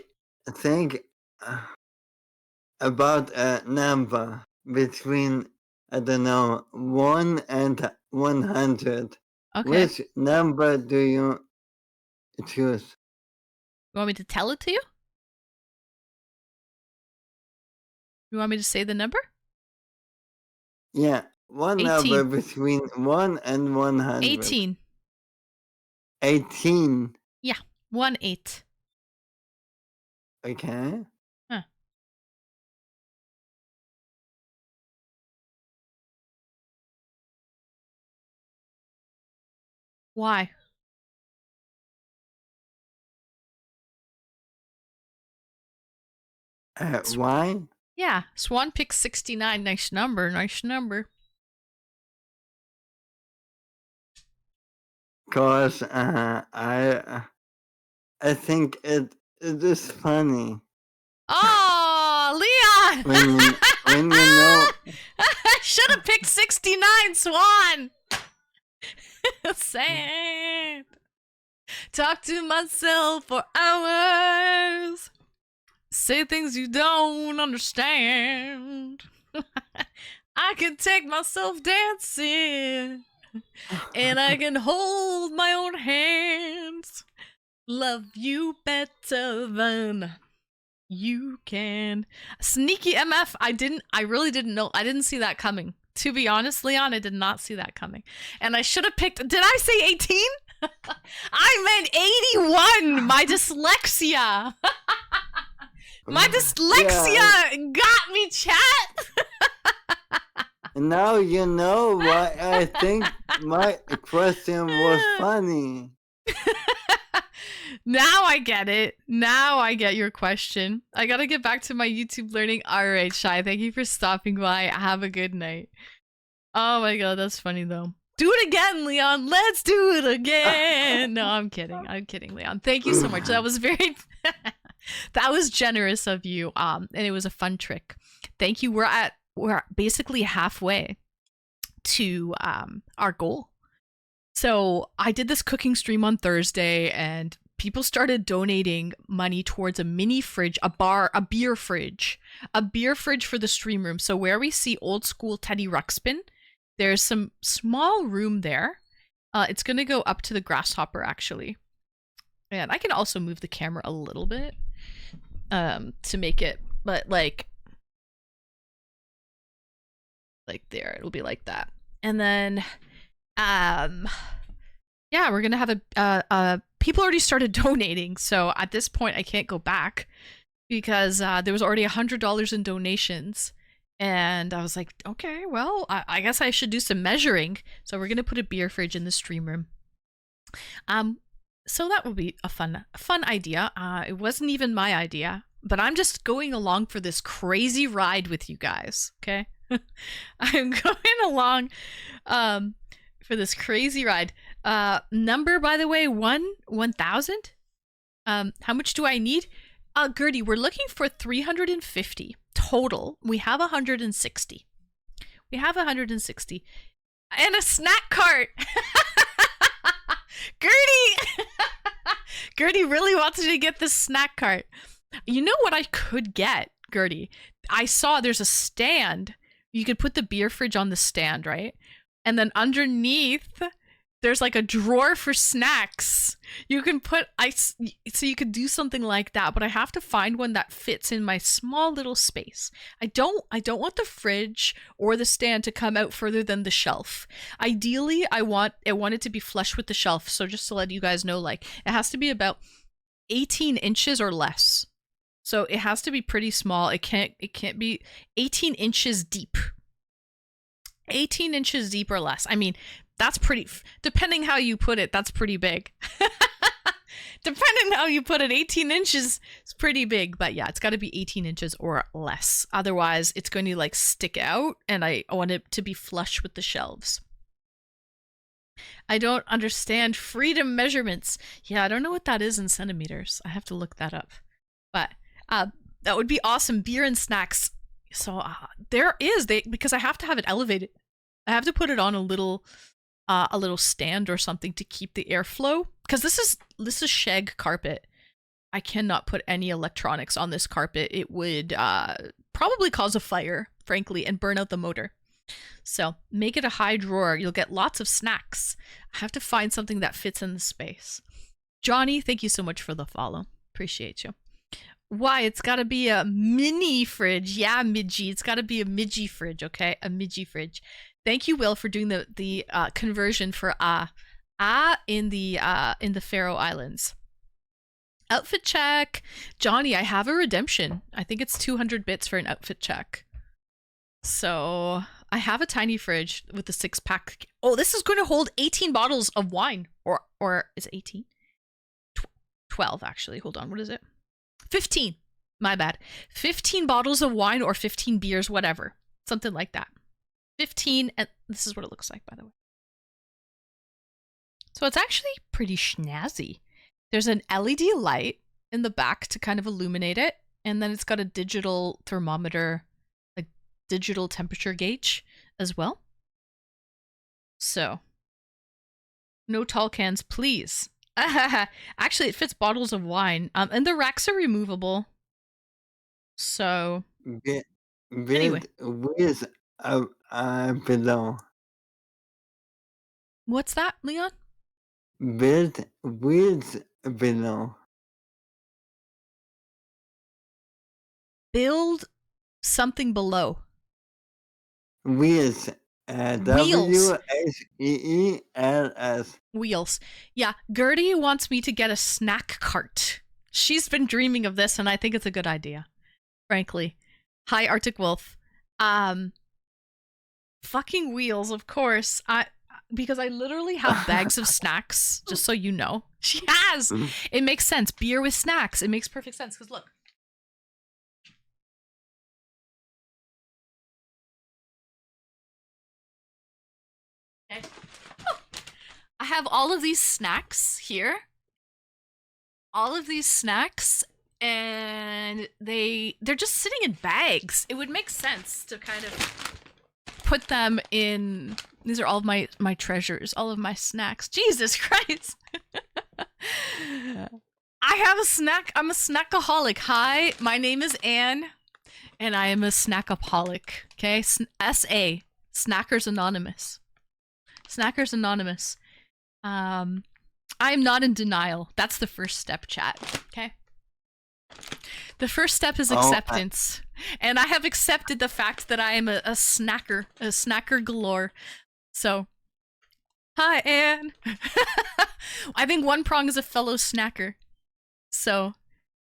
about a number between, I don't know, 1 and 100. Okay. Which number do you choose? You want me to tell it to you? You want me to say the number? Yeah, one 18. number between 1 and 100. 18. 18. Yeah, 18. Okay. Huh. Why? Why? Yeah, Swan picked 69. Nice number. Nice number. Cause I think it is funny. Oh, Leon! When you know. I should have picked 69, Swan. Sad. Talk to myself for hours. Say things you don't understand. I can take myself dancing. And I can hold my own hands. Love you better than you can. Sneaky MF. I really didn't know. I didn't see that coming. To be honest, Leon, I did not see that coming. And I should have picked. Did I say 18? I meant 81. My dyslexia. My dyslexia got me, chat. Now you know why I think my question was funny. Now I get it. Now I get your question. I gotta get back to my YouTube learning. Alright, Shy, thank you for stopping by. Have a good night. Oh my god, that's funny though. Do it again, Leon. Let's do it again. No, I'm kidding. I'm kidding, Leon. Thank you so much. That was very... that was generous of you. And it was a fun trick. Thank you. We're basically halfway to our goal. So I did this cooking stream on Thursday and people started donating money towards a mini fridge, a beer fridge for the stream room. So where we see old school Teddy Ruxpin, there's some small room there. It's going to go up to the grasshopper actually. And I can also move the camera a little bit to make it, but like there, it'll be like that. And then yeah, we're gonna have a people already started donating, so at this point I can't go back because there was already $100 in donations, and I was like, okay, well, I guess I should do some measuring. So we're gonna put a beer fridge in the stream room. So that would be a fun idea. It wasn't even my idea, but I'm just going along for this crazy ride with you guys. Okay. I'm going along for this crazy ride. Number, by the way, 1,000. How much do I need? Gertie, we're looking for 350 total. We have 160. We have 160. And a snack cart. Gertie! Gertie really wants me to get this snack cart. You know what I could get, Gertie? I saw there's a stand You could put the beer fridge on the stand, right? And then underneath, there's like a drawer for snacks. You can put ice, so you could do something like that. But I have to find one that fits in my small little space. I don't want the fridge or the stand to come out further than the shelf. Ideally, I want it to be flush with the shelf. So just to let you guys know, like it has to be about 18 inches or less. So it has to be pretty small. It can't be 18 inches deep. 18 inches deep or less. I mean, that's pretty, depending how you put it, that's pretty big. Depending how you put it, 18 inches is pretty big. But yeah, it's got to be 18 inches or less. Otherwise, it's going to like stick out, and I want it to be flush with the shelves. I don't understand freedom measurements. Yeah, I don't know what that is in centimeters. I have to look that up. But that would be awesome. Beer and snacks. So because I have to have it elevated. I have to put it on a little stand or something to keep the airflow, because this is shag carpet. I cannot put any electronics on this carpet. It would probably cause a fire, frankly, and burn out the motor. So make it a high drawer. You'll get lots of snacks. I have to find something that fits in the space. Johnny, thank you so much for the follow. Appreciate you. Why? It's got to be a mini fridge. Yeah, Midgie. It's got to be a Midgie fridge, okay? A Midgie fridge. Thank you, Will, for doing the conversion for in the Faroe Islands. Outfit check. Johnny, I have a redemption. I think it's 200 bits for an outfit check. So I have a tiny fridge with a 6-pack. Oh, this is going to hold 18 bottles of wine. Or is it 18? 12, actually. Hold on. What is it? 15. My bad. 15 bottles of wine or 15 beers, whatever. Something like that. 15, and this is what it looks like, by the way. So it's actually pretty snazzy. There's an LED light in the back to kind of illuminate it, and then it's got a digital thermometer, a digital temperature gauge as well. So, no tall cans, please. Actually, it fits bottles of wine, and the racks are removable. So, anyway. With below. What's that, Leon? Build with below. Build something below. Wheels. Wheels. Wheels. Wheels. Yeah, Gertie wants me to get a snack cart. She's been dreaming of this, and I think it's a good idea. Frankly. Hi, Arctic Wolf. Fucking wheels, of course. Because I literally have bags of snacks, just so you know. She has! It makes sense. Beer with snacks. It makes perfect sense, because look. Okay. Oh. I have all of these snacks here. All of these snacks, and they're just sitting in bags. It would make sense to kind of put them in. These are all of my treasures, all of my snacks. Jesus Christ. I have a snack. I'm a snackaholic. Hi, my name is Anne, and I am a snackaholic. Okay, S.A. Snackers Anonymous. Snackers Anonymous. I am not in denial. That's the first step, chat. Okay. The first step is acceptance. And I have accepted the fact that I am a snacker galore. So, hi, Anne. I think One Prong is a fellow snacker. So,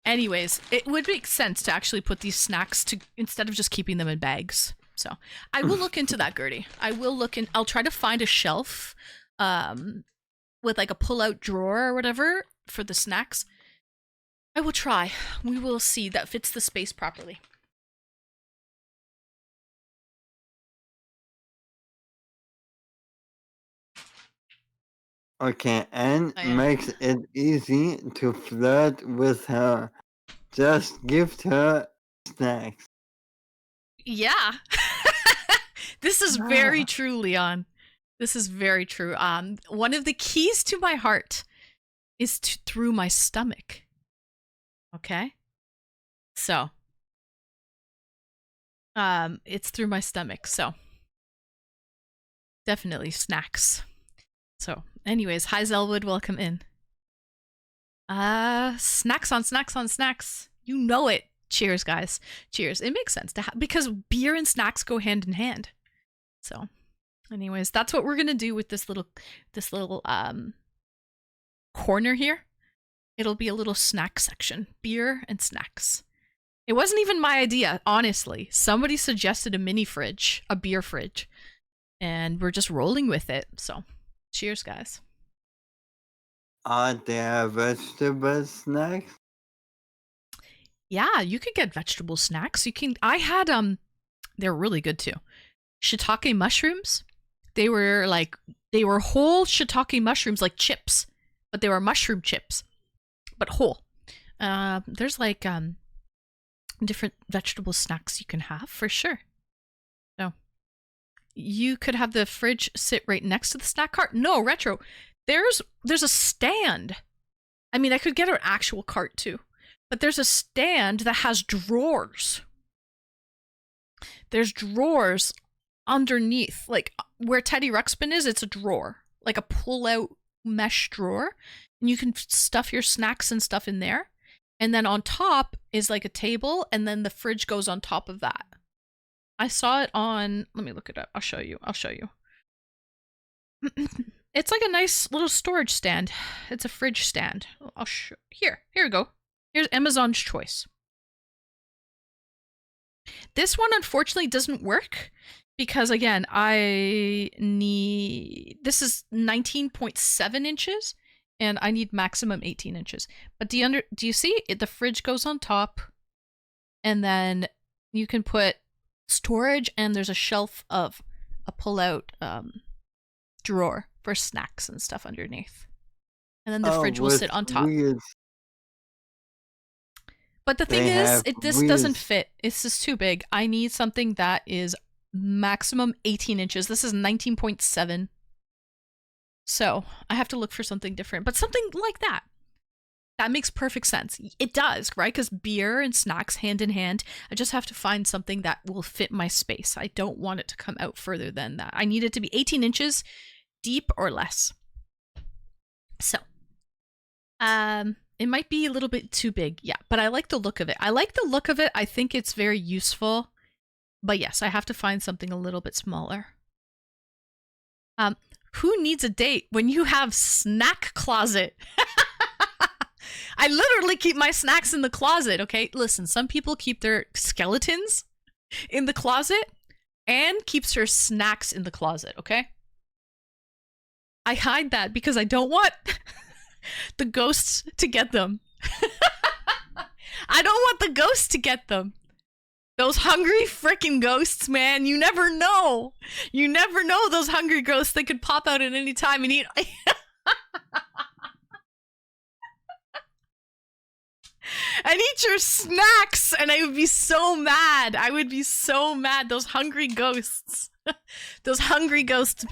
anyways, it would make sense to actually put these snacks to instead of just keeping them in bags. So, I will look into that, Gertie. I will look in. I'll try to find a shelf with like a pull-out drawer or whatever for the snacks. I will try. We will see that fits the space properly. Okay, Anne makes it easy to flirt with her. Just gift her snacks. Yeah. This is very true, Leon. This is very true. One of the keys to my heart is through my stomach. Okay? So, It's through my stomach, so definitely snacks. So, anyways, hi Zelwood, welcome in. Snacks on snacks on snacks. You know it. Cheers, guys. Cheers. It makes sense to have because beer and snacks go hand in hand. So, anyways, that's what we're gonna do with this little corner here. It'll be a little snack section, beer and snacks. It wasn't even my idea, honestly. Somebody suggested a mini fridge, a beer fridge, and we're just rolling with it. So, cheers, guys. Are there vegetable snacks? Yeah, you could get vegetable snacks. You can. I had they're really good too. Shiitake mushrooms. They were whole shiitake mushrooms like chips, but they were mushroom chips, but whole. There's like different vegetable snacks you can have for sure. So you could have the fridge sit right next to the snack cart. No, retro. There's a stand. I mean, I could get an actual cart too, but there's a stand that has drawers. There's drawers underneath, like where Teddy Ruxpin is. It's a drawer, like a pull-out mesh drawer, and you can stuff your snacks and stuff in there. And then on top is like a table, and then the fridge goes on top of that. I saw it on. Let me look it up. I'll show you. It's like a nice little storage stand. It's a fridge stand. I'll show. Here we go. Here's Amazon's choice. This one unfortunately doesn't work because again, this is 19.7 inches and I need maximum 18 inches. But do you see it? The fridge goes on top and then you can put storage and there's a shelf of a pull-out drawer for snacks and stuff underneath. And then the fridge will sit on top. Weird. But the thing is, this doesn't fit. It's just too big. I need something that is maximum 18 inches. This is 19.7. So I have to look for something different. But something like that. That makes perfect sense. It does, right? Because beer and snacks hand in hand. I just have to find something that will fit my space. I don't want it to come out further than that. I need it to be 18 inches deep or less. So, it might be a little bit too big, yeah, but I like the look of it. I think it's very useful. But yes, I have to find something a little bit smaller. Who needs a date when you have snack closet? I literally keep my snacks in the closet, okay? Listen, some people keep their skeletons in the closet and keeps her snacks in the closet, okay? I hide that because I don't want the ghosts to get them. I don't want the ghosts to get them. Those hungry freaking ghosts, man. You never know. You never know those hungry ghosts. They could pop out at any time and eat. And eat your snacks. And I would be so mad. Those hungry ghosts. Those hungry ghosts,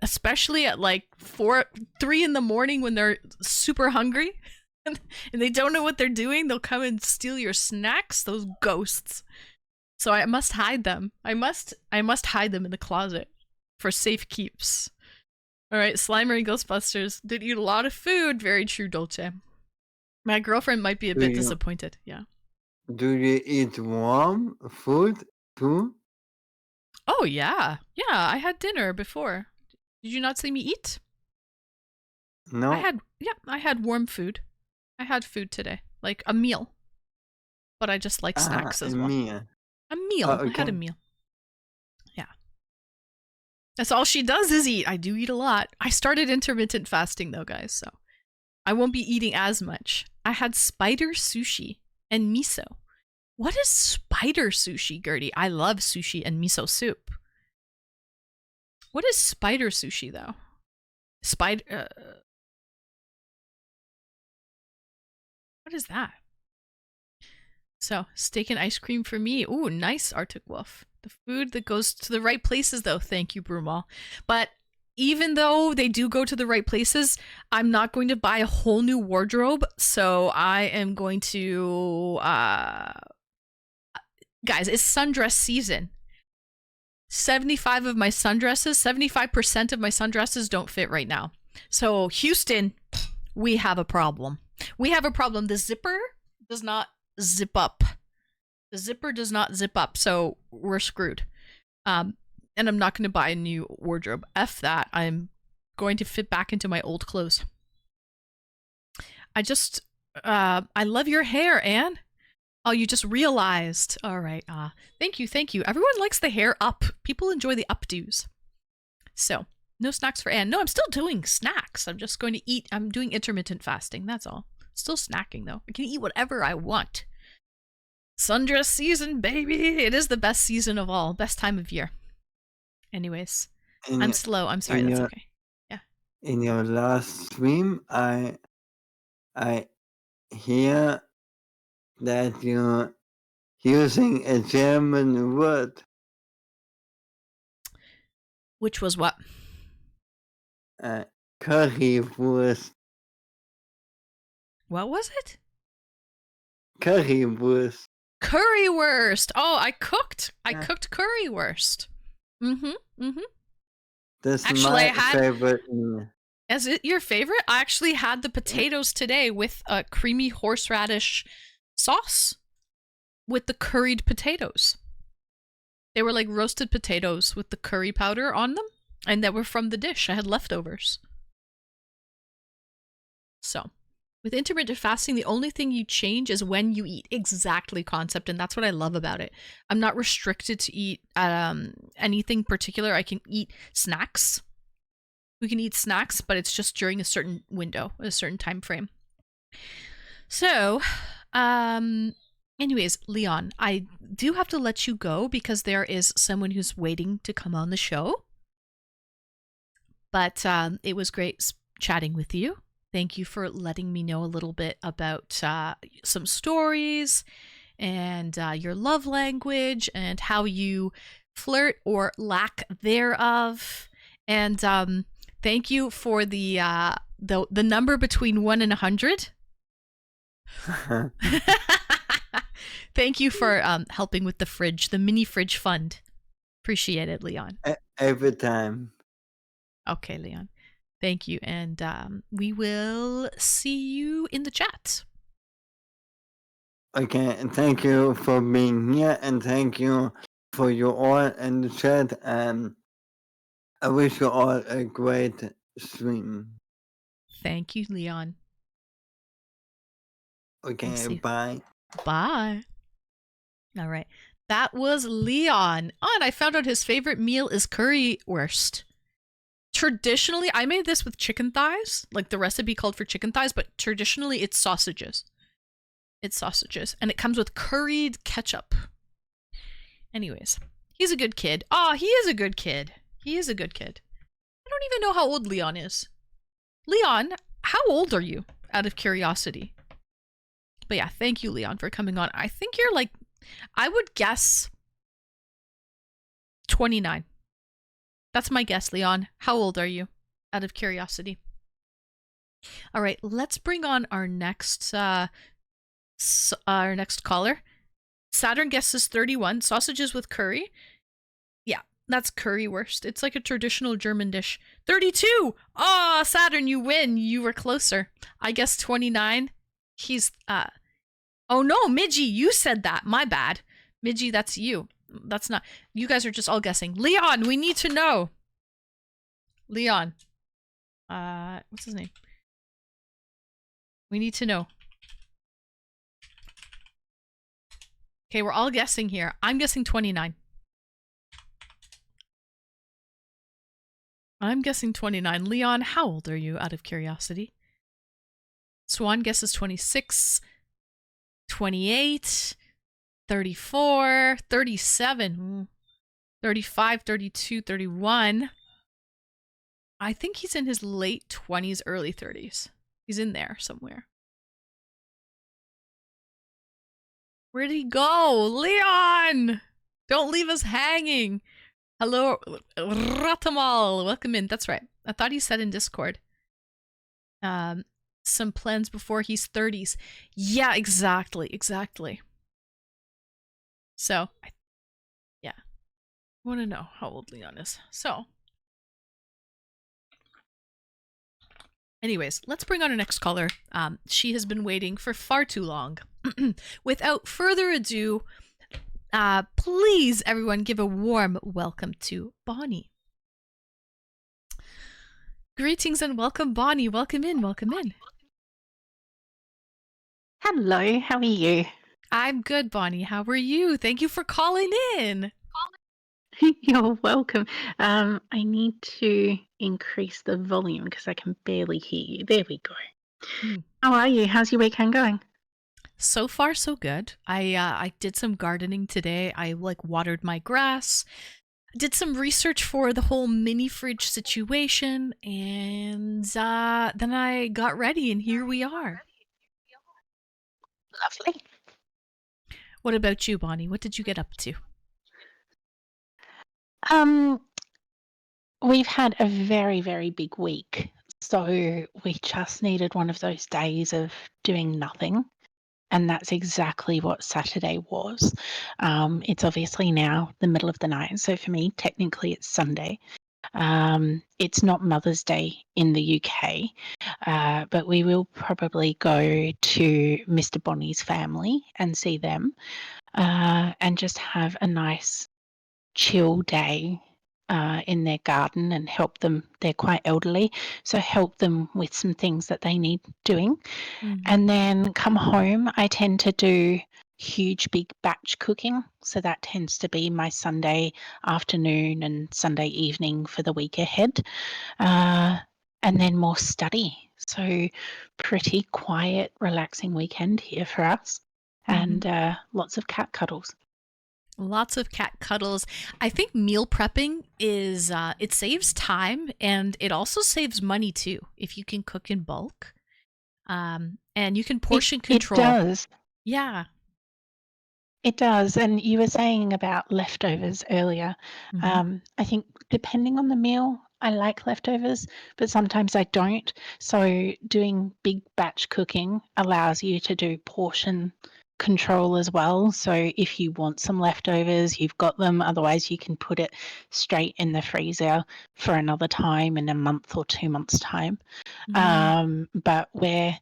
especially at like 3 in the morning when they're super hungry and they don't know what they're doing, they'll come and steal your snacks. Those ghosts. So I must hide them. I must hide them in the closet for safe keeps. All right, Slimer and Ghostbusters did eat a lot of food. Very true, Dolce. My girlfriend might be a bit disappointed. Yeah. Do you eat warm food too? Oh, yeah. Yeah, I had dinner before. Did you not see me eat? No. I had warm food. I had food today. Like a meal. But I just like snacks as well. Meal. A meal. Okay. I had a meal. Yeah. That's all she does is eat. I do eat a lot. I started intermittent fasting though, guys, so I won't be eating as much. I had spider sushi and miso. What is spider sushi, Gertie? I love sushi and miso soup. What is spider sushi, though? What is that? So, steak and ice cream for me. Ooh, nice, Arctic Wolf. The food that goes to the right places, though. Thank you, Brumal. But even though they do go to the right places, I'm not going to buy a whole new wardrobe. So I am going to Guys, it's sundress season. 75% of my sundresses don't fit right now. So, Houston, we have a problem. We have a problem. The zipper does not zip up. The zipper does not zip up, so we're screwed. And I'm not going to buy a new wardrobe. F that. I'm going to fit back into my old clothes. I love your hair, Anne. Oh, you just realized. All right. Thank you. Everyone likes the hair up. People enjoy the updos. So, no snacks for Anne. No, I'm still doing snacks. I'm just going to eat. I'm doing intermittent fasting. That's all. Still snacking, though. I can eat whatever I want. Sundress season, baby. It is the best season of all. Best time of year. Anyways, I'm slow. I'm sorry. That's okay. Yeah. In your last stream, I hear that you're using a German word. Which was what? Currywurst. What was it? Currywurst. Currywurst. Oh, I cooked currywurst. Mm-hmm. That's actually, my favorite. Is it your favorite? I actually had the potatoes today with a creamy horseradish sauce with the curried potatoes. They were like roasted potatoes with the curry powder on them, and they were from the dish. I had leftovers. So, with intermittent fasting, the only thing you change is when you eat. Exactly, concept, and that's what I love about it. I'm not restricted to eat anything particular. I can eat snacks. We can eat snacks, but it's just during a certain window, a certain time frame. So, anyways, Leon, I do have to let you go because there is someone who's waiting to come on the show. But it was great chatting with you. Thank you for letting me know a little bit about some stories and your love language and how you flirt or lack thereof. And thank you for the number between 1 and 100. Thank you for helping with the fridge, the mini fridge fund. Appreciate it, Leon. Every time. Okay, Leon. Thank you. And we will see you in the chat. Okay, and thank you for being here, and thank you for you all in the chat, and I wish you all a great stream. Thank you, Leon. Okay, bye. Bye. All right. That was Leon. Oh, and I found out his favorite meal is currywurst. Traditionally, I made this with chicken thighs. Like the recipe called for chicken thighs, but traditionally it's sausages. It's sausages. And it comes with curried ketchup. Anyways, he's a good kid. Oh, he is a good kid. He is a good kid. I don't even know how old Leon is. Leon, how old are you? Out of curiosity. But yeah, thank you, Leon, for coming on. I think you're like, I would guess 29. That's my guess, Leon. How old are you? Out of curiosity. All right, let's bring on our next caller. Saturn guesses 31. Sausages with curry. Yeah, that's currywurst. It's like a traditional German dish. 32. Oh, Saturn, you win. You were closer. I guess 29. He's oh no, Midgie, you said that. My bad. Midgie, that's you. That's not. You guys are just all guessing. Leon, we need to know. Leon. What's his name? We need to know. Okay, we're all guessing here. I'm guessing 29. I'm guessing 29. Leon, how old are you, out of curiosity? Swan guesses 26, 28, 34, 37, 35, 32, 31. I think he's in his late 20s, early 30s. He's in there somewhere. Where'd he go? Leon! Don't leave us hanging. Hello, Ratamal. Welcome in. That's right. I thought he said in Discord. Some plans before he's 30s. Yeah, exactly. So, yeah, I want to know how old Leon is. So, anyways, let's bring on our next caller. She has been waiting for far too long. Without further ado, please, everyone, give a warm welcome to Bonnie. Greetings and welcome, Bonnie. Welcome in, welcome in. Hello, how are you? I'm good, Bonnie. How are you? Thank you for calling in. You're welcome. I need to increase the volume because I can barely hear you. There we go. Hmm. How are you? How's your weekend going? So far, so good. I did some gardening today. I watered my grass, did some research for the whole mini fridge situation, and then I got ready, and here we are. Lovely. What about you, Bonnie? What did you get up to? Um, we've had a very, very big week. So we just needed one of those days of doing nothing. And that's exactly what Saturday was. It's obviously now the middle of the night. So for me, technically, it's Sunday. It's not Mother's Day in the UK, but we will probably go to Mr. Bonnie's family and see them and just have a nice chill day in their garden and help them. They're quite elderly, so help them with some things that they need doing. Mm-hmm. And then come home, I tend to do huge, big batch cooking. So that tends to be my Sunday afternoon and Sunday evening for the week ahead. And then more study. So pretty quiet, relaxing weekend here for us. Mm-hmm. And lots of cat cuddles. Lots of cat cuddles. I think meal prepping is it saves time and it also saves money too if you can cook in bulk. And you can portion It control. does. Yeah. It does. And you were saying about leftovers earlier. Mm-hmm. I think depending on the meal, I like leftovers, but sometimes I don't. So doing big batch cooking allows you to do portion control as well. So if you want some leftovers, you've got them. Otherwise, you can put it straight in the freezer for another time in a month or 2 months' time. Mm. But we're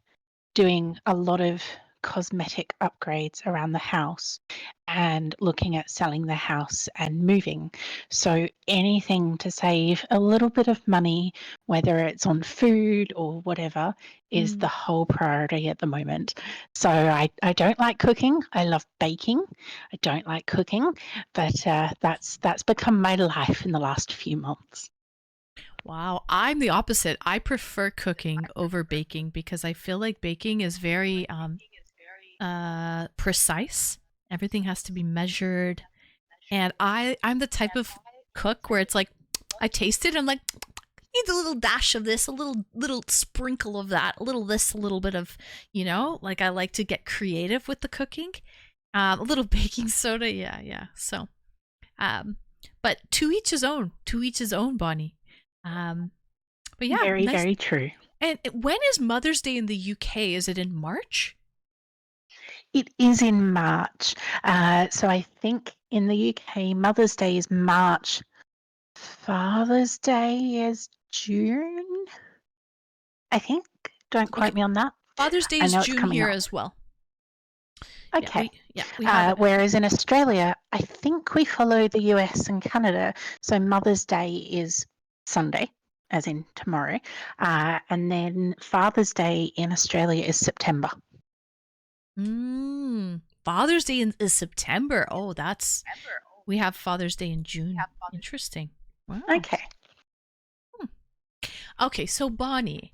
doing a lot of cosmetic upgrades around the house and looking at selling the house and moving. So anything to save a little bit of money, whether it's on food or whatever, is Mm. the whole priority at the moment. So I don't like cooking. I love baking. I don't like cooking, but that's become my life in the last few months. Wow, I'm the opposite. I prefer cooking over baking because I feel like baking is very precise. Everything has to be measured. And I'm the type of cook where it's like I taste it and I'm like needs a little dash of this, a little sprinkle of that, a little this, a little bit of, like I like to get creative with the cooking. A little baking soda, yeah, yeah. So, um, but to each his own. To each his own, Bonnie. Um, but yeah, Very, nice. very true. And when is Mother's Day in the UK? Is it in March? It is in March. So I think in the UK, Mother's Day is March, Father's Day is June, I think. Don't Okay, quote me on that. Father's Day I is know it's June coming here up. as well. Yeah, Okay. we have it. Whereas in Australia, I think we follow the US and Canada. So Mother's Day is Sunday, as in tomorrow. And then Father's Day in Australia is September. Father's Day is September. Oh, we have Father's Day in June. Interesting. Wow. Okay. Hmm. Okay, so Bonnie,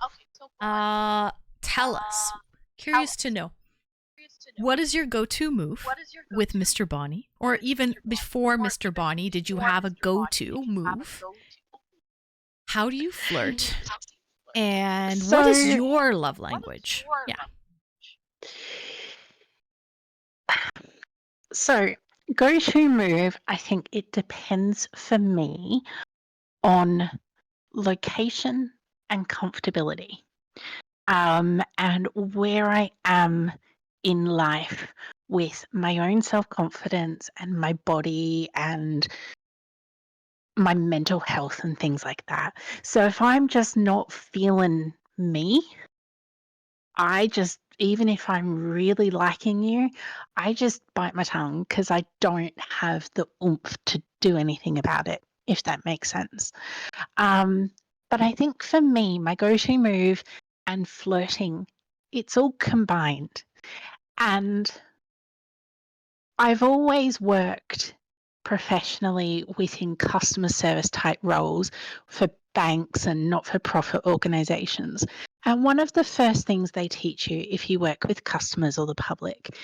tell us. Curious to know, what is your go-to move with Mr. Bonnie? Or even before Mr. Bonnie, did you have a go-to move? How do you flirt? And what is So your love language? Yeah. So, go to move, I think it depends for me on location and comfortability, and where I am in life with my own self-confidence and my body and my mental health and things like that. So if I'm just not feeling me, I just, even if I'm really liking you, I just bite my tongue because I don't have the oomph to do anything about it, if that makes sense. But I think for me, my go-to move and flirting, it's all combined. And I've always worked professionally within customer service type roles for banks and not-for-profit organizations. And one of the first things they teach you if you work with customers or the public,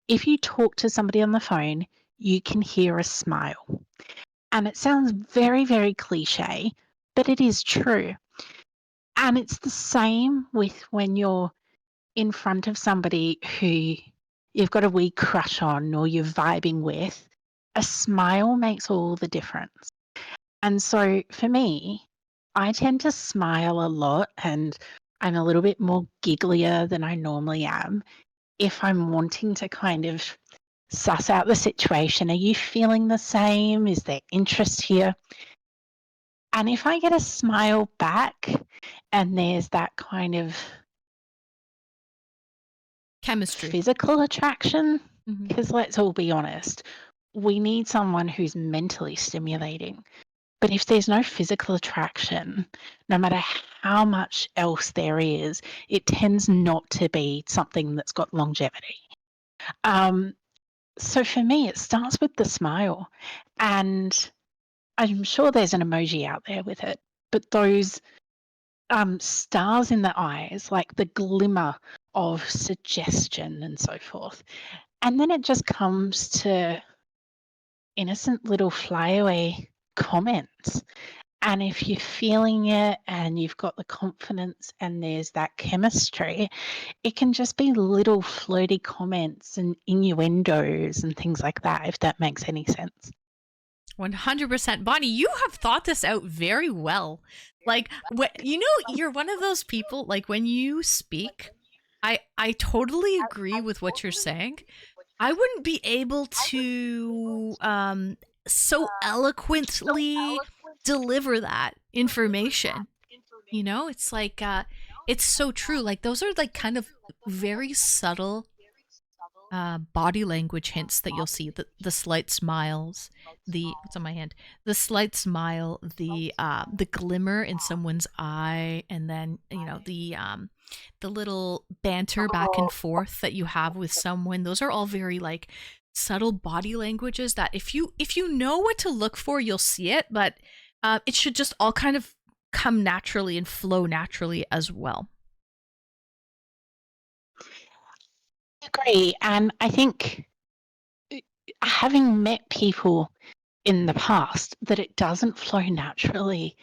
if you talk to somebody on the phone, you can hear a smile. And it sounds very, very cliche, but it is true. And it's the same with when you're in front of somebody who you've got a wee crush on or you're vibing with. A smile makes all the difference. And so for me, I tend to smile a lot and I'm a little bit more gigglier than I normally am if I'm wanting to kind of suss out the situation. Are you feeling the same? Is there interest here? And if I get a smile back and there's that kind of Chemistry. physical attraction, Mhm. because let's all be honest, we need someone who's mentally stimulating. But if there's no physical attraction, no matter how much else there is, it tends not to be something that's got longevity. So for me, it starts with the smile. And I'm sure there's an emoji out there with it, but those stars in the eyes, like the glimmer of suggestion and so forth. And then it just comes to innocent little flyaway comments. And if you're feeling it and you've got the confidence and there's that chemistry, it can just be little flirty comments and innuendos and things like that, if that makes any sense. 100%. Bonnie, you have thought this out very well. Like, you're one of those people, like, when you speak, I totally agree with what you're saying. I wouldn't be able to so eloquently deliver that information. It's like it's so true. Like those are like kind of very subtle body language hints that you'll see. The slight smiles, the what's on my hand, the slight smile, the glimmer in someone's eye, and then the little banter back and forth that you have with someone. Those are all very like subtle body languages that if you know what to look for, you'll see it. But it should just all kind of come naturally and flow naturally as well. I agree. And I think having met people in the past that it doesn't flow naturally,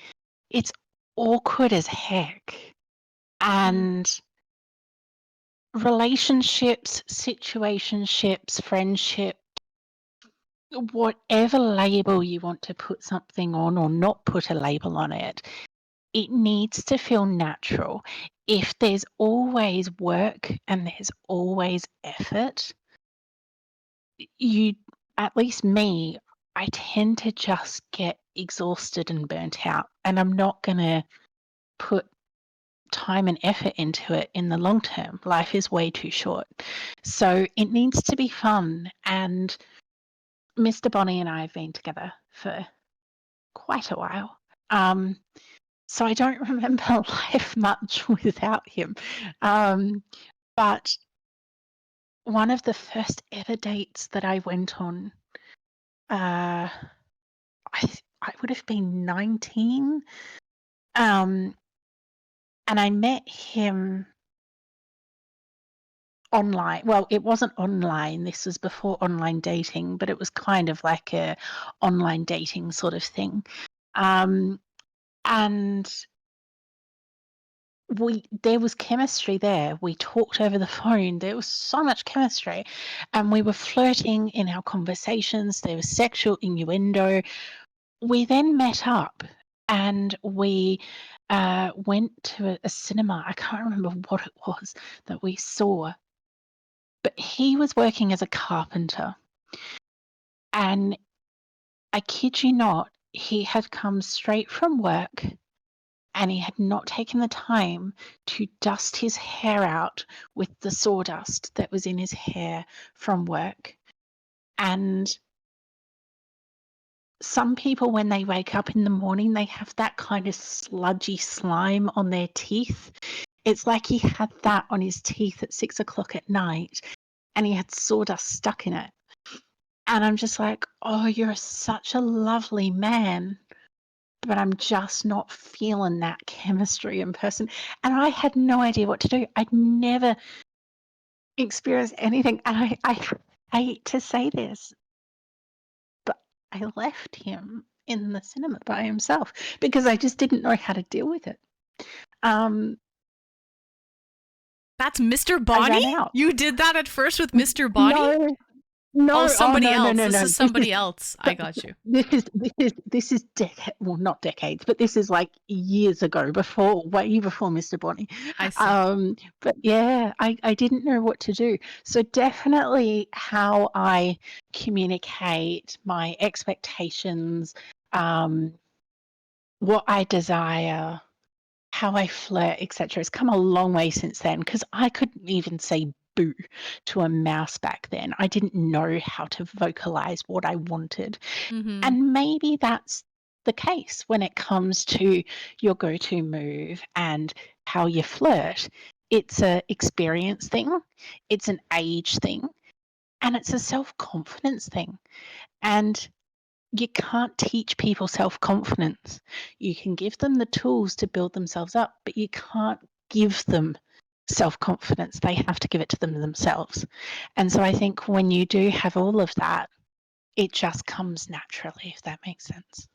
it's awkward as heck. And relationships, situationships, friendship, whatever label you want to put something on or not put a label on it, it needs to feel natural. If there's always work and there's always effort, at least me, I tend to just get exhausted and burnt out. And I'm not going to put time and effort into it in the long term. Life is way too short. So it needs to be fun. And Mr. Bonnie and I have been together for quite a while. So I don't remember life much without him. But one of the first ever dates that I went on, I would have been 19. And I met him online. Well, it wasn't online. This was before online dating, but it was kind of like a online dating sort of thing. And there was chemistry there. We talked over the phone. There was so much chemistry, and we were flirting in our conversations. There was sexual innuendo. We then met up and we went to a cinema. I can't remember what it was that we saw. but he was working as a carpenter, and I kid you not, he had come straight from work and he had not taken the time to dust his hair out with the sawdust that was in his hair from work. And some people, when they wake up in the morning, they have that kind of sludgy slime on their teeth. It's like he had that on his teeth at 6 o'clock at night and he had sawdust stuck in it. And I'm just like, oh, you're such a lovely man, but I'm just not feeling that chemistry in person. And I had no idea what to do. I'd never experienced anything. And I hate to say this, but I left him in the cinema by himself because I just didn't know how to deal with it. That's Mr. I Bonnie? ran out. You did that at first with Mr. Bonnie? No, no, Oh, somebody no, else. no, This no. is somebody else. I got you. This is well, not decades, but this is like years ago, way before Mr. Bonnie. I see. But yeah, I didn't know what to do. So definitely how I communicate my expectations, what I desire, how I flirt, etc. has come a long way since then because I couldn't even say boo to a mouse back then. I didn't know how to vocalize what I wanted. Mm-hmm. And maybe that's the case when it comes to your go-to move and how you flirt. It's a experience thing, it's an age thing, and it's a self-confidence thing. And you can't teach people self-confidence. You can give them the tools to build themselves up, but you can't give them self-confidence. They have to give it to them themselves. And so I think when you do have all of that, it just comes naturally, if that makes sense.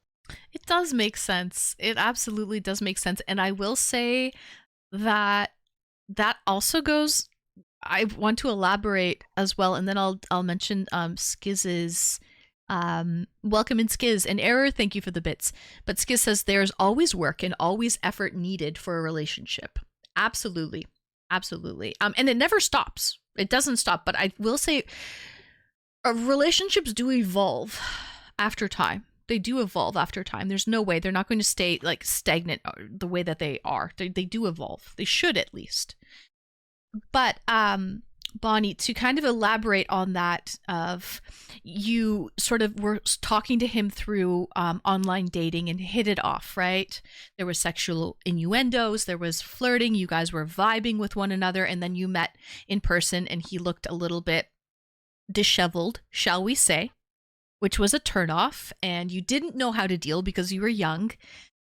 It does make sense. It absolutely does make sense. And I will say that that also goes, I want to elaborate as well, and then I'll mention Skiz's welcome in Skiz and Error, thank you for the bits. But Skiz says there's always work and always effort needed for a relationship. Absolutely. Absolutely. And it never stops. It doesn't stop, but I will say relationships do evolve after time. They do evolve after time. There's no way they're not going to stay like stagnant the way that they are. They do evolve. They should at least. But Bonnie, to kind of elaborate on that, of you sort of were talking to him through online dating and hit it off, right? There was sexual innuendos, there was flirting, you guys were vibing with one another, and then you met in person and he looked a little bit disheveled, shall we say, which was a turnoff, and you didn't know how to deal because you were young,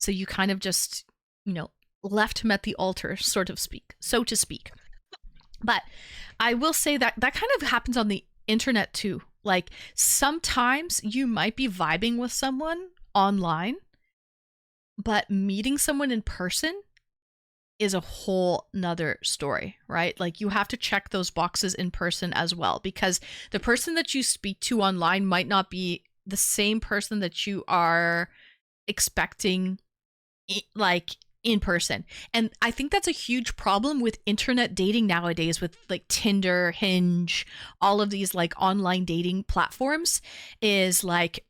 so you kind of just, left him at the altar, so to speak. But I will say that that kind of happens on the internet too. Like sometimes you might be vibing with someone online, but meeting someone in person is a whole nother story, right? Like you have to check those boxes in person as well, because the person that you speak to online might not be the same person that you are expecting like in person. And I think that's a huge problem with internet dating nowadays, with like Tinder, Hinge, all of these like online dating platforms, is like,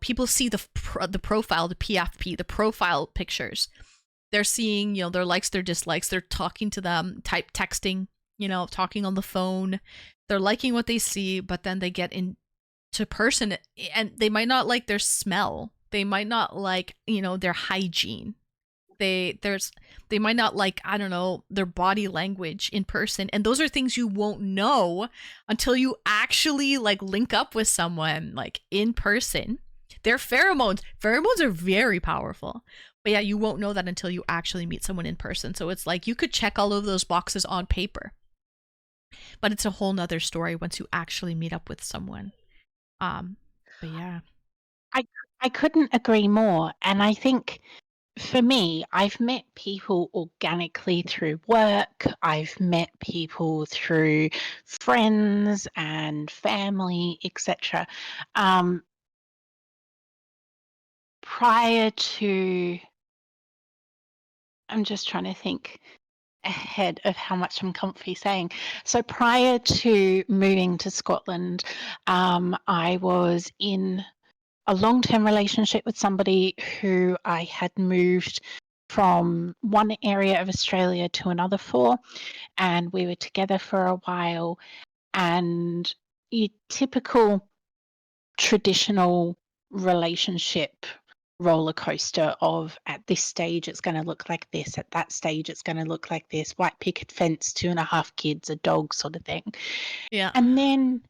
people see the profile, the PFP, the profile pictures. They're seeing, their likes, their dislikes, they're talking to them, texting, talking on the phone. They're liking what they see, but then they get into person and they might not like their smell. They might not like, their hygiene. They might not like, I don't know, their body language in person, and those are things you won't know until you actually like link up with someone like in person. Their pheromones are very powerful, but yeah, you won't know that until you actually meet someone in person. So it's like you could check all of those boxes on paper, but it's a whole nother story once you actually meet up with someone. But yeah. I couldn't agree more. And I think for me, I've met people organically through work. I've met people through friends and family, etc. Prior to, I'm just trying to think. ahead of how much I'm comfy saying. So prior to moving to Scotland, I was in a long-term relationship with somebody who I had moved from one area of Australia to another for, and we were together for a while. And your typical traditional relationship roller coaster of at this stage it's going to look like this, at that stage it's going to look like this, white picket fence, 2.5 kids, a dog sort of thing. Yeah. And then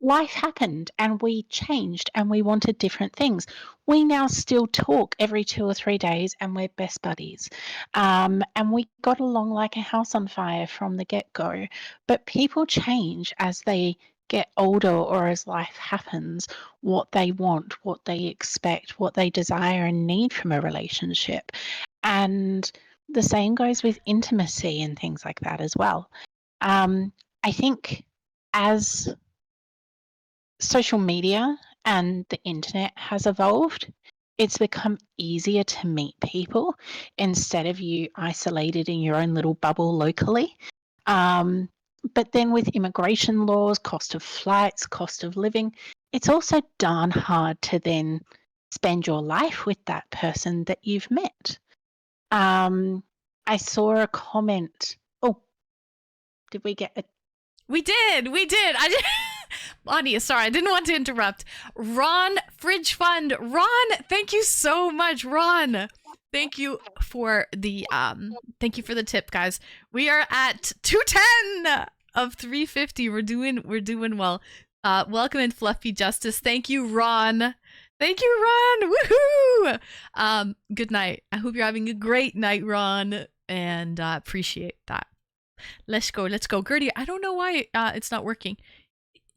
life happened and we changed and we wanted different things. We now still talk every 2 or 3 days and we're best buddies. And we got along like a house on fire from the get-go. But people change as they get older or as life happens, what they want, what they expect, what they desire and need from a relationship. And the same goes with intimacy and things like that as well. I think as social media and the internet has evolved, it's become easier to meet people instead of you isolated in your own little bubble locally. But then with immigration laws, cost of flights, cost of living, it's also darn hard to then spend your life with that person that you've met. I saw a comment. Oh, did we get a We did. I did. Bonnie, sorry, I didn't want to interrupt. Ron Fridge Fund. Ron, thank you so much, Ron. Thank you for the tip, guys. We are at 210 of 350. We're doing well. Welcome in Fluffy Justice. Thank you, Ron. Thank you, Ron. Woohoo! Good night. I hope you're having a great night, Ron, and appreciate that. Let's go. Gertie, I don't know why it's not working.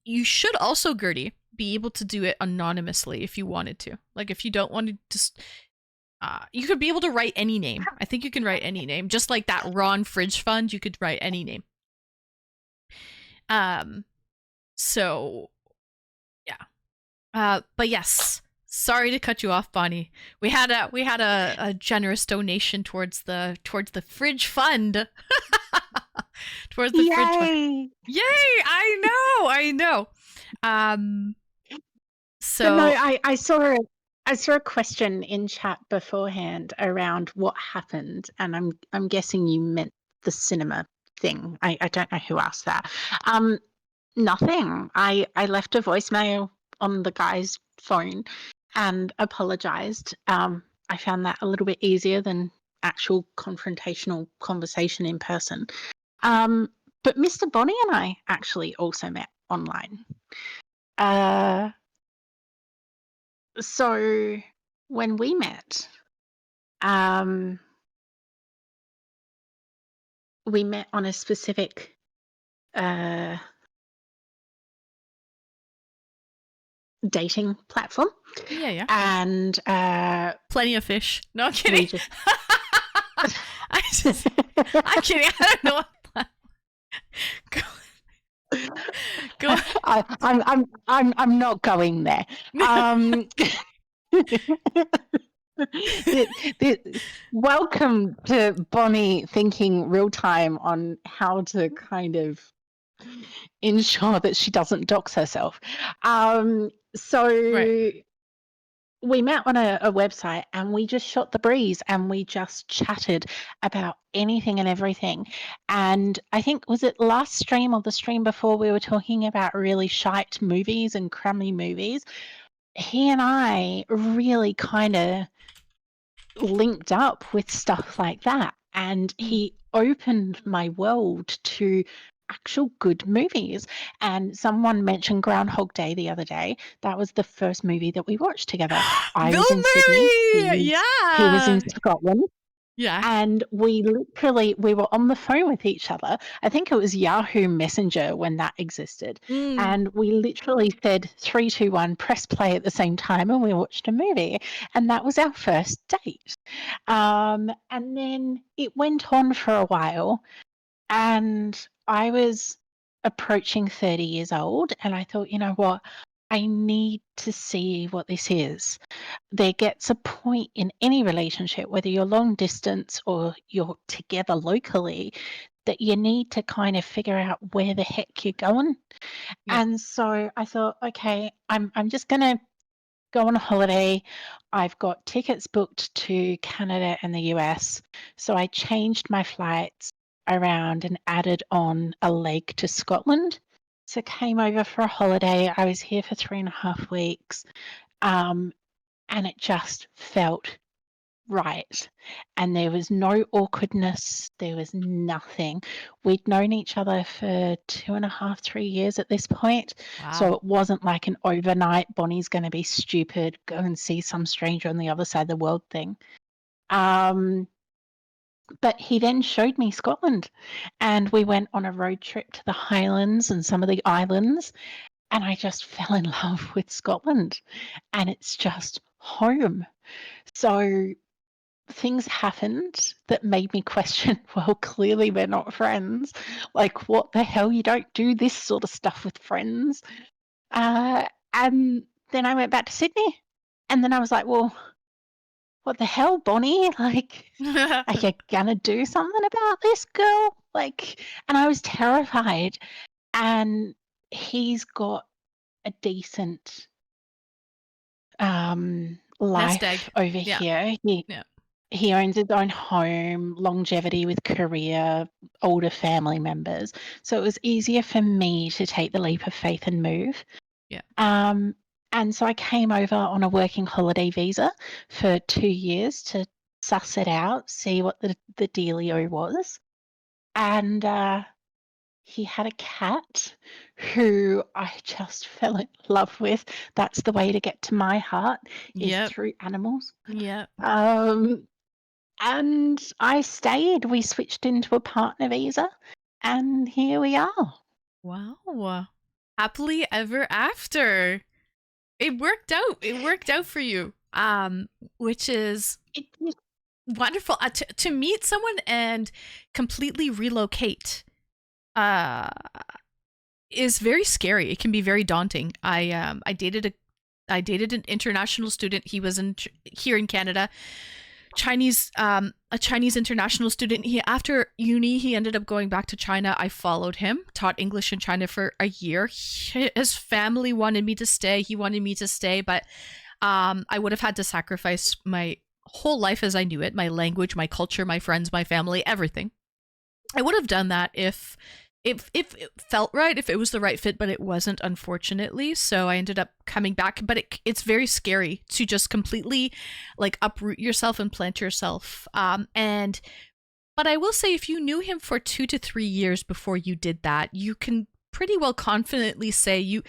You should also, Gertie, be able to do it anonymously if you wanted to. Like, if you don't want to just... you could be able to write any name. I think you can write any name. Just like that Ron Fridge Fund, you could write any name. So, yeah. But yes, sorry to cut you off, Bonnie. We had a generous donation towards the Fridge Fund. Towards the Fridge Fund. Yay! I know. So no, I saw a question in chat beforehand around what happened, and I'm guessing you meant the cinema thing. I don't know who asked that. Nothing. I left a voicemail on the guy's phone and apologized. I found that a little bit easier than actual confrontational conversation in person. But Mr. Bonnie and I actually also met online. So when we met, we met on a specific dating platform. Yeah. And plenty of fish. No, I'm kidding. I'm kidding. I don't know. Go. I'm not going there. Welcome to Bonnie thinking real time on how to kind of ensure that she doesn't dox herself. Right. We met on a website and we just shot the breeze and we just chatted about anything and everything. And I think, was it last stream or the stream before, we were talking about really shite movies and crummy movies. He and I really kind of linked up with stuff like that. And he opened my world to actual good movies. And someone mentioned Groundhog Day the other day. That was the first movie that we watched together. I Bill was in Murray! Sydney. He was in Scotland. Yeah. And we were on the phone with each other. I think it was Yahoo Messenger when that existed. And we literally said 3, 2, 1, press play at the same time, and we watched a movie. And that was our first date. And then it went on for a while. And I was approaching 30 years old. And I thought, you know what? I need to see what this is. There gets a point in any relationship, whether you're long distance or you're together locally, that you need to kind of figure out where the heck you're going. Yeah. And so I thought, okay, I'm just gonna go on a holiday. I've got tickets booked to Canada and the US. So I changed my flights around and added on a leg to Scotland. So came over for a holiday. I was here for 3.5 weeks. Um, and it just felt right. And there was no awkwardness. There was nothing. We'd known each other for 2.5, 3 years at this point. So Wow. it wasn't like an overnight, Bonnie's going to be stupid, go and see some stranger on the other side of the world thing. But he then showed me Scotland, and we went on a road trip to the Highlands and some of the islands, and I just fell in love with Scotland, and it's just home. So things happened that made me question, well, clearly we're not friends. Like, what the hell? You don't do this sort of stuff with friends. And then I went back to Sydney, and then I was like, well, what the hell, Bonnie? Like, are you gonna do something about this, girl? Like, and I was terrified. And he's got a decent Nest egg. life over Yeah. here. Yeah. He owns his own home, longevity with career, older family members. So it was easier for me to take the leap of faith and move. Yeah. And so I came over on a working holiday visa for 2 years to suss it out, see what the dealio was. And he had a cat who I just fell in love with. That's the way to get to my heart, is Yep. through animals. Yep. And I stayed. We switched into a partner visa, and here we are. Wow. Happily ever after. It worked out. It worked out for you. Which is It, wonderful. To meet someone and completely relocate is very scary. It can be very daunting. I dated an international student. He was here in Canada. A Chinese international student. He after uni he ended up going back to China. I followed him, taught English in China for a year. His family wanted me to stay. He wanted me to stay, but I would have had to sacrifice my whole life as I knew it, my language, my culture, my friends, my family, everything. I would have done that if it felt right, if it was the right fit, but it wasn't, unfortunately. So I ended up coming back. But it's very scary to just completely like uproot yourself and plant yourself. But I will say, if you knew him for 2 to 3 years before you did that, you can pretty well confidently say you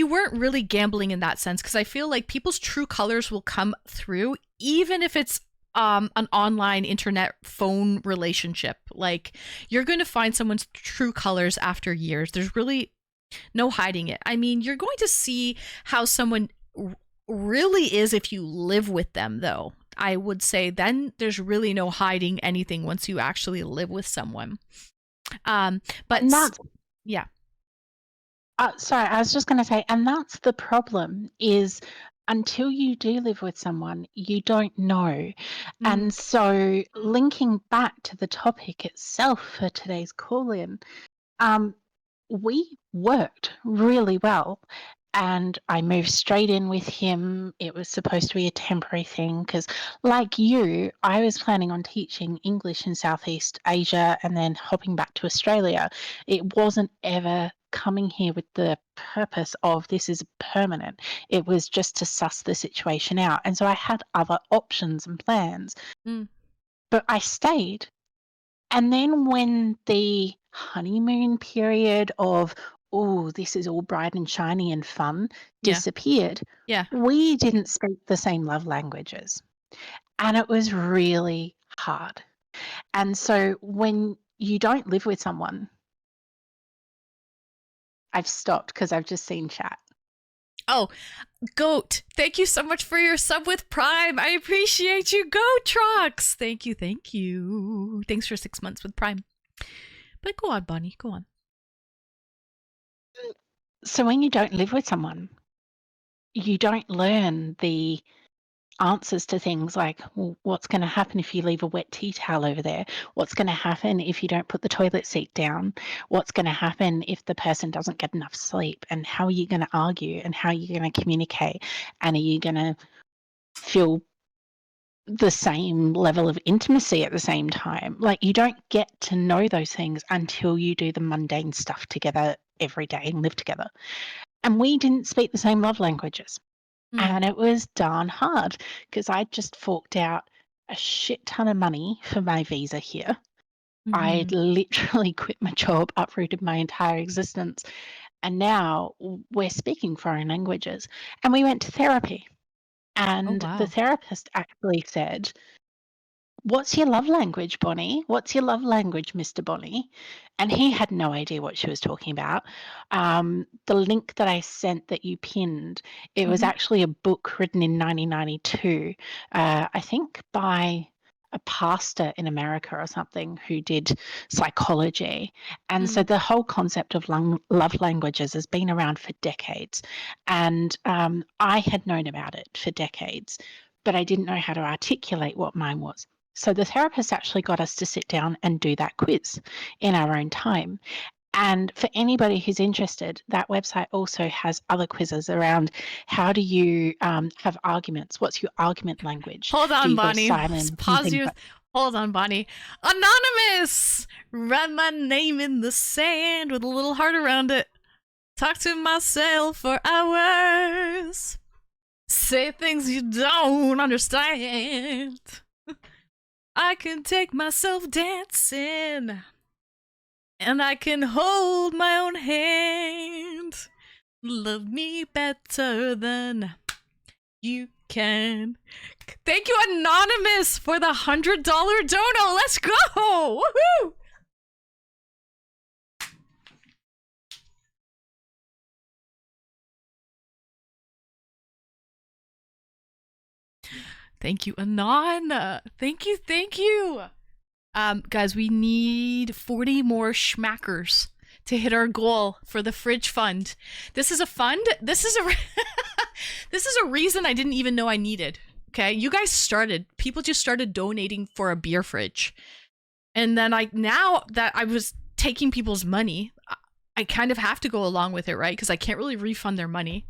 weren't really gambling in that sense, because I feel like people's true colors will come through even if it's an online internet phone relationship. Like, you're going to find someone's true colors after years. There's really no hiding it. I mean, you're going to see how someone really is if you live with them, though. I would say then there's really no hiding anything once you actually live with someone. But and that's yeah. sorry, I was just going to say, and that's the problem, is until you do live with someone, you don't know. Mm, And so linking back to the topic itself for today's call-in, we worked really well, and I moved straight in with him. It was supposed to be a temporary thing because, like you, I was planning on teaching English in Southeast Asia and then hopping back to Australia. It wasn't ever coming here with the purpose of this is permanent. It was just to suss the situation out. And so I had other options and plans, mm, but I stayed. And then when the honeymoon period of, oh, this is all bright and shiny and fun, yeah. disappeared, Yeah. we didn't speak the same love languages. And it was really hard. And so when you don't live with someone, I've stopped because I've just seen chat. Oh, Goat, thank you so much for your sub with Prime. I appreciate you, Goat Trucks. Thank you, thank you. Thanks for 6 months with Prime. But go on, Bonnie, go on. So when you don't live with someone, you don't learn the answers to things like, well, what's going to happen if you leave a wet tea towel over there? What's going to happen if you don't put the toilet seat down? What's going to happen if the person doesn't get enough sleep? And how are you going to argue? And how are you going to communicate? And are you going to feel the same level of intimacy at the same time? Like, you don't get to know those things until you do the mundane stuff together every day and live together. And we didn't speak the same love languages. And it was darn hard because I just forked out a shit ton of money for my visa here. I'd literally quit my job, uprooted my entire existence, and now we're speaking foreign languages. And we went to therapy, and the wow. therapist actually said, "What's your love language, Bonnie? What's your love language, Mr. Bonnie?" And he had no idea what she was talking about. The link that I sent that you pinned, it was actually a book written in 1992, I think by a pastor in America or something who did psychology. And so the whole concept of love languages has been around for decades. And I had known about it for decades, but I didn't know how to articulate what mine was. So the therapist actually got us to sit down and do that quiz in our own time. And for anybody who's interested, that website also has other quizzes around how do you have arguments? What's your argument language? Hold Do on, you go Bonnie. silent? Pause you. Hold on, Bonnie. Anonymous! Write my name in the sand with a little heart around it. Talk to myself for hours. Say things you don't understand. I can take myself dancing. And I can hold my own hand. Love me better than you can. Thank you, Anonymous, for the $100 dono. Let's go! Woohoo! Thank you, Anon. Thank you. Guys, we need 40 more schmackers to hit our goal for the fridge fund. This is a fund. This is a this is a reason I didn't even know I needed. Okay, you guys started. People just started donating for a beer fridge, and then now that I was taking people's money, I kind of have to go along with it, right? Because I can't really refund their money.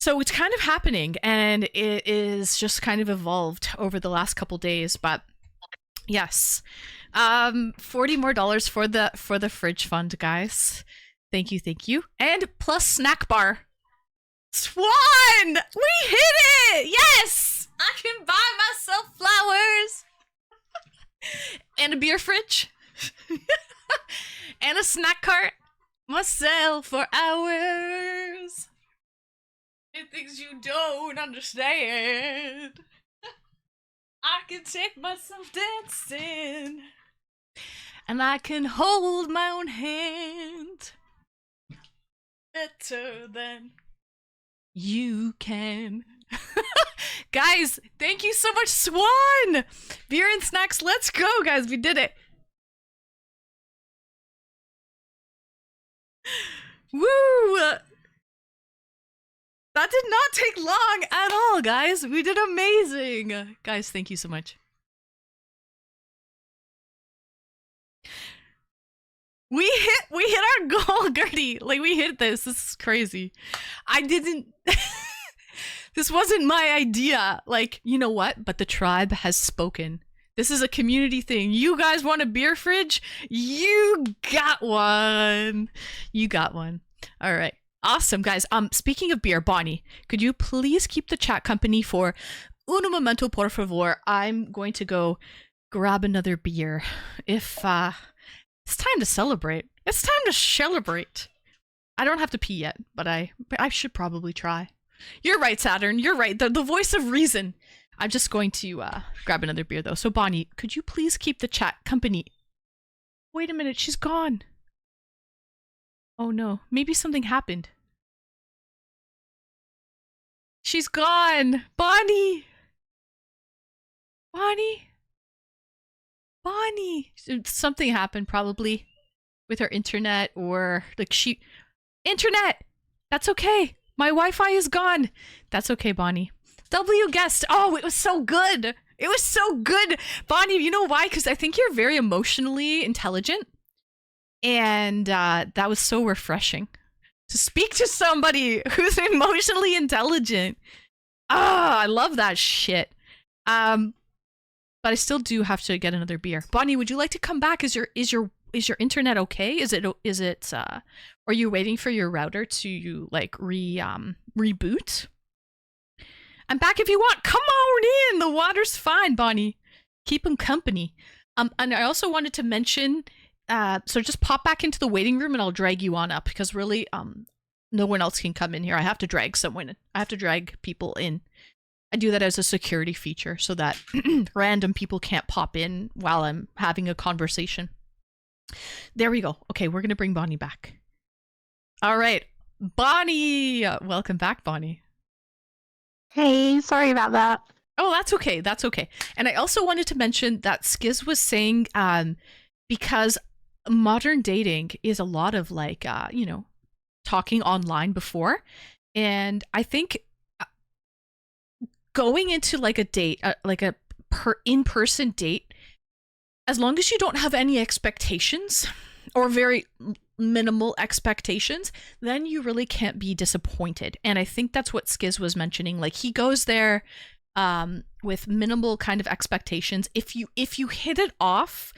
So it's kind of happening, and it is just kind of evolved over the last couple days, but yes. 40 more dollars for the fridge fund, guys. Thank you. And plus snack bar. Swan! We hit it! Yes! I can buy myself flowers. And a beer fridge. And a snack cart. Myself for hours. And things you don't understand. I can take myself dancing. And I can hold my own hand. Better than you can. Guys, thank you so much, Swan! Beer and snacks, let's go, guys. We did it. Woo! That did not take long at all, guys. We did amazing. Guys, thank you so much. We hit our goal, Gertie. Like, we hit this. This is crazy. I didn't... This wasn't my idea. Like, you know what? But the tribe has spoken. This is a community thing. You guys want a beer fridge? You got one. You got one. All right. Awesome, guys. Speaking of beer, Bonnie, could you please keep the chat company for un momento, por favor? I'm going to go grab another beer. If it's time to celebrate. It's time to celebrate. I don't have to pee yet, but I should probably try. You're right, Saturn. You're right. The voice of reason. I'm just going to grab another beer though. So Bonnie, could you please keep the chat company? Wait a minute, she's gone. Oh no, maybe something happened. She's gone! Bonnie! Something happened probably with her internet or like internet! That's okay. My Wi-Fi is gone. That's okay, Bonnie. W guessed. Oh, it was so good. It was so good. Bonnie, you know why? Because I think you're very emotionally intelligent. And that was so refreshing. To speak to somebody who's emotionally intelligent. Ah, I love that shit. But I still do have to get another beer. Bonnie, would you like to come back? Is your internet okay? Is it are you waiting for your router to like reboot? I'm back if you want. Come on in. The water's fine, Bonnie. Keep him company. And I also wanted to mention so just pop back into the waiting room and I'll drag you on up because really no one else can come in here. I have to drag someone. I have to drag people in. I do that as a security feature so that random people can't pop in while I'm having a conversation. There we go. Okay, we're going to bring Bonnie back. All right. Bonnie! Welcome back, Bonnie. Hey, sorry about that. Oh, that's okay. That's okay. And I also wanted to mention that Skiz was saying because modern dating is a lot of like, talking online before. And I think going into like a date, like a in-person date, as long as you don't have any expectations or very minimal expectations, then you really can't be disappointed. And I think that's what Skiz was mentioning. Like he goes there with minimal kind of expectations. If you hit it off,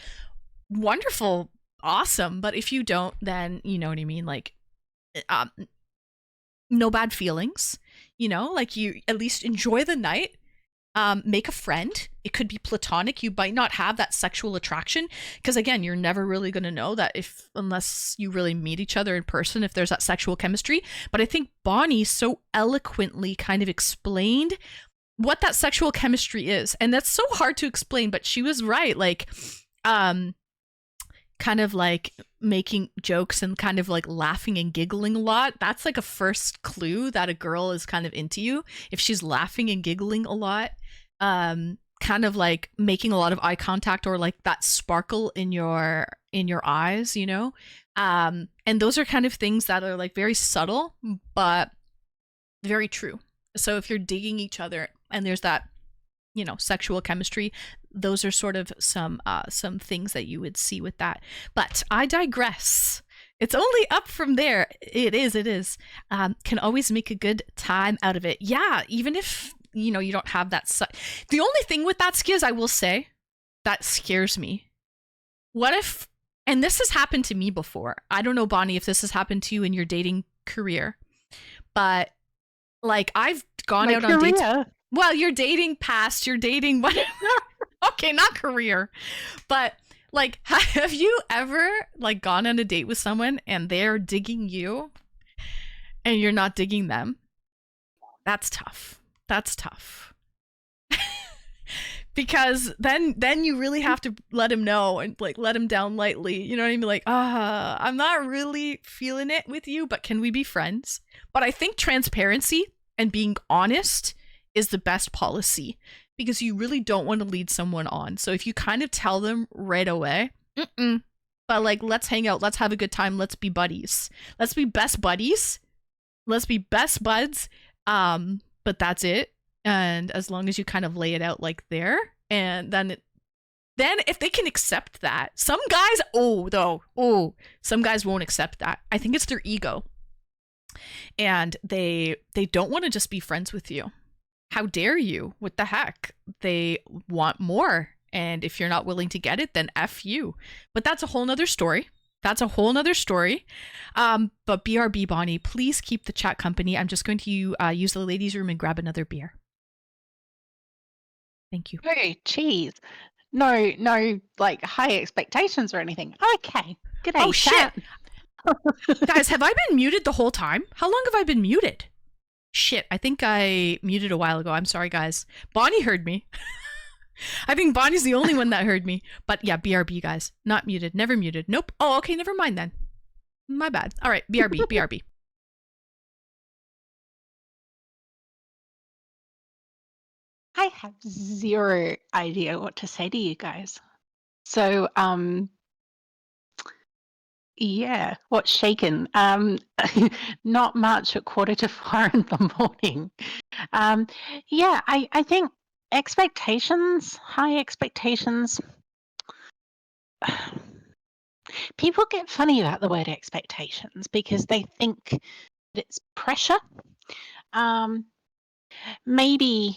wonderful, awesome. But if you don't, then you know what I mean. Like, no bad feelings. You know, like you at least enjoy the night. Make a friend. It could be platonic. You might not have that sexual attraction because again, you're never really going to know that unless you really meet each other in person, if there's that sexual chemistry. But I think Bonnie so eloquently kind of explained what that sexual chemistry is. And that's so hard to explain, but she was right. Like, kind of like making jokes and kind of like laughing and giggling a lot. That's like a first clue that a girl is kind of into you. If she's laughing and giggling a lot, kind of like making a lot of eye contact or like that sparkle in your eyes, you know? And those are kind of things that are like very subtle, but very true. So if you're digging each other and there's that, you know, sexual chemistry, those are sort of some things that you would see with that. But I digress. It's only up from there. It is. Can always make a good time out of it. Yeah, even if, you know, you don't have that. The only thing with that Skiz, I will say, that scares me. What if, and this has happened to me before. I don't know, Bonnie, if this has happened to you in your dating career, but like I've gone out on dates. Well, you're dating past, you're dating whatever. Okay, not career. But like, have you ever like gone on a date with someone and they're digging you and you're not digging them? That's tough. That's tough. Because then you really have to let him know and like let him down lightly. You know what I mean? Like, I'm not really feeling it with you, but can we be friends? But I think transparency and being honest is the best policy because you really don't want to lead someone on. So if you kind of tell them right away, but like, let's hang out, let's have a good time, let's be buddies, let's be best buddies, let's be best buds, but that's it. And as long as you kind of lay it out like there, and then if they can accept that, some guys, some guys won't accept that. I think it's their ego, and they don't want to just be friends with you. How dare you? What the heck? They want more. And if you're not willing to get it, then F you. But that's a whole nother story. But BRB, Bonnie, please keep the chat company. I'm just going to use the ladies' room and grab another beer. Thank you. Oh, geez. No, like high expectations or anything. Okay. Good day. Oh, shit. Guys, have I been muted the whole time? How long have I been muted? Shit, I think I muted a while ago. I'm sorry, guys. Bonnie heard me. I think Bonnie's the only one that heard me. But yeah, BRB, guys. Not muted. Never muted. Nope. Oh, okay. Never mind then. My bad. All right. BRB. I have zero idea what to say to you guys. So, Yeah, what's shaken? Not much at 4:45 in the morning. Yeah, I think expectations, high expectations. People get funny about the word expectations because they think that it's pressure. Maybe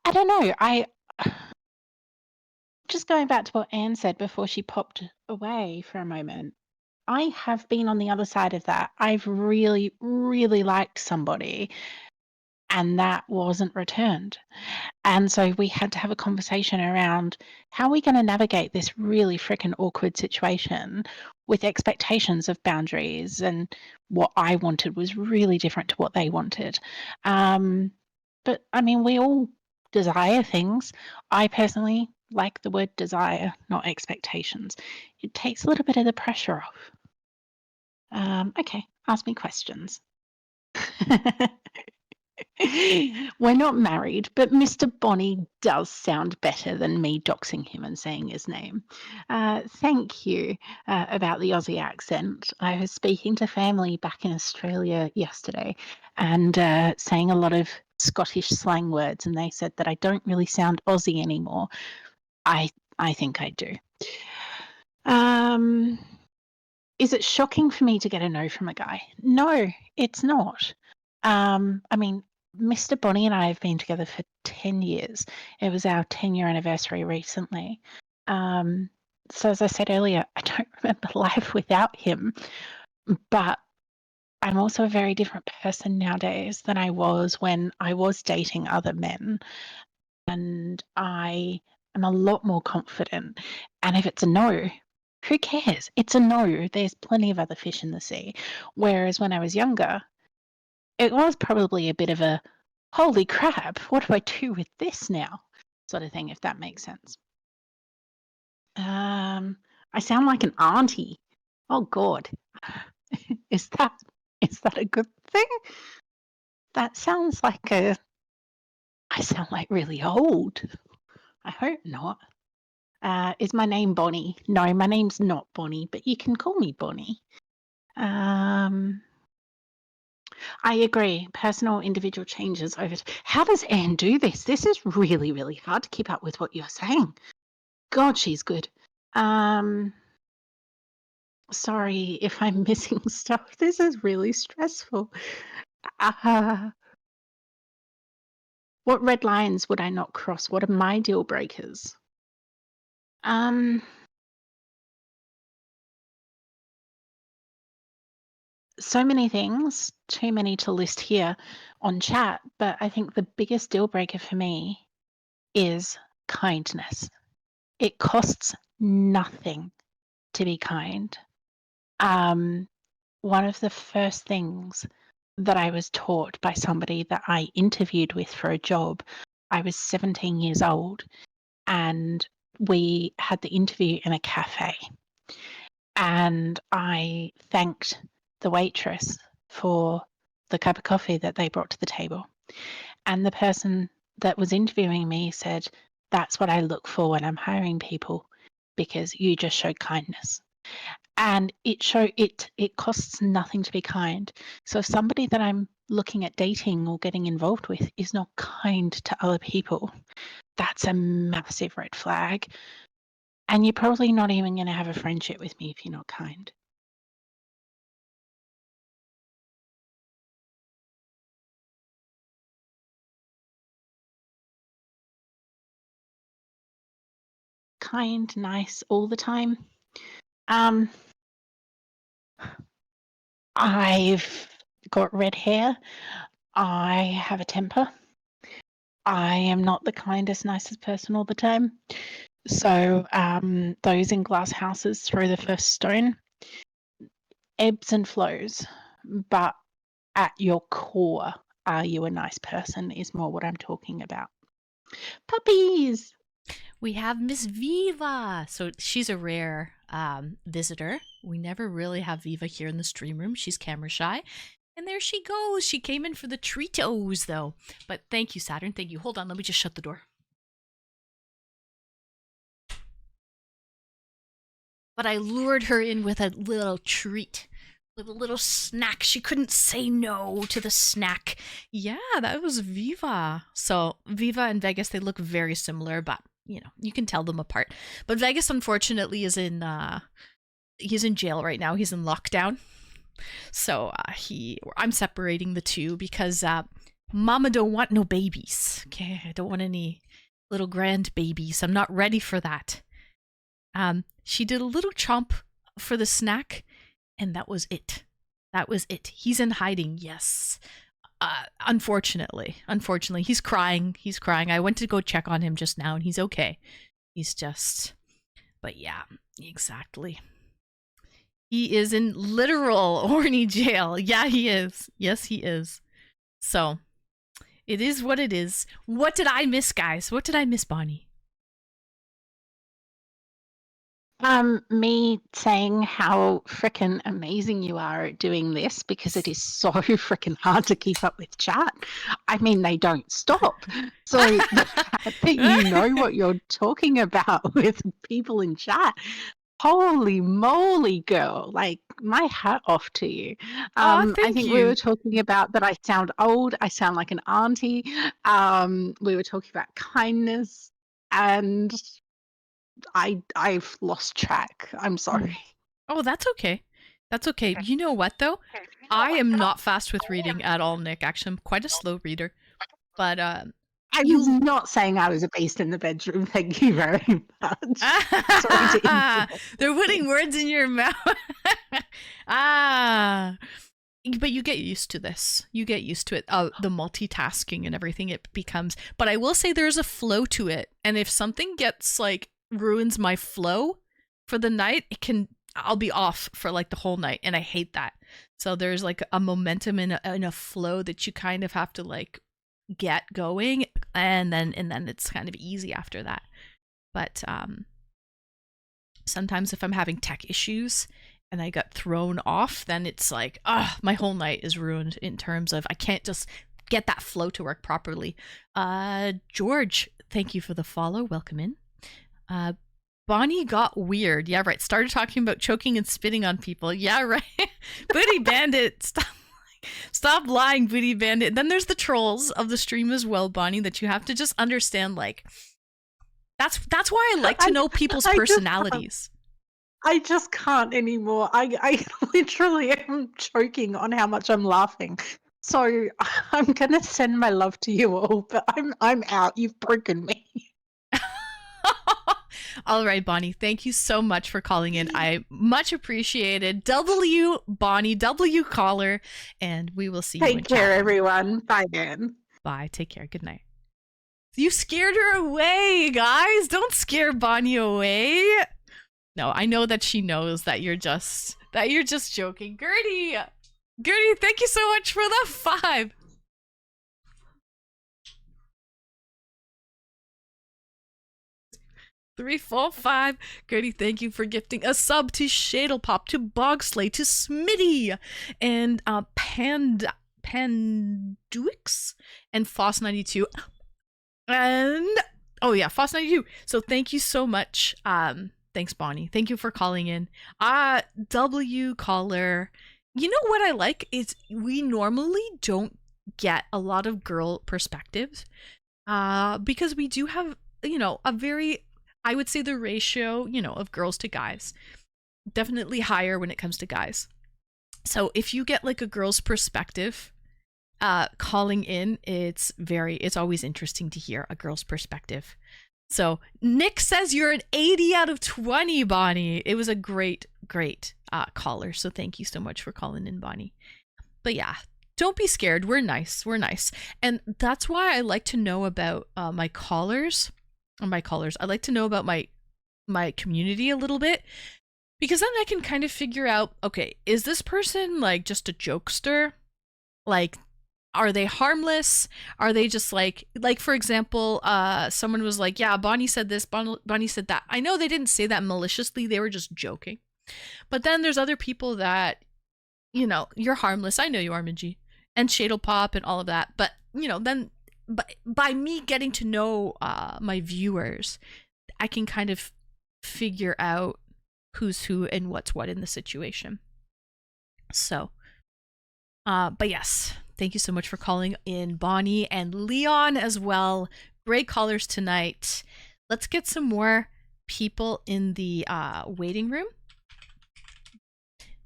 I don't know. I just going back to what Anne said before she popped away for a moment. I have been on the other side of that. I've really, really liked somebody and that wasn't returned. And so we had to have a conversation around how are we going to navigate this really freaking awkward situation with expectations of boundaries, and what I wanted was really different to what they wanted. But I mean, we all desire things. I personally like the word desire, not expectations. It takes a little bit of the pressure off. Okay, ask me questions. We're not married, but Mr. Bonnie does sound better than me doxing him and saying his name. Thank you about the Aussie accent. I was speaking to family back in Australia yesterday and saying a lot of Scottish slang words, and they said that I don't really sound Aussie anymore. I think I do. Is it shocking for me to get a no from a guy? No, it's not. I mean, Mr. Bonnie and I have been together for 10 years. It was our 10-year anniversary recently. So as I said earlier, I don't remember life without him, but I'm also a very different person nowadays than I was when I was dating other men. And I am a lot more confident. And if it's a no, who cares? It's a no. There's plenty of other fish in the sea. Whereas when I was younger, it was probably a bit of a holy crap, what do I do with this now? Sort of thing, if that makes sense. I sound like an auntie. Oh God. Is that a good thing? That sounds like I sound like really old. I hope not. Is my name Bonnie? No, my name's not Bonnie, but you can call me Bonnie. I agree. Personal individual changes over. How does Anne do this? This is really, really hard to keep up with what you're saying. God, she's good. Sorry if I'm missing stuff. This is really stressful. What red lines would I not cross? What are my deal breakers? So many things, too many to list here on chat, but I think the biggest deal breaker for me is kindness. It costs nothing to be kind. One of the first things that I was taught by somebody that I interviewed with for a job, I was 17 years old, and we had the interview in a cafe. And I thanked the waitress for the cup of coffee that they brought to the table. And the person that was interviewing me said, "That's what I look for when I'm hiring people, because you just showed kindness." And it costs nothing to be kind. So if somebody that I'm looking at dating or getting involved with is not kind to other people, that's a massive red flag. And you're probably not even going to have a friendship with me if you're not kind. Kind, nice all the time. I've got red hair. I have a temper. I am not the kindest, nicest person all the time. So those in glass houses throw the first stone. Ebbs and flows, but at your core, are you a nice person is more what I'm talking about. Puppies! We have Miss Viva. So she's a rare visitor. We never really have Viva here in the stream room. She's camera shy. And there she goes. She came in for the Treatos, though. But thank you, Saturn. Thank you. Hold on. Let me just shut the door. but I lured her in with a little treat, with a little snack. She couldn't say no to the snack. Yeah, that was Viva. So Viva and Vegas, they look very similar, but you can tell them apart. But Vegas, unfortunately, is he's in jail right now. He's in lockdown. So I'm separating the two because Mama don't want no babies. Okay, I don't want any little grand babies. I'm not ready for that. She did a little chomp for the snack, and that was it. That was it. He's in hiding. Yes. Unfortunately, he's crying. I went to go check on him just now, and he's okay. But yeah, exactly. He is in literal horny jail. Yeah, he is. Yes, he is. So, it is what it is. What did I miss, guys? What did I miss, Bonnie? Me saying how frickin' amazing you are at doing this, because it is so frickin' hard to keep up with chat. I mean, they don't stop. So the fact that you know what you're talking about with people in chat, holy moly, girl. Like, my hat off to you. Aw, I thank think you. we were talking about that I sound old, I sound like an auntie. We were talking about kindness, and I've lost track. I'm sorry. Oh, that's okay. That's okay. You know what, though? I am not fast with reading at all, Nick. Actually, I'm quite a slow reader. But I was not saying I was a beast in the bedroom. Thank you very much. Sorry to they're putting words in your mouth. But you get used to this. You get used to it. The multitasking and everything it becomes. But I will say there's a flow to it. And if something gets ruins my flow for the night, I'll be off for the whole night, and I hate that. So there's a momentum and a flow that you kind of have to get going, and then it's kind of easy after that. But sometimes if I'm having tech issues and I got thrown off, then it's my whole night is ruined in terms of I can't just get that flow to work properly. George, thank you for the follow. Welcome in. Bonnie got weird. Yeah, right. Started talking about choking and spitting on people. Yeah, right. Booty Bandit. Stop lying, Booty Bandit. Then there's the trolls of the stream as well, Bonnie, that you have to just understand. That's why I like to know people's personalities. I just can't anymore. I literally am choking on how much I'm laughing. So I'm gonna send my love to you all, but I'm out. You've broken me. All right, Bonnie, thank you so much for calling in. I much appreciated. W Bonnie, W caller, and we will see you in chat. Take care, everyone. Bye, man. Bye. Take care. Good night. You scared her away, guys. Don't scare Bonnie away. No, I know that she knows that you're just joking. Gertie, thank you so much for the 5. 3, 4, 5. Gertie, thank you for gifting a sub to Shadlepop, to Bogsley, to Smitty, and Panduix, and Foss92, and Foss92. So thank you so much. Thanks, Bonnie. Thank you for calling in. W caller. You know what I like is we normally don't get a lot of girl perspectives, because we do have a very, I would say the ratio, of girls to guys, definitely higher when it comes to guys. So if you get a girl's perspective, calling in, it's always interesting to hear a girl's perspective. So Nick says you're an 80 out of 20, Bonnie. It was a great caller. So thank you so much for calling in, Bonnie. But yeah, don't be scared. We're nice. And that's why I like to know about my callers. I like to know about my community a little bit, because then I can kind of figure out, okay, is this person just a jokester? Are they harmless? Are they just for example, someone was yeah, Bonnie said this, Bonnie said that. I know they didn't say that maliciously, they were just joking. But then there's other people that, you're harmless. I know you are, Minji, and Shadlepop and all of that. But, but by me getting to know my viewers, I can kind of figure out who's who and what's what in the situation. So, but yes, thank you so much for calling in, Bonnie and Leon as well. Great callers tonight. Let's get some more people in the waiting room.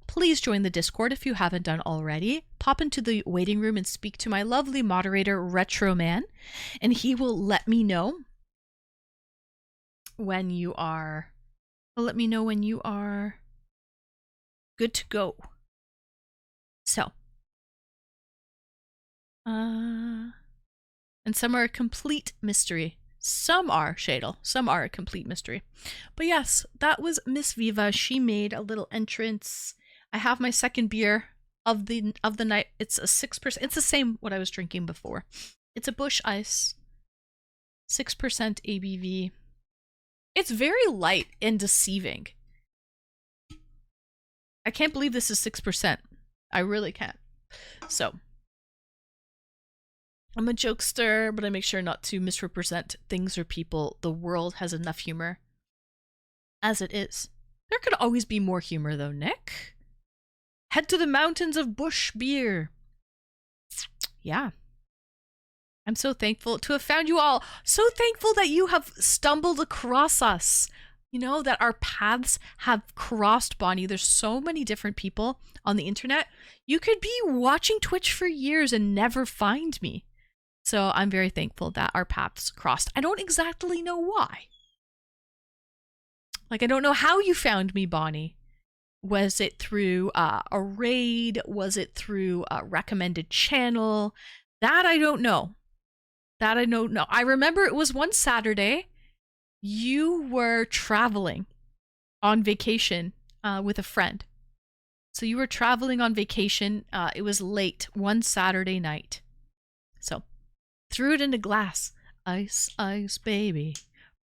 Please join the Discord if you haven't done already. Pop into the waiting room and speak to my lovely moderator, Retro Man, and he will let me know when you are. Let me know when you are good to go. So, and some are a complete mystery. Some are, Shadle. Some are a complete mystery. But yes, that was Miss Viva. She made a little entrance. I have my second beer of the night. It's a 6%. It's the same what I was drinking before. It's a Bush Ice. 6% ABV. It's very light and deceiving. I can't believe this is 6%. I really can't. So, I'm a jokester, but I make sure not to misrepresent things or people. The world has enough humor as it is. There could always be more humor, though, Nick. Head to the mountains of Bush beer. Yeah. I'm so thankful to have found you all. So thankful that you have stumbled across us. You know, that our paths have crossed, Bonnie. There's so many different people on the internet. You could be watching Twitch for years and never find me. So I'm very thankful that our paths crossed. I don't exactly know why. Like, I don't know how you found me, Bonnie. Was it through a raid? Was it through a recommended channel? That I don't know. That I don't know. I remember it was one Saturday. You were traveling on vacation with a friend. So you were traveling on vacation. It was late one Saturday night. So threw it in a glass. Ice, ice, baby.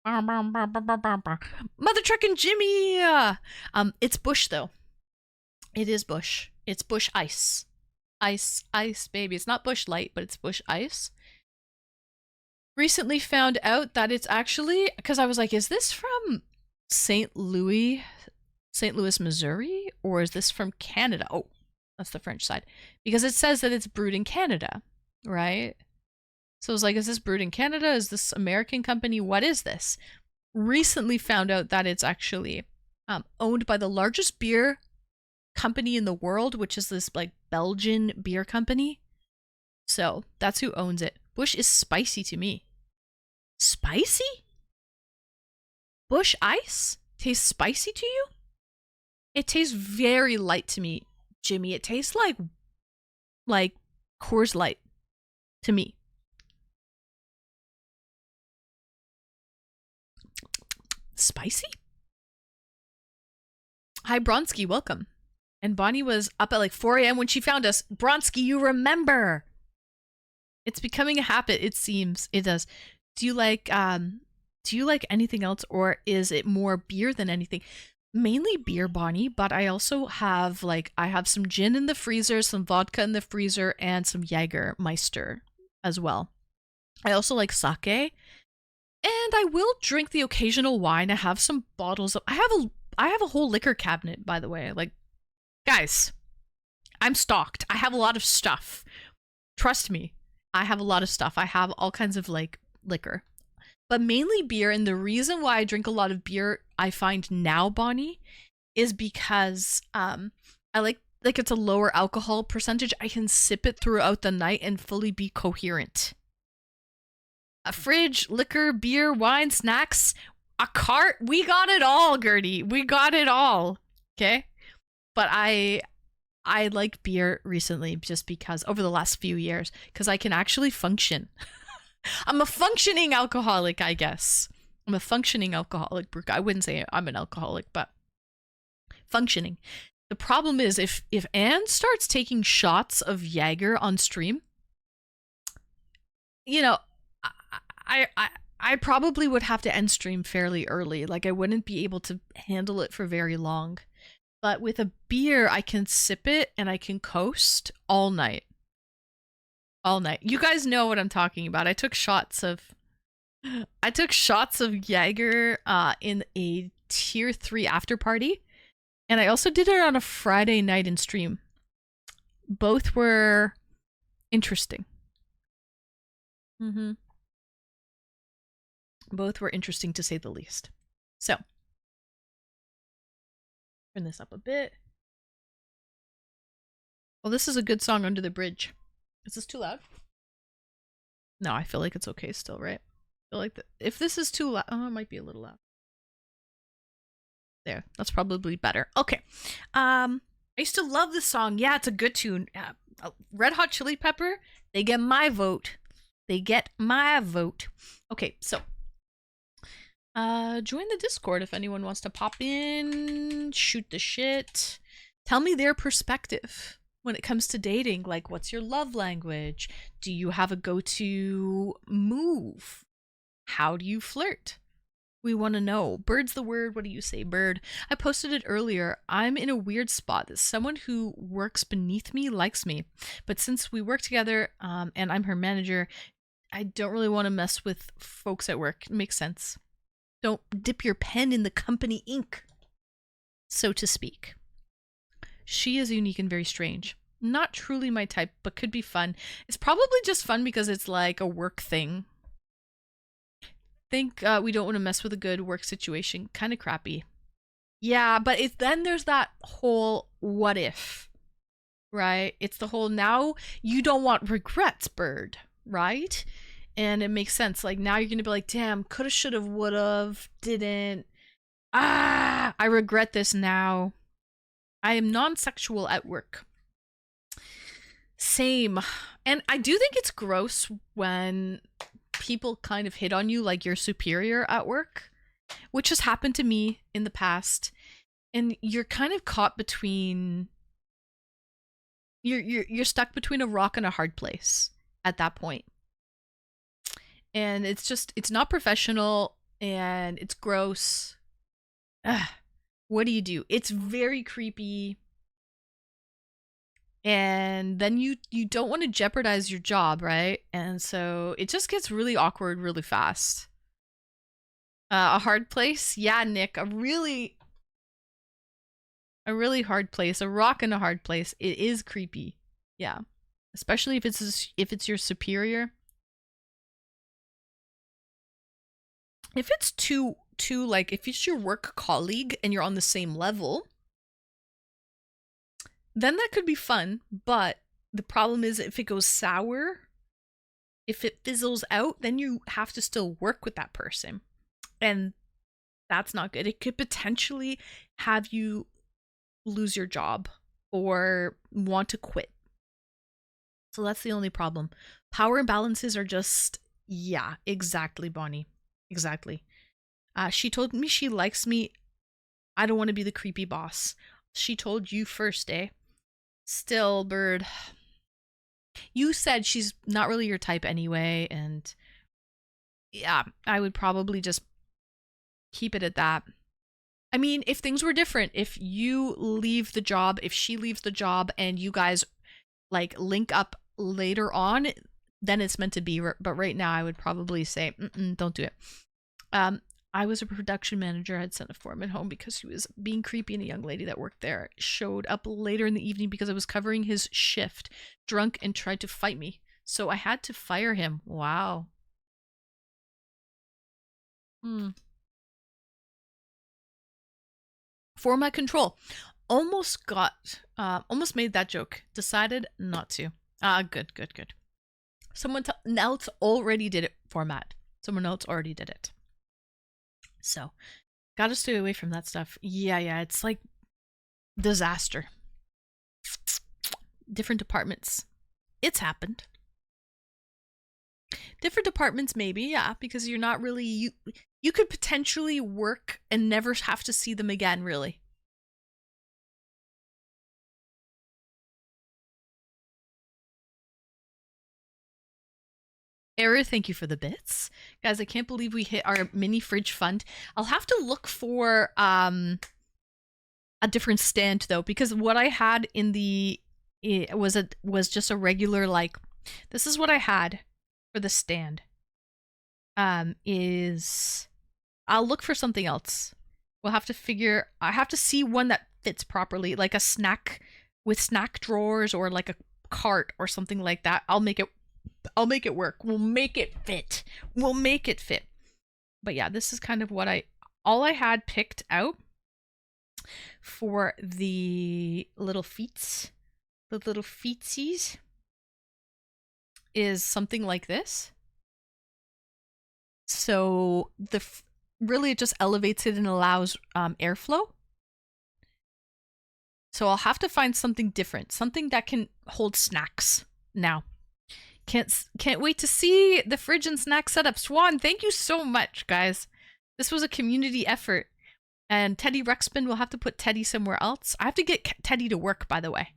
Mother truckin' Jimmy. It's Bush though. It is Bush. It's Bush Ice. Ice, ice, baby. It's not Bush Light, but it's Bush Ice. Recently found out that it's actually, because I was like, is this from St. Louis, Missouri? Or is this from Canada? Oh, that's the French side. Because it says that it's brewed in Canada, right? So I was like, is this brewed in Canada? Is this American company? What is this? Recently found out that it's actually owned by the largest beer company in the world, which is this like Belgian beer company. So that's who owns it. Bush is spicy to me. Spicy? Bush Ice tastes spicy to you? It tastes very light to me, Jimmy. It tastes like Coors Light to me. Spicy? Hi, Bronski, welcome. And Bonnie was up at like 4 a.m. when she found us. Bronski, you remember. It's becoming a habit, it seems. It does. Do you like anything else, or is it more beer than anything? Mainly beer, Bonnie, but I also have some gin in the freezer, some vodka in the freezer, and some Jägermeister as well. I also like sake, and I will drink the occasional wine. I have some bottles of I have a whole liquor cabinet, by the way. Like, guys, I'm stocked. I have a lot of stuff. Trust me. I have a lot of stuff. I have all kinds of like liquor, but mainly beer. And the reason why I drink a lot of beer, I find now, Bonnie, is because I like it's a lower alcohol percentage. I can sip it throughout the night and fully be coherent. A fridge, liquor, beer, wine, snacks, a cart. We got it all, Gertie. We got it all. Okay. But I like beer recently just because over the last few years, because I can actually function. I'm a functioning alcoholic, I guess. I'm a functioning alcoholic. I wouldn't say I'm an alcoholic, but functioning. The problem is if Anne starts taking shots of Jaeger on stream, you know, I probably would have to end stream fairly early. Like, I wouldn't be able to handle it for very long. But with a beer, I can sip it and I can coast all night. All night. You guys know what I'm talking about. I took shots of Jaeger in a tier 3 after party And I also did it on a Friday night in stream. Both were interesting. Both were interesting to say the least. So, turn this up a bit. Well, this is a good song under the bridge. Is this too loud? No, I feel like it's okay still, right? I feel like if this is too loud, oh, it might be a little loud. There, that's probably better. Okay. I used to love this song. Yeah, it's a good tune. Red Hot Chili Pepper, they get my vote. They get my vote. Okay, so join the Discord if anyone wants to pop in, shoot the shit. Tell me their perspective when it comes to dating. Like, what's your love language? Do you have a go-to move? How do you flirt? We want to know. Bird's the word. What do you say, Bird? I posted it earlier. I'm in a weird spot that someone who works beneath me likes me. But since we work together and I'm her manager, I don't really want to mess with folks at work. It makes sense. Don't dip your pen in the company ink, so to speak. She is unique and very strange. Not truly my type, but could be fun. It's probably just fun because it's like a work thing. Think we don't want to mess with a good work situation. Kind of crappy. Yeah, but then there's that whole what if, right? It's the whole now you don't want regrets, Bird, right? And it makes sense. Like now you're going to be like, damn, coulda, shoulda, woulda, didn't. I regret this now. I am non-sexual at work. Same. And I do think it's gross when people kind of hit on you like you're superior at work, which has happened to me in the past. And you're kind of caught between you're stuck between a rock and a hard place at that point. And it's not professional and it's gross. What do you do? It's very creepy. And then you don't want to jeopardize your job, right? And so it just gets really awkward really fast. A hard place? Yeah, Nick, a really hard place, a rock and a hard place. It is creepy. Yeah. Especially if it's your superior. If it's too like if it's your work colleague and you're on the same level, then that could be fun, but the problem is if it goes sour, if it fizzles out, then you have to still work with that person. And that's not good. It could potentially have you lose your job or want to quit. So that's the only problem. Power imbalances are just, yeah, exactly, Bonnie. Exactly. She told me she likes me. I don't want to be the creepy boss. She told you first, eh? Still, Bird. You said she's not really your type anyway, and yeah, I would probably just keep it at that. I mean, if things were different, if you leave the job, if she leaves the job, and you guys like link up later on, then it's meant to be. But right now, I would probably say, don't do it. I was a production manager. I had sent a foreman home because he was being creepy, and a young lady that worked there showed up later in the evening because I was covering his shift, drunk, and tried to fight me. So I had to fire him. Wow. Format control. Almost made that joke. Decided not to. Good. Someone else already did it. Format. Someone else already did it. So, gotta stay away from that stuff. Yeah, it's like disaster. Different departments. It's happened. Different departments, maybe, yeah, because you're not really, you could potentially work and never have to see them again, really. Error, thank you for the bits. Guys, I can't believe we hit our mini fridge fund. I'll have to look for a different stand though, because what I had in the was just a regular, like, this is what I had for the stand. Is I'll look for something else. I have to see one that fits properly, like a snack with snack drawers or like a cart or something like that. I'll make it work. We'll make it fit. We'll make it fit. But yeah, this is kind of what all I had picked out for the little feetsies is something like this. So really it just elevates it and allows airflow. So I'll have to find something different, something that can hold snacks now. Can't wait to see the fridge and snack setup. Swan, thank you so much, guys. This was a community effort. And Teddy Ruxpin, will have to put Teddy somewhere else. I have to get Teddy to work, by the way.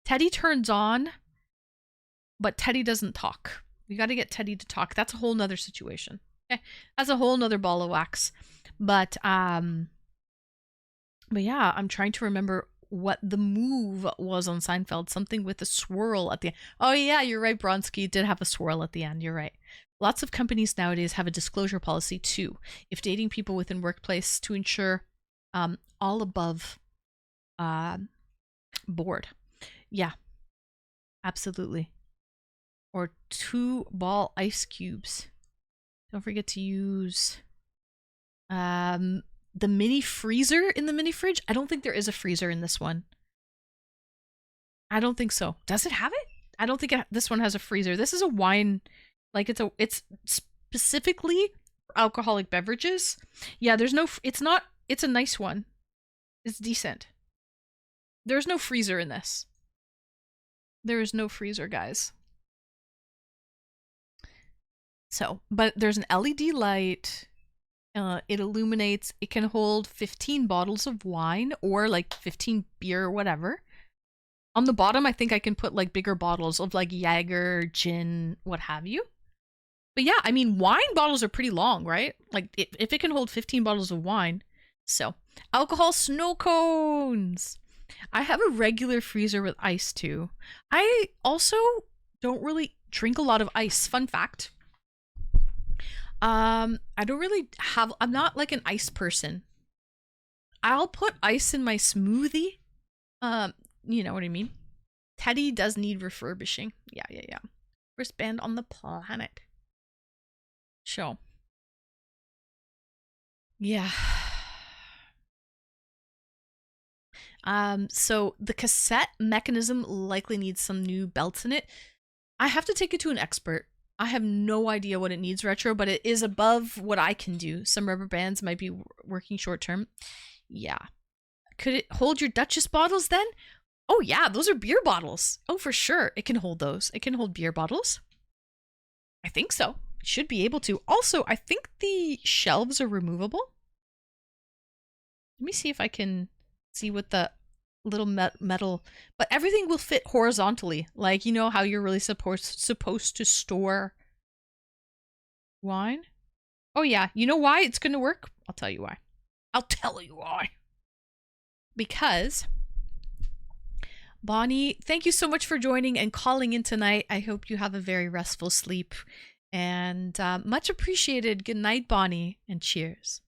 Teddy turns on, but Teddy doesn't talk. We got to get Teddy to talk. That's a whole nother situation. Okay? That's a whole nother ball of wax. But yeah, I'm trying to remember what the move was on Seinfeld. Something with a swirl at the end. Oh yeah, you're right, Bronski. It did have a swirl at the end. You're right. Lots of companies nowadays have a disclosure policy too, if dating people within workplace, to ensure all above board. Yeah, absolutely. Or 2 ball ice cubes. Don't forget to use the mini freezer in the mini fridge. I don't think there is a freezer in this one. I don't think so. Does it have it? I don't think this one has a freezer. This is a wine, like it's specifically for alcoholic beverages. Yeah, there's no, it's a nice one. It's decent. There's no freezer in this. There is no freezer, guys. So, but there's an LED light. It illuminates. It can hold 15 bottles of wine or like 15 beer or whatever. On the bottom, I think I can put like bigger bottles of like Jaeger, gin, what have you. But yeah, I mean, wine bottles are pretty long, right? Like if it can hold 15 bottles of wine. So, alcohol snow cones. I have a regular freezer with ice too. I also don't really drink a lot of ice. Fun fact. I don't really have, I'm not like an ice person. I'll put ice in my smoothie. You know what I mean? Teddy does need refurbishing. Yeah. Worst band on the planet. Show. Yeah. So the cassette mechanism likely needs some new belts in it. I have to take it to an expert. I have no idea what it needs, Retro, but it is above what I can do. Some rubber bands might be working short term. Yeah. Could it hold your Duchess bottles then? Oh yeah, those are beer bottles. Oh, for sure. It can hold those. It can hold beer bottles. I think so. It should be able to. Also, I think the shelves are removable. Let me see if I can see what the little metal, but everything will fit horizontally. Like, you know how you're really supposed to store wine? Oh yeah, you know why it's gonna work? I'll tell you why. Because Bonnie, thank you so much for joining and calling in tonight. I hope you have a very restful sleep, and much appreciated. Good night, Bonnie, and cheers.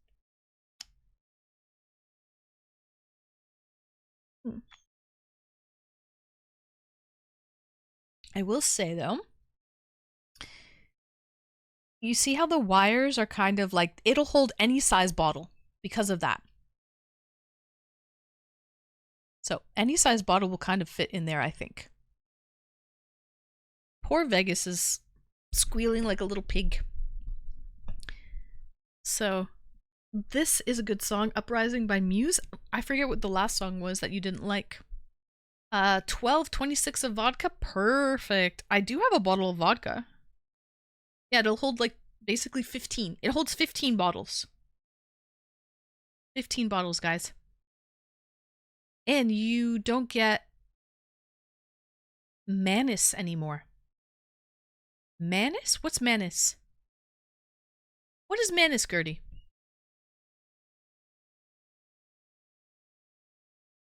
I will say though, you see how the wires are kind of like, it'll hold any size bottle because of that. So any size bottle will kind of fit in there, I think. Poor Vegas is squealing like a little pig. So this is a good song, Uprising by Muse. I forget what the last song was that you didn't like. 1226 of vodka. Perfect. I do have a bottle of vodka. Yeah, it'll hold like basically 15. It holds 15 bottles. 15 bottles, guys. And you don't get Manis anymore. Manis? What's Manis? What is Manis, Gertie?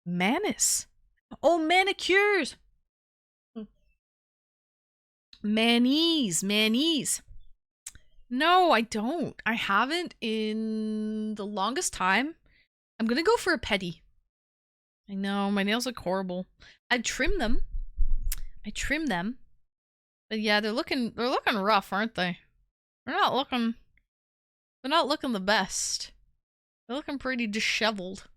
Manis. Oh, manicures. Manis. No, I don't. I haven't in the longest time. I'm gonna go for a petty. I know, my nails look horrible. I trim them. But yeah, they're looking rough, aren't they? They're not looking the best. They're looking pretty disheveled.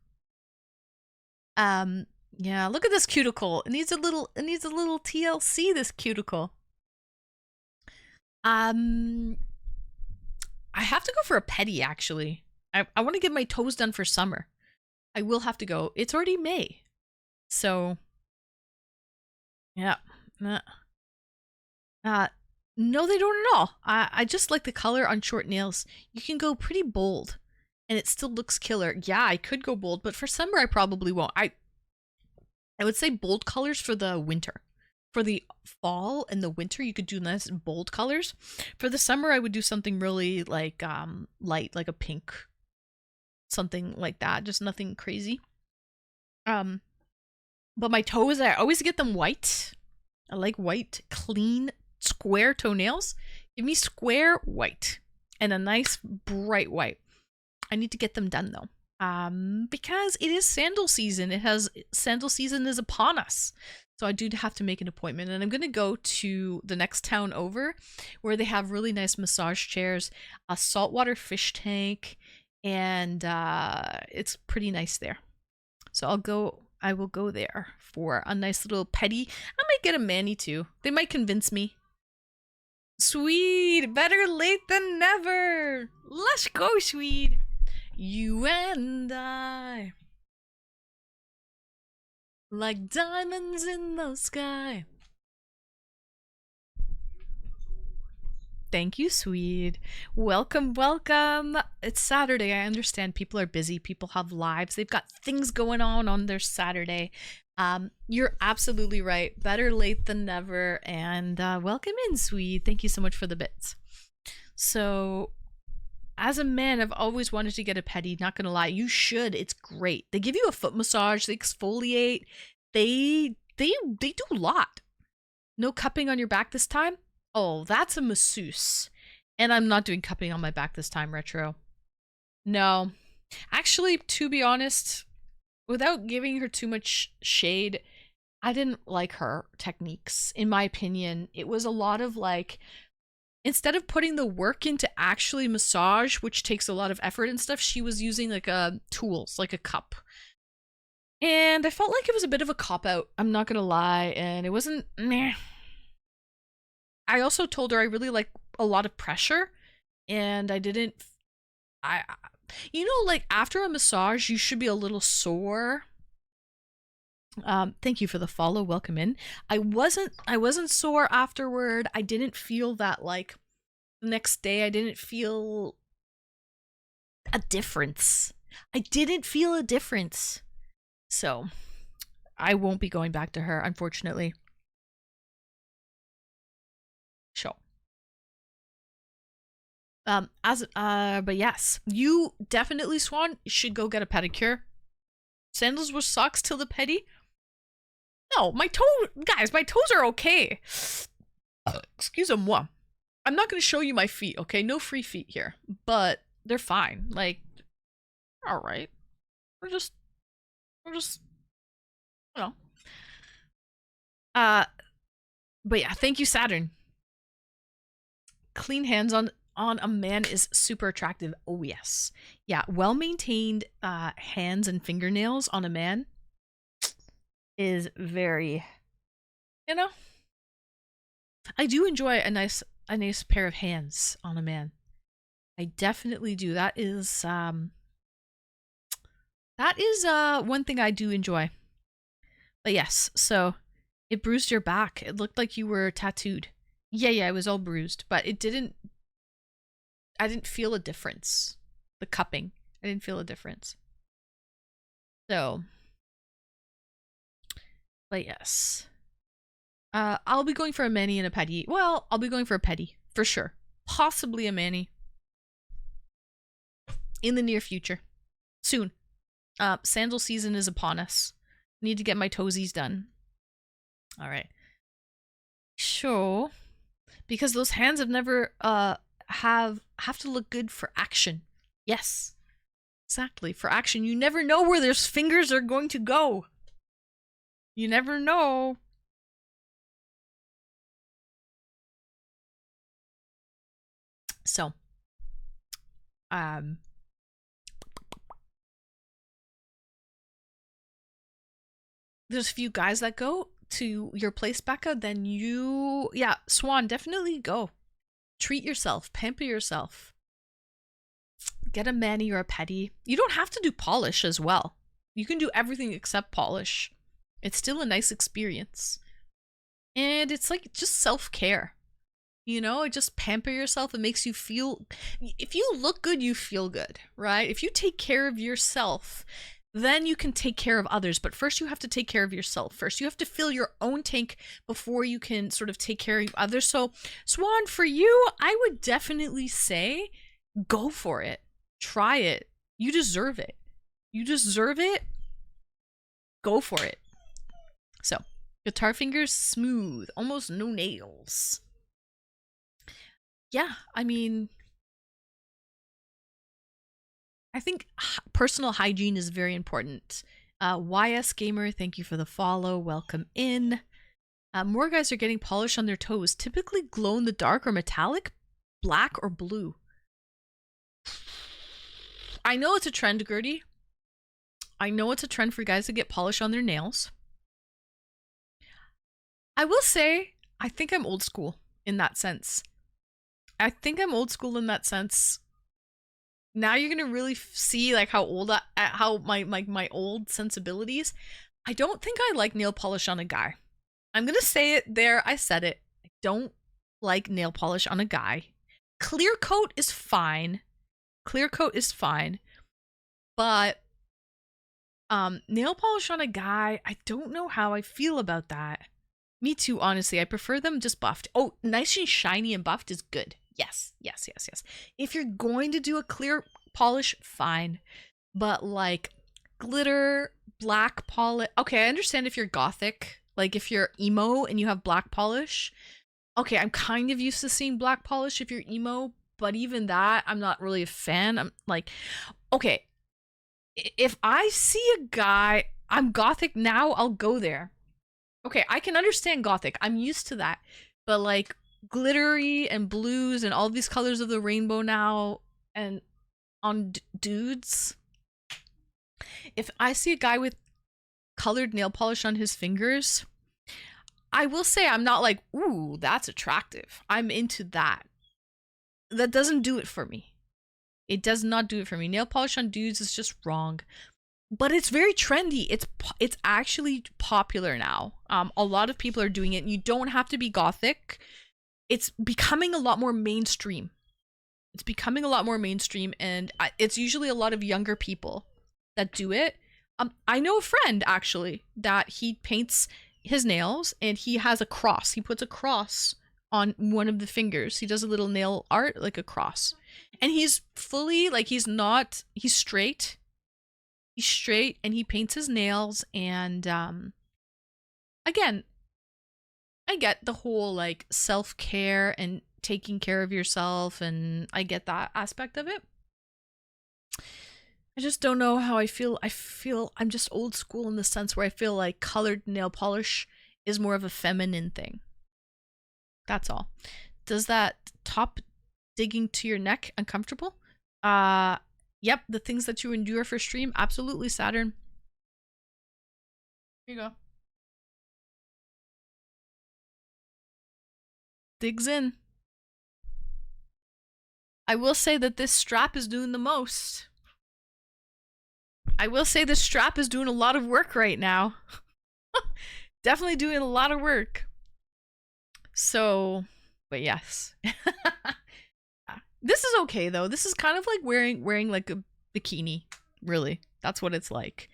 Yeah, look at this cuticle. It needs a little TLC, this cuticle. I have to go for a pedi actually. I want to get my toes done for summer. I will have to go. It's already May. So yeah. No, they don't at all. I just like the color on short nails. You can go pretty bold and it still looks killer. Yeah, I could go bold, but for summer I probably won't. I would say bold colors for the winter. For the fall and the winter, you could do nice bold colors. For the summer, I would do something really like light, like a pink, something like that. Just nothing crazy. But my toes, I always get them white. I like white, clean, square toenails. Give me square white and a nice bright white. I need to get them done though. Because it is sandal season. Sandal season is upon us. So I do have to make an appointment, and I'm going to go to the next town over where they have really nice massage chairs, a saltwater fish tank, and it's pretty nice there. So I will go there for a nice little pedi. I might get a mani too. They might convince me. Swede, better late than never. Let's go, Swede. You and I, like diamonds in the sky. Thank you, Swede. Welcome, welcome. It's Saturday. I understand people are busy. People have lives. They've got things going on their Saturday. You're absolutely right. Better late than never. And welcome in, Swede. Thank you so much for the bits. So, as a man, I've always wanted to get a pedi. Not gonna lie, you should. It's great. They give you a foot massage. They exfoliate. They do a lot. No cupping on your back this time. Oh, that's a masseuse. And I'm not doing cupping on my back this time, Retro. No. Actually, to be honest, without giving her too much shade, I didn't like her techniques. In my opinion, it was a lot of like, instead of putting the work into actually massage, which takes a lot of effort and stuff, she was using like tools, like a cup. And I felt like it was a bit of a cop-out, I'm not gonna lie, and it wasn't meh. I also told her I really like a lot of pressure, and I didn't, you know, like after a massage, you should be a little sore. Thank you for the follow. Welcome in. I wasn't sore afterward. I didn't feel that like the next day. I didn't feel a difference. So I won't be going back to her, unfortunately. Sure. But yes, you definitely, Swan, should go get a pedicure. Sandals with socks till the pedi. No, my toes are okay. Excuse-moi. I'm not gonna show you my feet, okay? No free feet here, but they're fine. Like, all right. We're just, you know. But yeah, thank you, Saturn. Clean hands on a man is super attractive. Oh yes. Yeah, well-maintained hands and fingernails on a man is very, you know. I do enjoy a nice pair of hands on a man. I definitely do. That is one thing I do enjoy. But yes, so it bruised your back. It looked like you were tattooed. Yeah, it was all bruised, but I didn't feel a difference. The cupping, I didn't feel a difference. So, but yes. I'll be going for a mani and a pedi. Well, I'll be going for a pedi, for sure. Possibly a mani. In the near future. Soon. Sandal season is upon us. Need to get my toesies done. Alright. Sure. Because those hands have never have to look good for action. Yes. Exactly. For action. You never know where those fingers are going to go. You never know. So, um, there's a few guys that go to your place, Becca. Then yeah, Swan, definitely go. Treat yourself, pamper yourself. Get a mani or a pedi. You don't have to do polish as well. You can do everything except polish. It's still a nice experience. And it's like just self-care. You know, it just pamper yourself. It makes you feel, if you look good, you feel good, right? If you take care of yourself, then you can take care of others. But first, you have to take care of yourself first. You have to fill your own tank before you can sort of take care of others. So, Swan, for you, I would definitely say go for it. Try it. You deserve it. You deserve it. Go for it. So, guitar fingers smooth, almost no nails. Yeah, I mean, I think personal hygiene is very important. YS Gamer, thank you for the follow. Welcome in. More guys are getting polish on their toes, typically glow in the dark or metallic, black or blue. I know it's a trend, Gertie. I know it's a trend for guys to get polish on their nails. I will say, I think I'm old school in that sense. Now you're gonna really see like how old how my old sensibilities. I don't think I like nail polish on a guy. I'm gonna say it there. I said it. I don't like nail polish on a guy. Clear coat is fine. But nail polish on a guy, I don't know how I feel about that. Me too, honestly. I prefer them just buffed. Oh, nice and shiny and buffed is good. Yes. If you're going to do a clear polish, fine. But like glitter, black polish. Okay, I understand if you're gothic. Like if you're emo and you have black polish. Okay, I'm kind of used to seeing black polish if you're emo, but even that, I'm not really a fan. I'm like, okay, if I see a guy, I'm gothic now, I'll go there. Okay, I can understand gothic. I'm used to that. But like glittery and blues and all these colors of the rainbow now and on dudes, if I see a guy with colored nail polish on his fingers, I will say I'm not like, ooh, that's attractive. I'm into that. That doesn't do it for me. It does not do it for me. Nail polish on dudes is just wrong. But it's very trendy. It's actually popular now. A lot of people are doing it. You don't have to be gothic. It's becoming a lot more mainstream. And it's usually a lot of younger people that do it. I know a friend actually that he paints his nails and he has a cross. He puts a cross on one of the fingers. He does a little nail art like a cross. And he's fully like he's straight. He's straight and he paints his nails and again, I get the whole like self-care and taking care of yourself and I get that aspect of it. I just don't know how I feel. I feel I'm just old school in the sense where I feel like colored nail polish is more of a feminine thing. That's all. Does that top digging to your neck uncomfortable? Yep, the things that you endure for stream, absolutely, Saturn. Here you go. Digs in. I will say that this strap is doing the most. I will say this strap is doing a lot of work right now. Definitely doing a lot of work. So, but yes. This is okay though. This is kind of like wearing like a bikini, really. That's what it's like.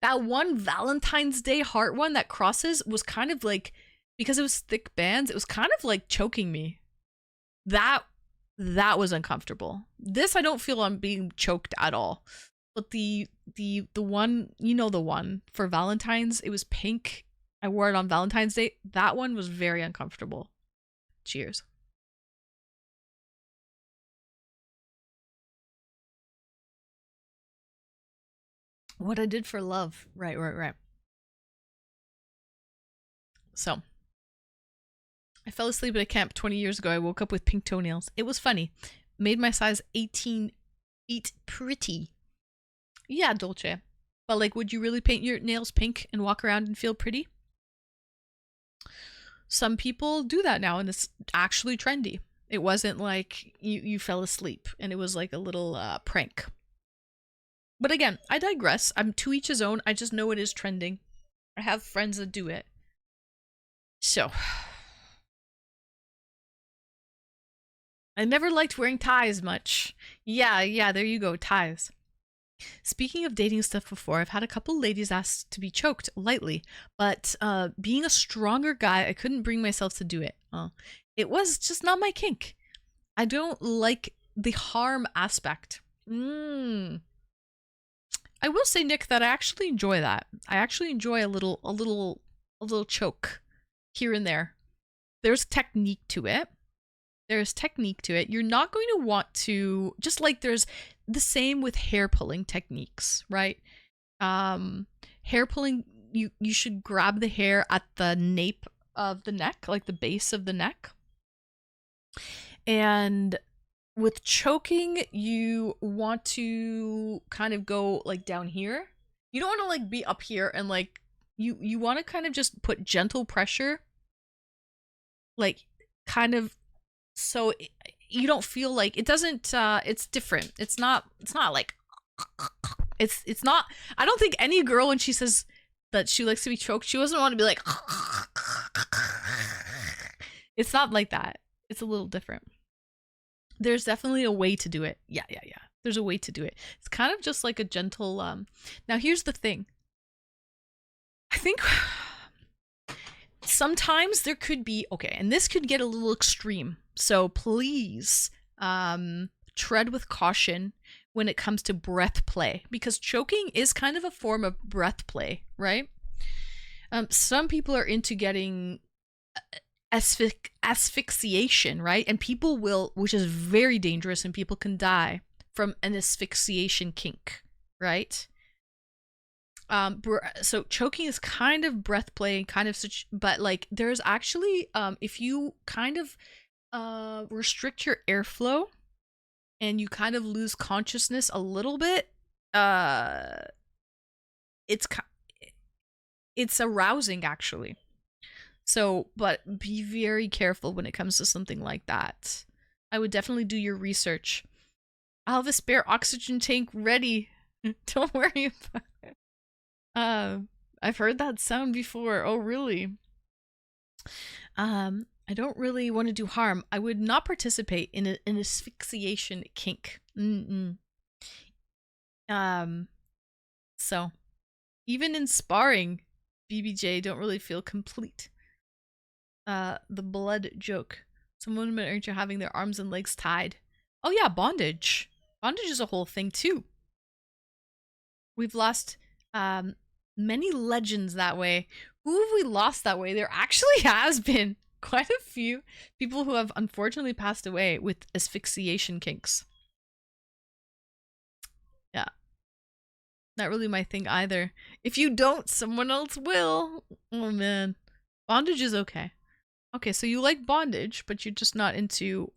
That one Valentine's Day heart one that crosses was kind of like, because it was thick bands, it was kind of like choking me. That was uncomfortable. This I don't feel I'm being choked at all. But the one, you know, the one for Valentine's, it was pink. I wore it on Valentine's Day. That one was very uncomfortable. Cheers. What I did for love. Right. So I fell asleep at a camp 20 years ago. I woke up with pink toenails. It was funny. Made my size 18 feet pretty. Yeah, Dolce. But like, would you really paint your nails pink and walk around and feel pretty? Some people do that now, and it's actually trendy. It wasn't like you fell asleep and it was like a little prank. But again, I digress. I'm to each his own. I just know it is trending. I have friends that do it. So, I never liked wearing ties much. Yeah, there you go, ties. Speaking of dating stuff before, I've had a couple ladies ask to be choked lightly, but being a stronger guy, I couldn't bring myself to do it. It was just not my kink. I don't like the harm aspect. I will say, Nick, that I actually enjoy that. I actually enjoy a little choke here and there. There's technique to it. You're not going to want to, just like there's the same with hair pulling techniques, right? Hair pulling, you should grab the hair at the nape of the neck, like the base of the neck. And with choking, you want to kind of go like down here. You don't want to like be up here and like you want to kind of just put gentle pressure, like kind of, so you don't feel like it doesn't it's different. It's not like it's not. I don't think any girl, when she says that she likes to be choked, she doesn't want to be like it's not like that. It's a little different. There's definitely a way to do it. Yeah. There's a way to do it. It's kind of just like a gentle now here's the thing. I think sometimes there could be, okay, and this could get a little extreme. So please tread with caution when it comes to breath play, because choking is kind of a form of breath play, right? Some people are into getting asphyxiation, right? And people will, which is very dangerous, and people can die from an asphyxiation kink, right? So choking is kind of breath play and kind of such, but like there's actually if you kind of restrict your airflow and you kind of lose consciousness a little bit, it's arousing actually. So, but be very careful when it comes to something like that. I would definitely do your research. I'll have a spare oxygen tank ready. Don't worry about it. I've heard that sound before. Oh, really? I don't really want to do harm. I would not participate in an asphyxiation kink. So even in sparring, BBJ don't really feel complete. The blood joke. Some women are into having their arms and legs tied. Oh yeah, bondage. Bondage is a whole thing too. We've lost many legends that way. Who have we lost that way? There actually has been quite a few people who have unfortunately passed away with asphyxiation kinks. Yeah. Not really my thing either. If you don't, someone else will. Oh man. Bondage is okay. Okay, so you like bondage, but you're just not into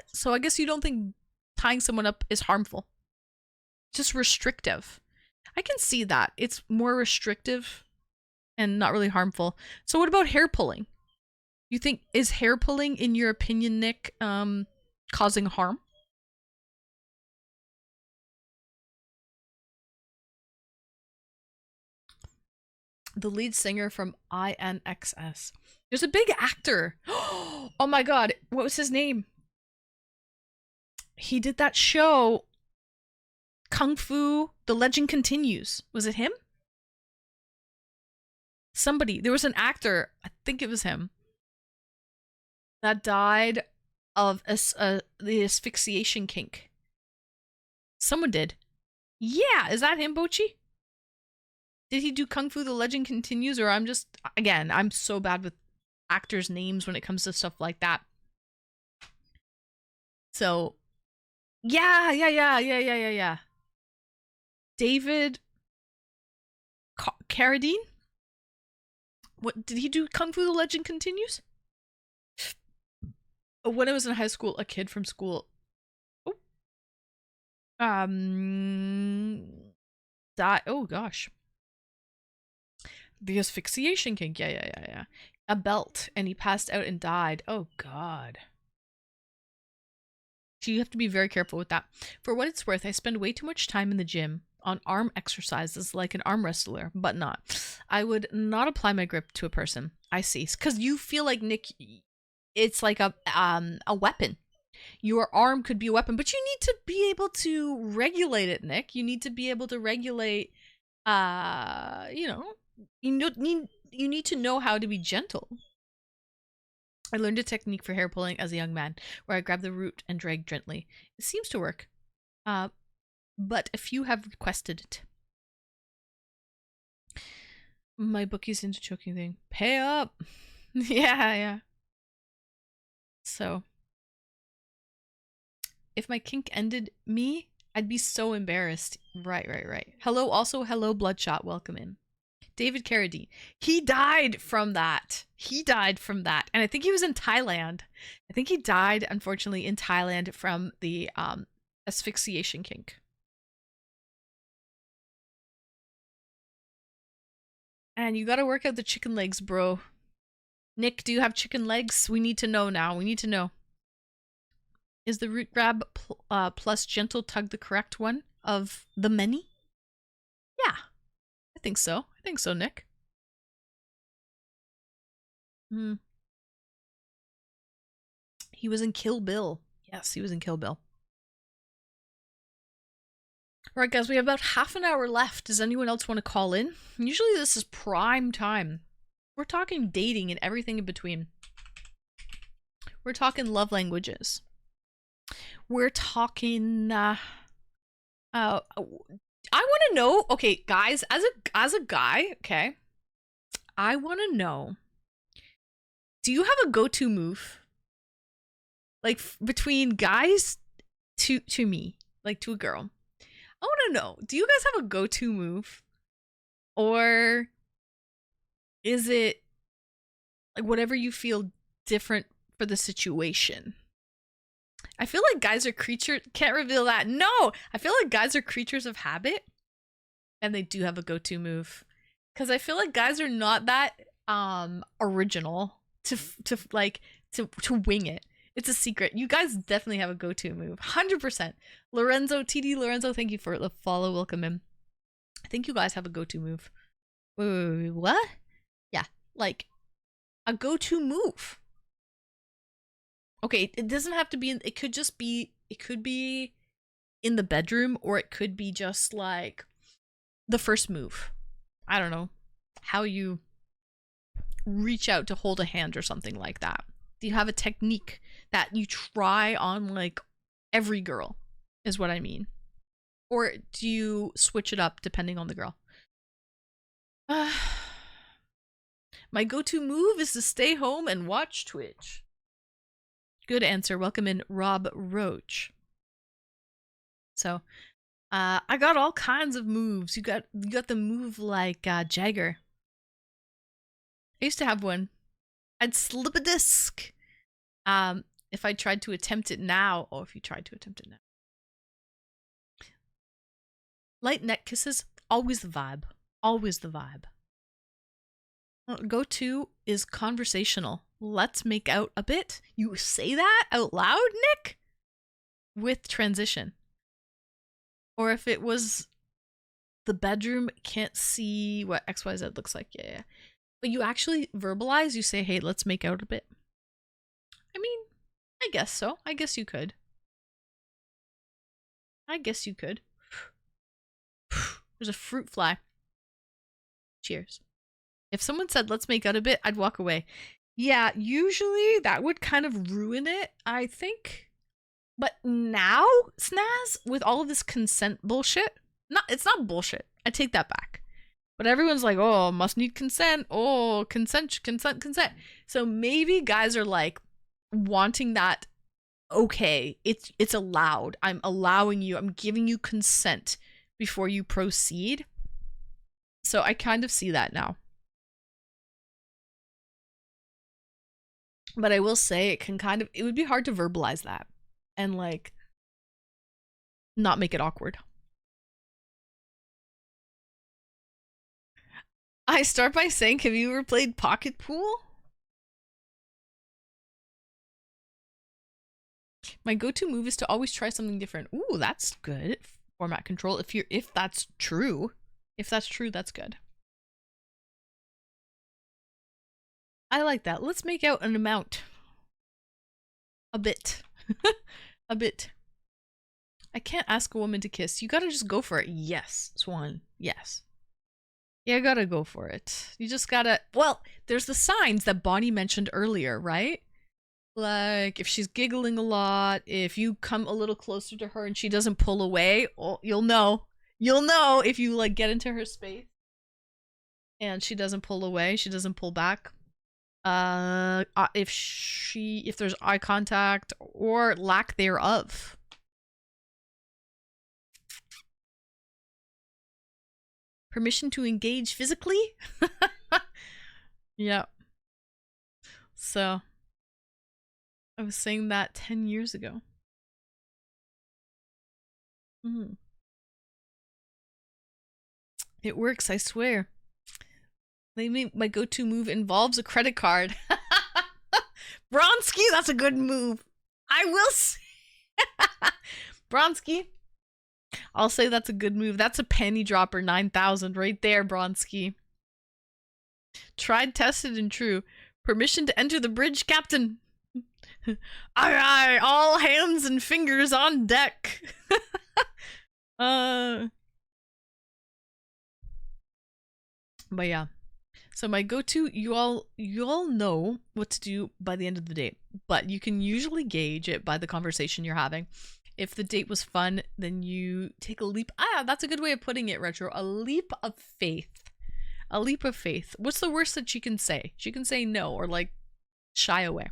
so I guess you don't think tying someone up is harmful. Just restrictive. I can see that. It's more restrictive and not really harmful. So what about hair pulling? You think, is hair pulling, in your opinion, Nick, causing harm? The lead singer from INXS. There's a big actor. Oh my god, what was his name? He did that show, Kung Fu, The Legend Continues. Was it him? Somebody. There was an actor, I think it was him, that died of the asphyxiation kink. Someone did. Yeah, is that him, Bochi? Did he do Kung Fu The Legend Continues? Or I'm just, again, I'm so bad with actors' names when it comes to stuff like that. So, yeah. David Carradine? what did he do? Kung Fu: The Legend Continues. When I was in high school, a kid from school, died. Oh gosh, the asphyxiation kink. Yeah. A belt, and he passed out and died. Oh god. So you have to be very careful with that. For what it's worth, I spend way too much time in the gym on arm exercises like an arm wrestler, but not. I would not apply my grip to a person. I see. Because you feel like, Nick, it's like a weapon. Your arm could be a weapon, but you need to be able to regulate it, Nick. You need to be able to regulate, you need to know how to be gentle. I learned a technique for hair pulling as a young man, where I grab the root and drag gently. It seems to work, but a few have requested it. My bookie's into choking thing. Pay up! Yeah. So, if my kink ended me, I'd be so embarrassed. Right. Hello, Bloodshot. Welcome in. David Carradine. He died from that. And I think he was in Thailand. I think he died, unfortunately, in Thailand from the asphyxiation kink. And you gotta work out the chicken legs, bro. Nick, do you have chicken legs? We need to know now. Is the root grab plus gentle tug the correct one of the many? Yeah. I think so, Nick. He was in Kill Bill. Yes, he was in Kill Bill. Alright, guys, we have about half an hour left. Does anyone else want to call in? Usually this is prime time. We're talking dating and everything in between. We're talking love languages. We're talking, I want to know, okay, guys, as a guy, okay, I want to know, do you have a go-to move? Like, between guys to me, like to a girl. I want to know, do you guys have a go-to move? Or is it like whatever you feel different for the situation? I feel like guys are creatures. Can't reveal that. No, I feel like guys are creatures of habit, and they do have a go-to move. Because I feel like guys are not that original to wing it. It's a secret. You guys definitely have a go-to move. 100%. Lorenzo, thank you for the follow. Welcome in. I think you guys have a go-to move. Wait, what? Yeah, like a go-to move. Okay, it doesn't have to be, it could be in the bedroom, or it could be just like the first move. I don't know. How you reach out to hold a hand or something like that. Do you have a technique that you try on like every girl, is what I mean? Or do you switch it up depending on the girl? My go-to move is to stay home and watch Twitch. Good answer. Welcome in, Rob Roach. So, I got all kinds of moves. You got the move like Jagger. I used to have one. I'd slip a disc. If I tried to attempt it now, or if you tried to attempt it now. Light neck kisses, always the vibe. Always the vibe. Go-to is conversational. Let's make out a bit. You say that out loud, Nick? With transition. Or if it was the bedroom, can't see what XYZ looks like. Yeah. But you actually verbalize, you say, hey, let's make out a bit. I mean, I guess so. I guess you could. There's a fruit fly. Cheers. If someone said, let's make out a bit, I'd walk away. Yeah, usually that would kind of ruin it, I think. But now, Snaz, with all of this consent bullshit, it's not bullshit. I take that back. But everyone's like, oh, must need consent. Oh, consent. So maybe guys are like wanting that, okay, it's allowed. I'm allowing you, I'm giving you consent before you proceed. So I kind of see that now. But I will say it would be hard to verbalize that and like not make it awkward. I start by saying, have you ever played pocket pool? My go-to move is to always try something different. Ooh, that's good. Format control. If that's true. If that's true, that's good. I like that. Let's make out an amount. A bit. A bit. I can't ask a woman to kiss. You gotta just go for it. Yes, Swan. Yes. You gotta go for it. You just gotta... Well, there's the signs that Bonnie mentioned earlier, right? Like, if she's giggling a lot, if you come a little closer to her and she doesn't pull away, oh, you'll know. You'll know if you, like, get into her space and she doesn't pull away, she doesn't pull back. If there's eye contact or lack thereof. Permission to engage physically? Yeah. So, I was saying that 10 years ago. It works, I swear. Maybe my go-to move involves a credit card. Bronski, that's a good move. I will say. Bronski, I'll say that's a good move. That's a penny dropper 9,000 right there, Bronski. Tried, tested, and true. Permission to enter the bridge, Captain. Aye, aye, all hands and fingers on deck. But yeah. So my go-to, you all know what to do by the end of the date, but you can usually gauge it by the conversation you're having. If the date was fun, then you take a leap. That's a good way of putting it, Retro. A leap of faith. A leap of faith. What's the worst that she can say? She can say no or like shy away.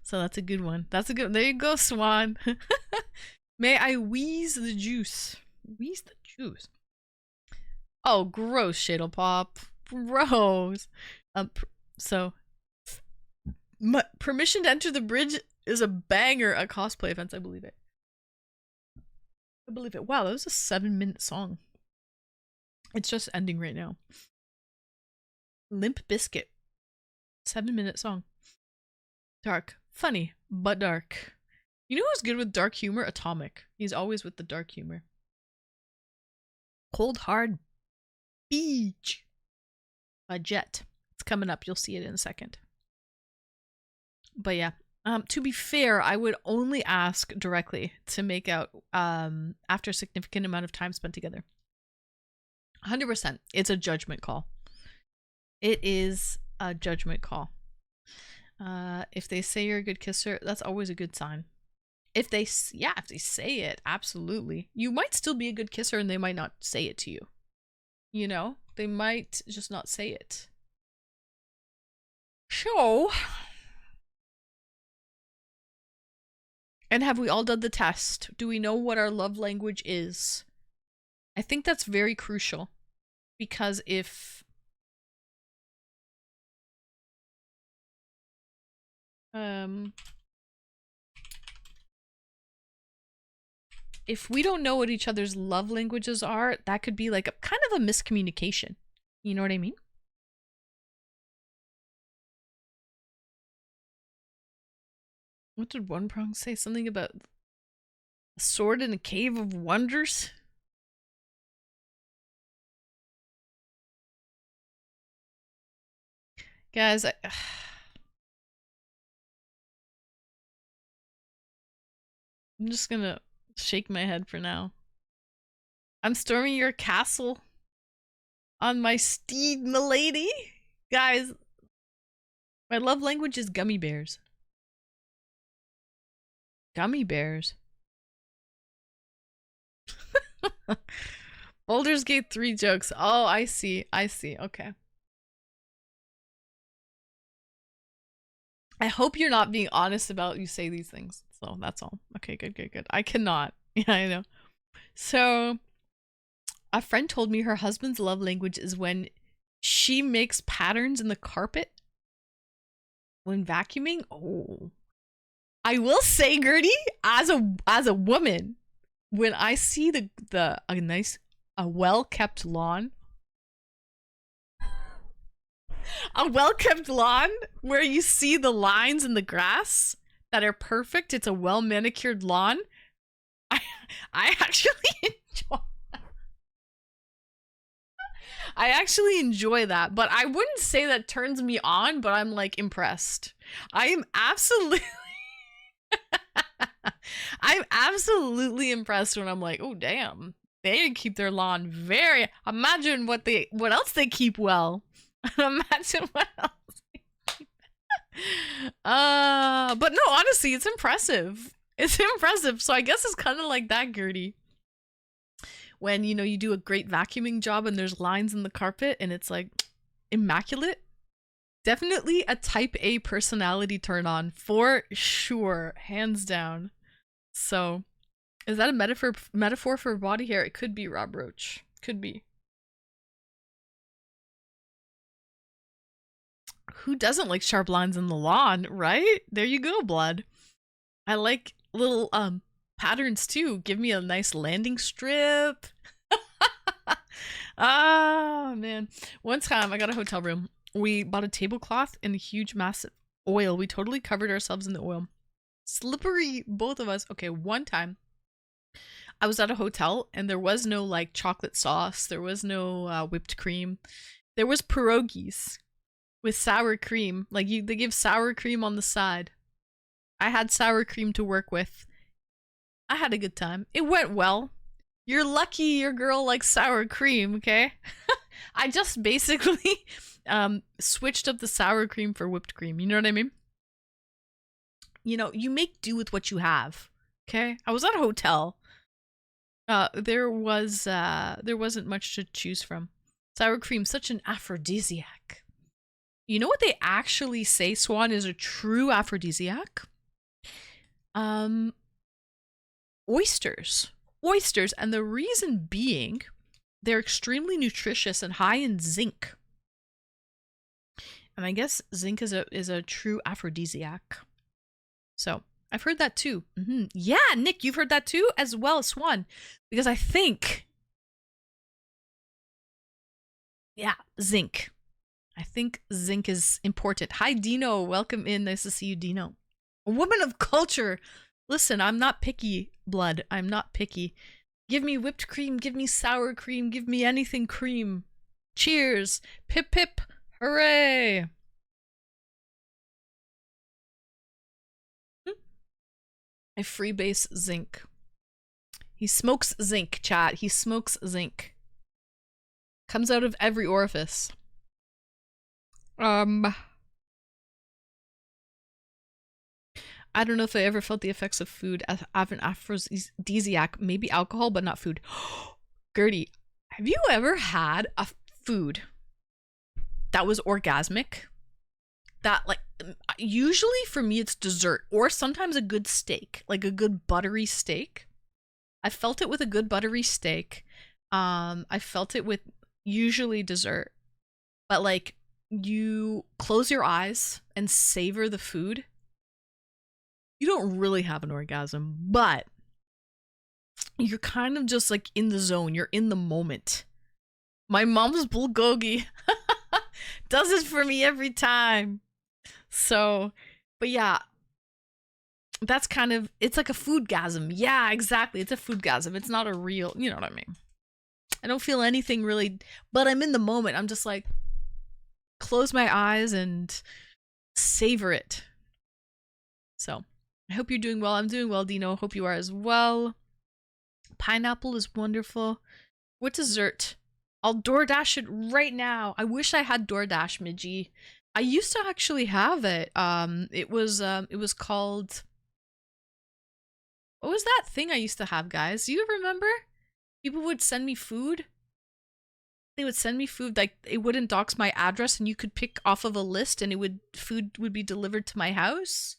So that's a good one. That's a good. There you go, Swan. May I wheeze the juice? Wheeze the juice. Oh, gross, Shadle Pop. Gross. So, permission to enter the bridge is a banger at cosplay events. I believe it. I believe it. Wow, that was a 7-minute song. It's just ending right now. Limp Biscuit. 7-minute song. Dark. Funny, but dark. You know who's good with dark humor? Atomic. He's always with the dark humor. Cold Hard Beach. A jet. It's coming up. You'll see it in a second. But yeah. To be fair, I would only ask directly to make out after a significant amount of time spent together. 100%. It's a judgment call. It is a judgment call. If they say you're a good kisser, that's always a good sign. If they say it, absolutely. You might still be a good kisser and they might not say it to you. You know? They might just not say it. So... And have we all done the test? Do we know what our love language is? I think that's very crucial. Because if... if we don't know what each other's love languages are, that could be like a kind of a miscommunication. You know what I mean? What did One Prong say? Something about a sword in a cave of wonders? Guys, I'm just gonna shake my head for now. I'm storming your castle on my steed, milady. Guys, my love language is gummy bears. Gummy bears. Baldur's Gate 3 jokes. Oh, I see. I see. Okay. I hope you're not being honest about you say these things. So that's all. Okay, good, good, good. I cannot. Yeah, I know. So, a friend told me her husband's love language is when she makes patterns in the carpet When vacuuming, oh, I will say, Gertie, as a woman, when I see a well kept lawn, where you see the lines in the grass that are perfect, it's a well manicured lawn. I actually enjoy. I actually enjoy that, but I wouldn't say that turns me on, but I'm like impressed. I am absolutely I'm absolutely impressed when I'm like, "Oh damn. They keep their lawn very imagine what else they keep well." Imagine what else they keep. But no, honestly, it's impressive. It's impressive. So I guess it's kind of like that, Gertie. When you do a great vacuuming job and there's lines in the carpet and it's like immaculate. Definitely a type A personality turn on for sure, hands down. So, is that a metaphor for body hair? It could be, Rob Roach. Could be. Who doesn't like sharp lines in the lawn, right? There you go, blood. I like little patterns too. Give me a nice landing strip. Ah, man. One time I got a hotel room. We bought a tablecloth and a huge massive oil. We totally covered ourselves in the oil. Slippery, both of us. Okay, one time I was at a hotel and there was no like chocolate sauce. There was no whipped cream. There was pierogies with sour cream. Like they give sour cream on the side. I had sour cream to work with. I had a good time. It went well. You're lucky your girl likes sour cream, okay? I just basically switched up the sour cream for whipped cream. You know what I mean? You make do with what you have. Okay? I was at a hotel. There wasn't much to choose from. Sour cream, such an aphrodisiac. You know what they actually say, Swan, is a true aphrodisiac? Oysters, and the reason being they're extremely nutritious and high in zinc. And I guess zinc is a true aphrodisiac. So I've heard that too. Mm-hmm. Yeah, Nick, you've heard that too as well, Swan. Because I think, yeah, zinc. I think zinc is important. Hi, Dino. Welcome in. Nice to see you, Dino. A woman of culture. Listen, I'm not picky, blood. I'm not picky. Give me whipped cream. Give me sour cream. Give me anything cream. Cheers. Pip, pip. Hooray. I freebase zinc. He smokes zinc, chat. He smokes zinc. Comes out of every orifice. I don't know if I ever felt the effects of food as an aphrodisiac. Maybe alcohol, but not food. Gertie, have you ever had a food that was orgasmic? That, like, usually for me it's dessert or sometimes a good steak, like a good buttery steak. I felt it with a good buttery steak. I felt it with usually dessert. But, like, you close your eyes and savor the food. You don't really have an orgasm, but you're kind of just like in the zone. You're in the moment. My mom's bulgogi does it for me every time. So, but yeah, that's kind of, it's like a foodgasm. Yeah, exactly. It's a foodgasm. It's not a real, you know what I mean? I don't feel anything really, but I'm in the moment. I'm just like, close my eyes and savor it. So, I hope you're doing well. I'm doing well, Dino. Hope you are as well. Pineapple is wonderful. What dessert? I'll DoorDash it right now. I wish I had DoorDash, Midgie. I used to actually have it. It was called, what was that thing I used to have, guys? Do you remember? People would send me food. They would send me food, like it wouldn't dox my address and you could pick off of a list and food would be delivered to my house.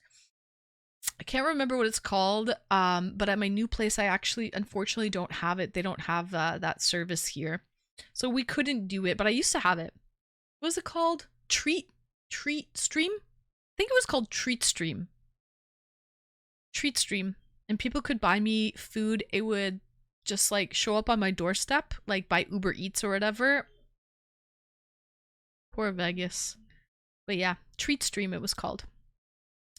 I can't remember what it's called, but at my new place, I actually, unfortunately, don't have it. They don't have that service here. So we couldn't do it, but I used to have it. What was it called? Treat Stream? think it was called Treat Stream. Treat Stream. And people could buy me food. It would just like show up on my doorstep, like by Uber Eats or whatever. Poor Vegas. But yeah, Treat Stream it was called.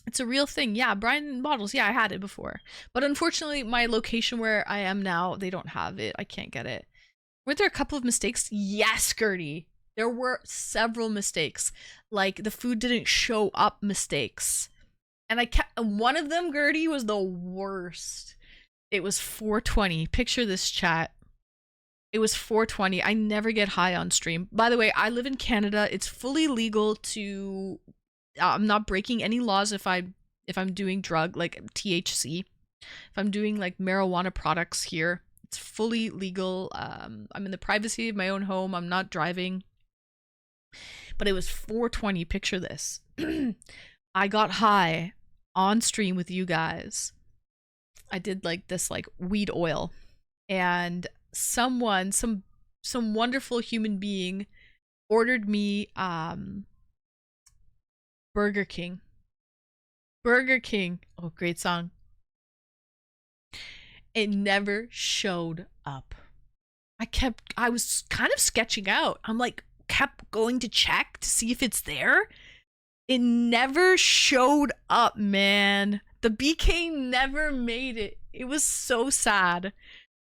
It's a real thing. Yeah, Brian Models. Yeah, I had it before. But unfortunately, my location where I am now, they don't have it. I can't get it. Weren't there a couple of mistakes? Yes, Gertie. There were several mistakes. Like the food didn't show up mistakes. And I kept one of them, Gertie, was the worst. It was 420. Picture this, chat. It was 420. I never get high on stream. By the way, I live in Canada. It's fully legal to I'm not breaking any laws if I'm doing drug like THC. If I'm doing like marijuana products here, it's fully legal. I'm in the privacy of my own home. I'm not driving. But it was 420. Picture this. I got high on stream with you guys. I did like this like weed oil, and some wonderful human being ordered me Burger King. Burger King. Oh, great song. It never showed up. I was kind of sketching out. I'm like, kept going to check to see if it's there. It never showed up, man. The BK never made it. It was so sad.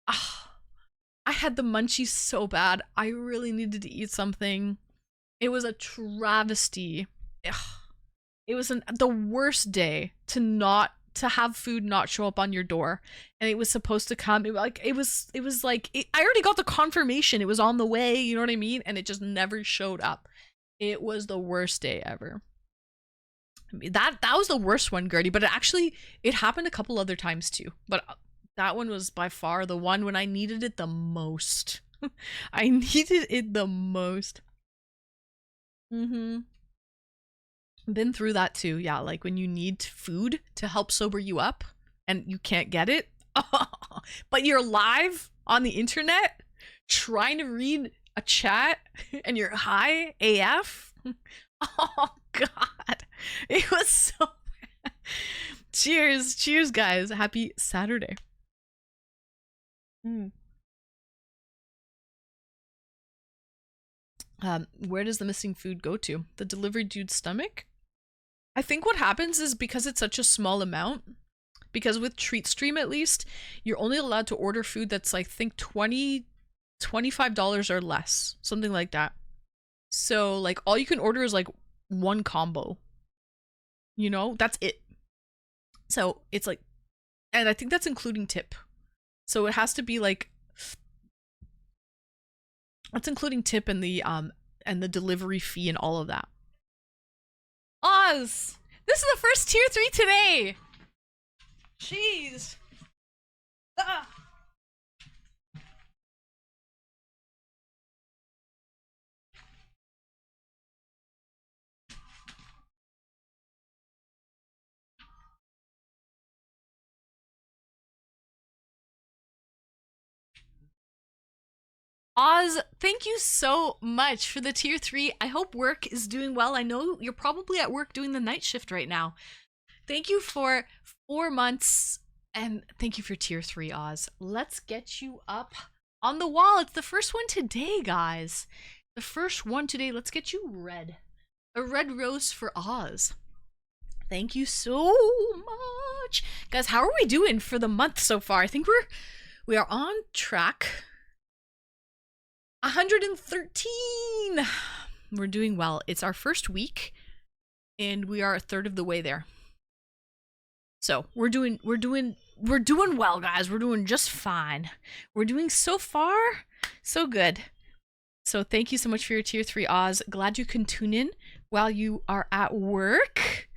I had the munchies so bad. I really needed to eat something. It was a travesty. It was the worst day to have food not show up on your door, and it was supposed to come. I already got the confirmation it was on the way. You know what I mean? And it just never showed up. It was the worst day ever. I mean, that was the worst one, Gertie. But it happened a couple other times too. But that one was by far the one when I needed it the most. I needed it the most. Been through that too. Yeah, like when you need food to help sober you up and you can't get it. But you're live on the internet trying to read a chat and you're high AF. Oh god. It was so bad. Cheers, guys. Happy Saturday. Where does the missing food go to? The delivery dude's stomach? I think what happens is because it's such a small amount, because with Treat Stream at least, you're only allowed to order food that's like, I think $25 or less, something like that. So like all you can order is like one combo. You know, that's it. So it's like, and I think that's including tip. So it has to be like, that's including tip and the delivery fee and all of that. Oz, this is the first tier 3 today. Jeez. Ah. Oz, thank you so much for the tier 3. I hope work is doing well. I know you're probably at work doing the night shift right now. Thank you for 4 months, and thank you for tier 3, Oz. Let's get you up on the wall. It's the first one today, guys. The first one today. Let's get you red. A red rose for Oz. Thank you so much. Guys, how are we doing for the month so far? I think we are on track. 113. We're doing well. It's our first week and we are a third of the way there. So we're doing well, guys. We're doing just fine. We're doing so far so good. So thank you so much for your tier 3, Oz. Glad you can tune in while you are at work.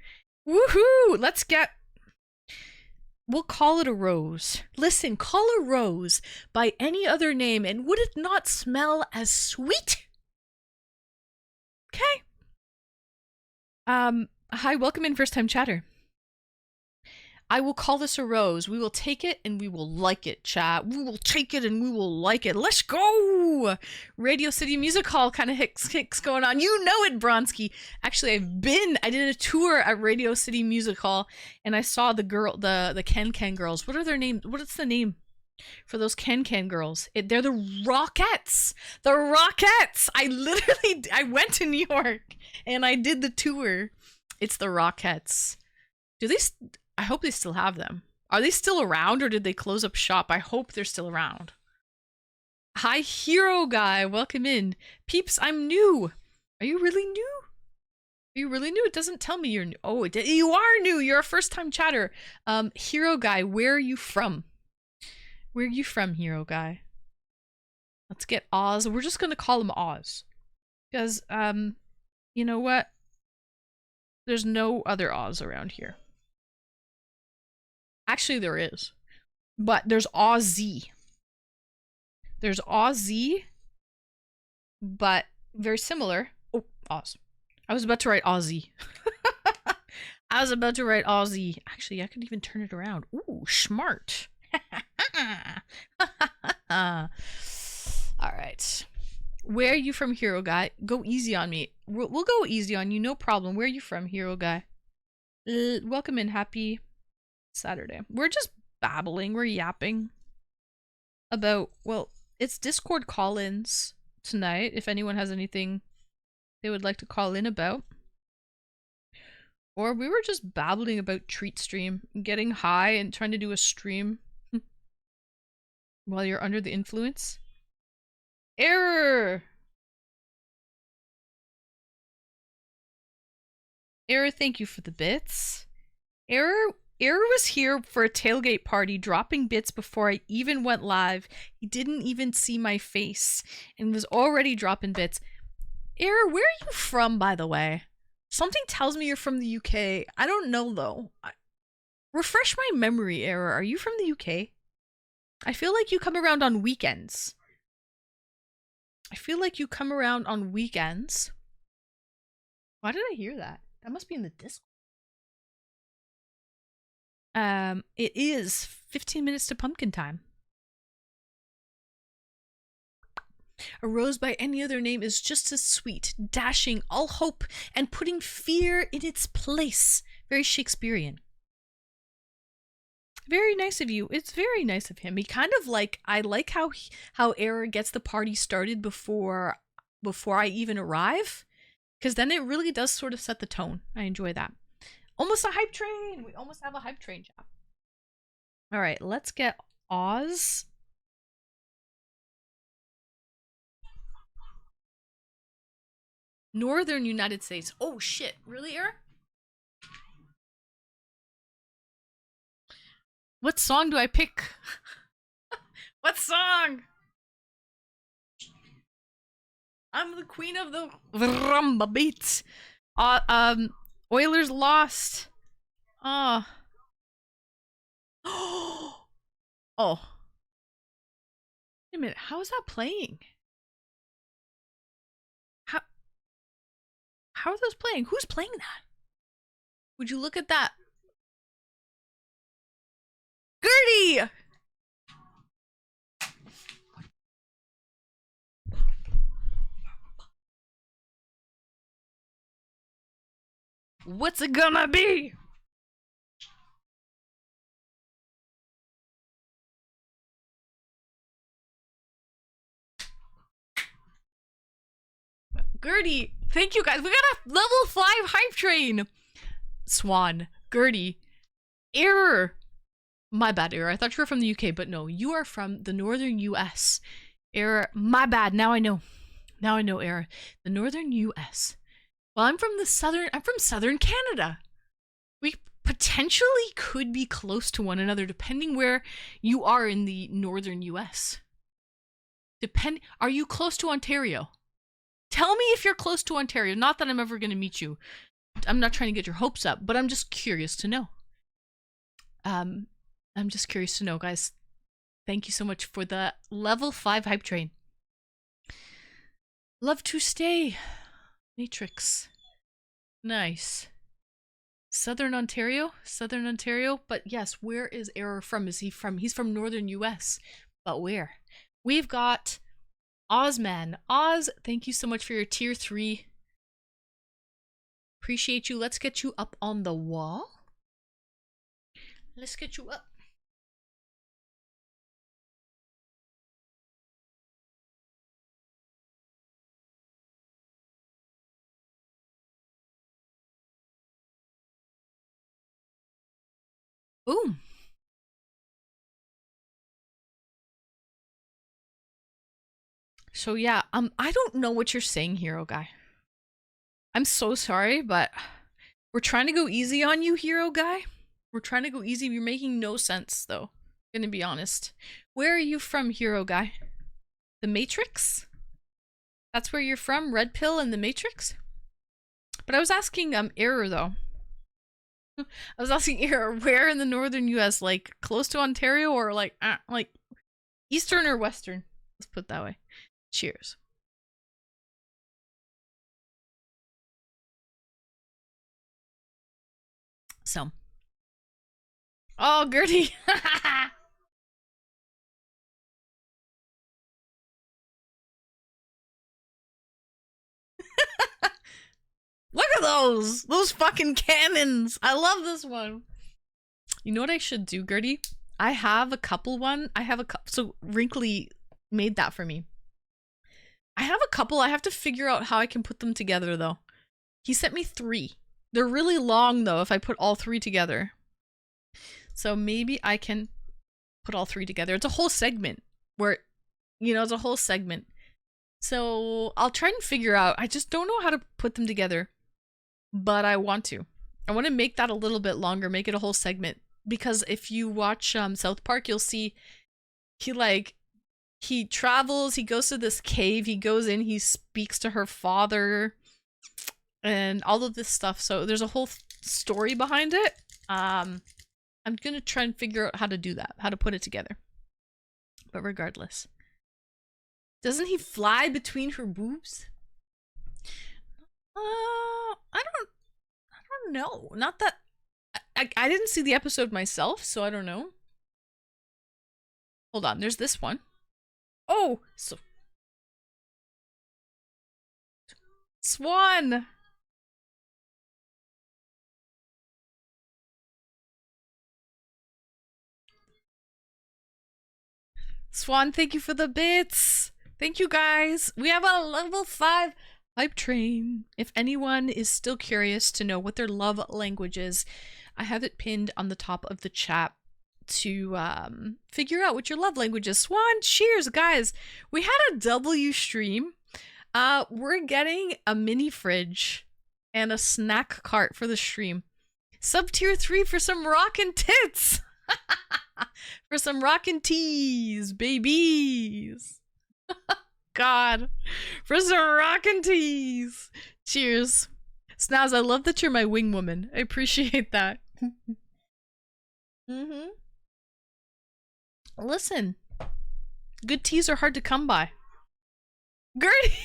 Woohoo! We'll call it a rose. Listen, call a rose by any other name, and would it not smell as sweet? Okay. Hi, welcome in, first time chatter. I will call this a rose. We will take it and we will like it, chat. We will take it and we will like it. Let's go! Radio City Music Hall kind of kicks going on. You know it, Bronski. Actually, I did a tour at Radio City Music Hall and I saw the Can girls. What are their names? What's the name for those Can girls? They're the Rockettes. The Rockettes! I went to New York and I did the tour. It's the Rockettes. I hope they still have them. Are they still around or did they close up shop? I hope they're still around. Hi, Hero Guy. Welcome in. Peeps, I'm new. Are you really new? Are you really new? It doesn't tell me you're new. Oh, you are new. You're a first-time chatter. Hero Guy, where are you from? Where are you from, Hero Guy? Let's get Oz. We're just going to call him Oz. Because, you know what? There's no other Oz around here. Actually, there is. But there's Ozzy. There's Ozzy, but very similar. Oh, Oz. I was about to write Ozzy. I was about to write Ozzy. Actually, I could even turn it around. Ooh, smart. All right. Where are you from, Hero Guy? Go easy on me. We'll go easy on you, no problem. Where are you from, Hero Guy? Welcome in. Happy Saturday. We're just babbling, we're yapping about, well, it's Discord call-ins tonight, if anyone has anything they would like to call in about. Or we were just babbling about Treat Stream, getting high and trying to do a stream while you're under the influence. Error! Error, thank you for the bits. Error was here for a tailgate party, dropping bits before I even went live. He didn't even see my face and was already dropping bits. Error, where are you from, by the way? Something tells me you're from the UK. I don't know, though. Refresh my memory, Error. Are you from the UK? I feel like you come around on weekends. Why did I hear that? That must be in the Discord. It is 15 minutes to pumpkin time. A rose by any other name is just as sweet, dashing all hope and putting fear in its place. Very Shakespearean. Very nice of you. It's very nice of him. He kind of I like how Error gets the party started before I even arrive, because then it really does sort of set the tone. I enjoy that. Almost a hype train. We almost have a hype train, chat. All right, let's get Oz. Northern United States. Oh shit, really, Eric? What song do I pick? What song? I'm the queen of the rumba beats. Oilers lost. Oh. Oh. Wait a minute, how is that playing? How are those playing? Who's playing that? Would you look at that? Gertie! What's it gonna be? Gertie, thank you guys. We got a level 5 hype train. Swan, Gertie, Error. My bad, Error. I thought you were from the UK, but no, you are from the northern US. Error, my bad. Now I know. Now I know, Error. The northern US. Well, I'm from southern Canada. We potentially could be close to one another depending where you are in the northern US. Are you close to Ontario? Tell me if you're close to Ontario. Not that I'm ever going to meet you. I'm not trying to get your hopes up, but I'm just curious to know. I'm just curious to know, guys. Thank you so much for the level 5 hype train. Love to stay. Matrix. Nice. Southern Ontario? Southern Ontario? But yes, where is Error from? Is he from? He's from Northern US. But where? We've got Ozman. Oz, thank you so much for your tier 3. Appreciate you. Let's get you up on the wall. Let's get you up. Boom. So yeah, I don't know what you're saying, hero guy. I'm so sorry, but we're trying to go easy on you, hero guy. We're trying to go easy. You're making no sense, though. Gonna be honest. Where are you from, hero guy? The Matrix? That's where you're from? Red Pill and the Matrix? But I was asking Error though. I was asking Error where in the northern US, like close to Ontario or like eastern or western? Let's put it that way. Cheers. So. Oh, Gertie. Look at those fucking cannons. I love this one. You know what I should do, Gertie? I have a couple so Wrinkly made that for me. I have a couple. I have to figure out how I can put them together though. He sent me 3. They're really long though if I put all 3 together. So maybe I can put all 3 together. It's a whole segment where, it's a whole segment. So I'll try and figure out. I just don't know how to put them together. But I want to. I want to make that a little bit longer, make it a whole segment. Because if you watch South Park, you'll see he travels, he goes to this cave, he goes in, he speaks to her father, and all of this stuff. So there's a whole story behind it. I'm gonna try and figure out how to do that, how to put it together. But regardless. Doesn't he fly between her boobs? I don't know. Not that I didn't see the episode myself, so I don't know. Hold on, there's this one. Oh, so Swan. Swan, thank you for the bits. Thank you guys. We have a level 5 hype train. If anyone is still curious to know what their love language is, I have it pinned on the top of the chat to figure out what your love language is. Swan, cheers, guys. We had a W stream. We're getting a mini fridge and a snack cart for the stream. Sub tier 3 for some rockin' tits. For some rockin' teas, babies. God. For some rockin' teas. Cheers. Snaz, I love that you're my wing woman. I appreciate that. Listen. Good teas are hard to come by. Gertie!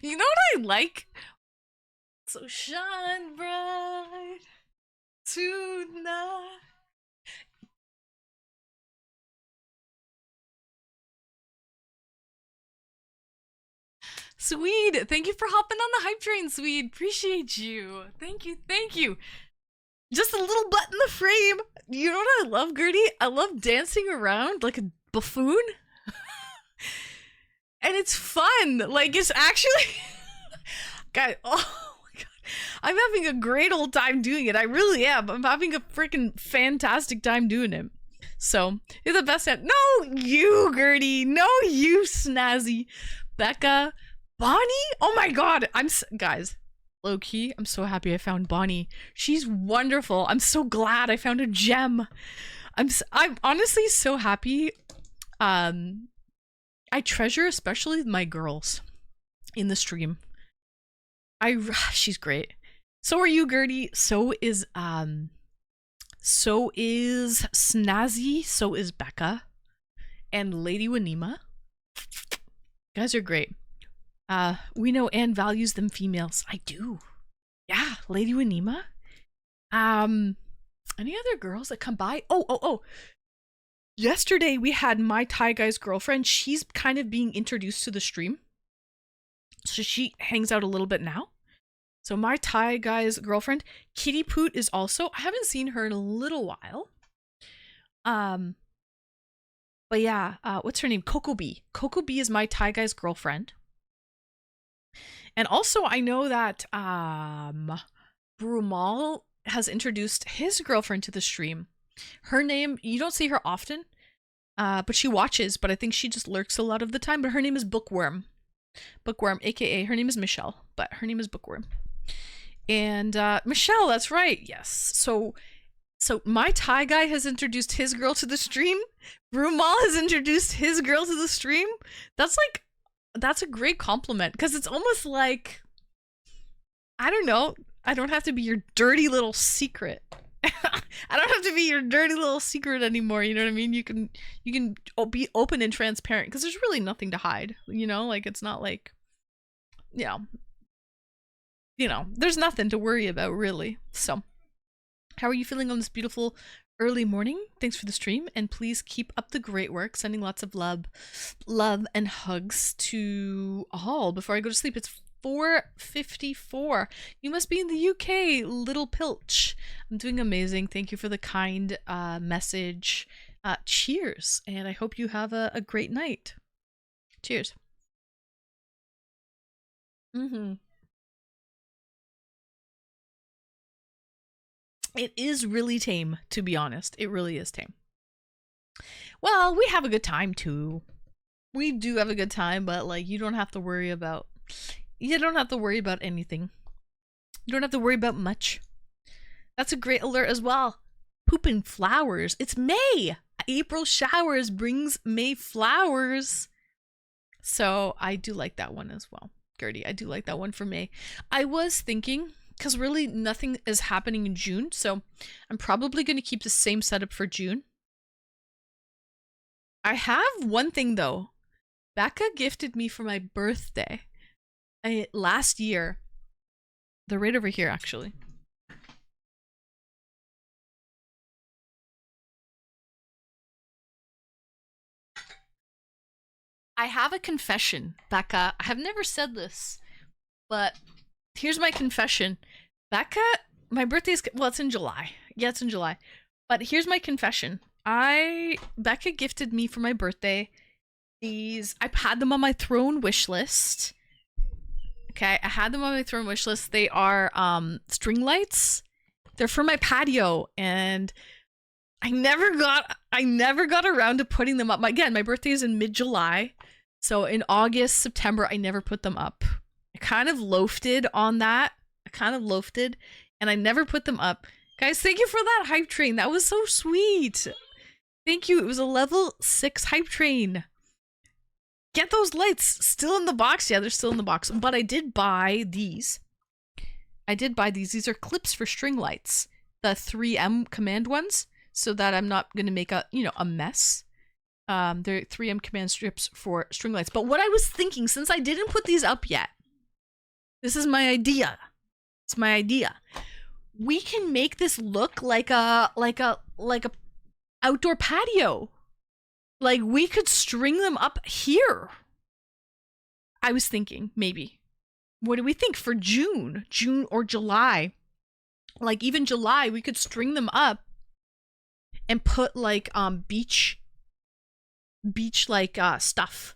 You know what I like? So shine bright tonight. Swede, thank you for hopping on the hype train, Swede. Appreciate you. Thank you, thank you. Just a little butt in the frame. You know what I love, Gertie? I love dancing around like a buffoon. And it's fun. Like, it's actually... Guys, oh my god. I'm having a great old time doing it. I really am. I'm having a freaking fantastic time doing it. So, you're the best at... No, you, Gertie. No, you, Snazzy. Becca. Bonnie? Oh my god. Guys, low-key, I'm so happy I found Bonnie. She's wonderful. I'm so glad I found a gem. I'm honestly so happy. I treasure especially my girls in the stream. She's great. So are you, Gertie. So is Snazzy. So is Becca. And Lady Wanima. You guys are great. We know Anne values them females. I do. Yeah, Lady Wanima. Any other girls that come by? Oh. Yesterday we had my Thai guy's girlfriend. She's kind of being introduced to the stream. So she hangs out a little bit now. So my Thai guy's girlfriend, Kitty Poot, is also, I haven't seen her in a little while. But yeah, what's her name? Coco B. Coco B is my Thai guy's girlfriend. And also I know that Brumal has introduced his girlfriend to the stream. Her name, you don't see her often, but she watches, but I think she just lurks a lot of the time. But her name is Bookworm. Bookworm, aka her name is Michelle, but her name is Bookworm. And Michelle, that's right. Yes. So my Thai guy has introduced his girl to the stream. Brumal has introduced his girl to the stream. That's a great compliment, because it's almost like, I don't know, I don't have to be your dirty little secret. I don't have to be your dirty little secret anymore. You know what I mean? You can be open and transparent, because there's really nothing to hide. You know, like, it's not like, there's nothing to worry about, really. So, how are you feeling on this beautiful early morning? Thanks for the stream, and please keep up the great work. Sending lots of love and hugs to all before I go to sleep. It's 4:54. You must be in the UK, little Pilch. I'm doing amazing. Thank you for the kind message. Cheers, and I hope you have a great night. Cheers. It is really tame, to be honest. It really is tame. Well, we have a good time too. We do have a good time, but like, you don't have to worry about anything. You don't have to worry about much. That's a great alert as well. Pooping flowers. It's May. April showers brings May flowers. So I do like that one as well. Gertie, I do like that one for May. I was thinking, because really nothing is happening in June, so I'm probably going to keep the same setup for June. I have one thing though. Becca gifted me for my birthday last year. They're right over here, actually. I have a confession, Becca. I have never said this, but here's my confession. Becca, my birthday's, well, it's in July. Yeah, it's in July. But here's my confession. Becca gifted me for my birthday these, I've had them on my throne wish list. Okay, I had them on my throne wish list. They are string lights. They're for my patio, and I never got around to putting them up. Again, my birthday is in mid-July. So in August, September, I never put them up. I kind of loafed on that. And I never put them up. Guys, thank you for that hype train. That was so sweet. Thank you. It was a level 6 hype train. Get those lights. Still in the box. Yeah, they're still in the box. But I did buy these. These are clips for string lights. The 3M command ones. So that I'm not going to make a mess. They're 3M command strips for string lights. But what I was thinking, since I didn't put these up yet, this is my idea. It's my idea. We can make this look like a outdoor patio. Like, we could string them up here. I was thinking, maybe. What do we think for June or July? Like, even July, we could string them up and put like beach like stuff.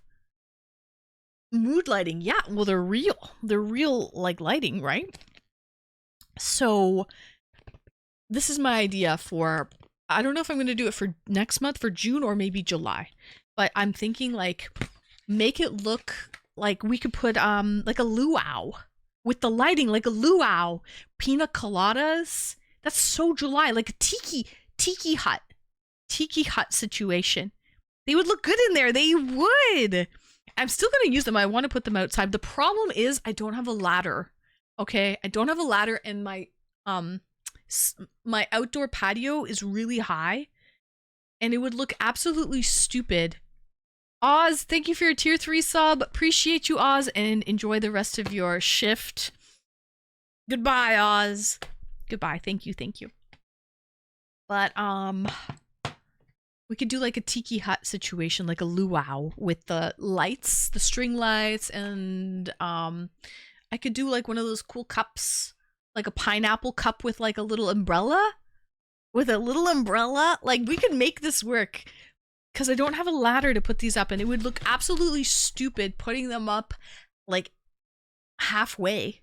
Mood lighting. Yeah, well, they're real like lighting, right? So this is my idea for, I don't know if I'm going to do it for next month, for June, or maybe July, but I'm thinking like, make it look like we could put like a luau with the lighting, like a luau, pina coladas. That's so July, like a tiki hut situation. They would look good in there. They would. I'm still going to use them. I want to put them outside. The problem is I don't have a ladder. Okay? I don't have a ladder, and my outdoor patio is really high, and it would look absolutely stupid. Oz, thank you for your tier 3 sub. Appreciate you, Oz, and enjoy the rest of your shift. Goodbye, Oz. Goodbye. Thank you. Thank you. But, we could do like a tiki hut situation, like a luau with the lights, the string lights, and, I could do like one of those cool cups, like a pineapple cup with like a little umbrella. Like, we could make this work. Because I don't have a ladder to put these up, and it would look absolutely stupid putting them up like halfway.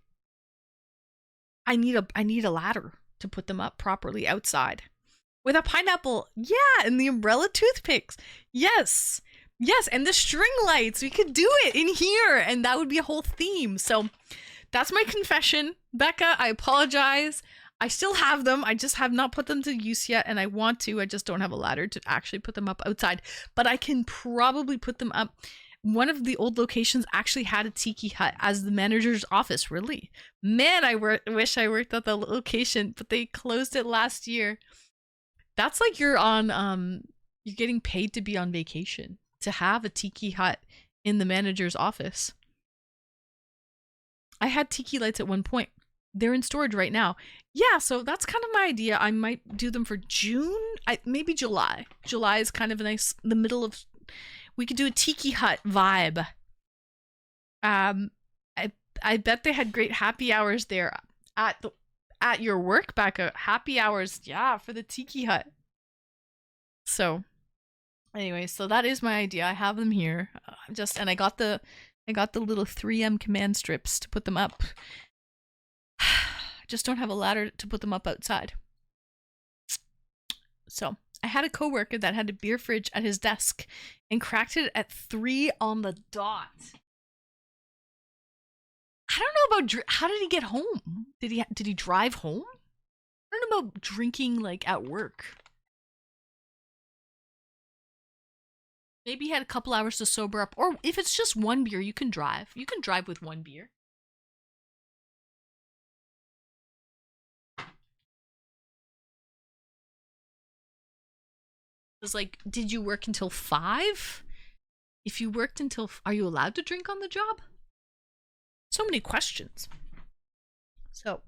I need a ladder to put them up properly outside. With a pineapple, yeah, and the umbrella toothpicks. Yes. Yes, and the string lights. We could do it in here, and that would be a whole theme. So that's my confession. Becca, I apologize. I still have them. I just have not put them to use yet, and I want to. I just don't have a ladder to actually put them up outside. But I can probably put them up. One of the old locations actually had a tiki hut as the manager's office. Really? Man, I wish I worked at the location, but they closed it last year. That's like you're getting paid to be on vacation, to have a tiki hut in the manager's office. I had tiki lights at one point. They're in storage right now. Yeah, so that's kind of my idea. I might do them for June, maybe July. July is kind of a nice, the middle of, we could do a tiki hut vibe. I bet they had great happy hours there at your work, Becca. Happy hours, yeah, for the tiki hut. So, anyway, so that is my idea. I have them here. And I got the little 3M command strips to put them up. Just don't have a ladder to put them up outside. So I had a coworker that had a beer fridge at his desk and cracked it at 3 on the dot. I don't know about how did he get home? Did he drive home? I don't know about drinking like at work. Maybe he had a couple hours to sober up, or if it's just one beer, you can drive. You can drive with one beer. Was like, did you work until 5? If you worked until, are you allowed to drink on the job? So many questions. So,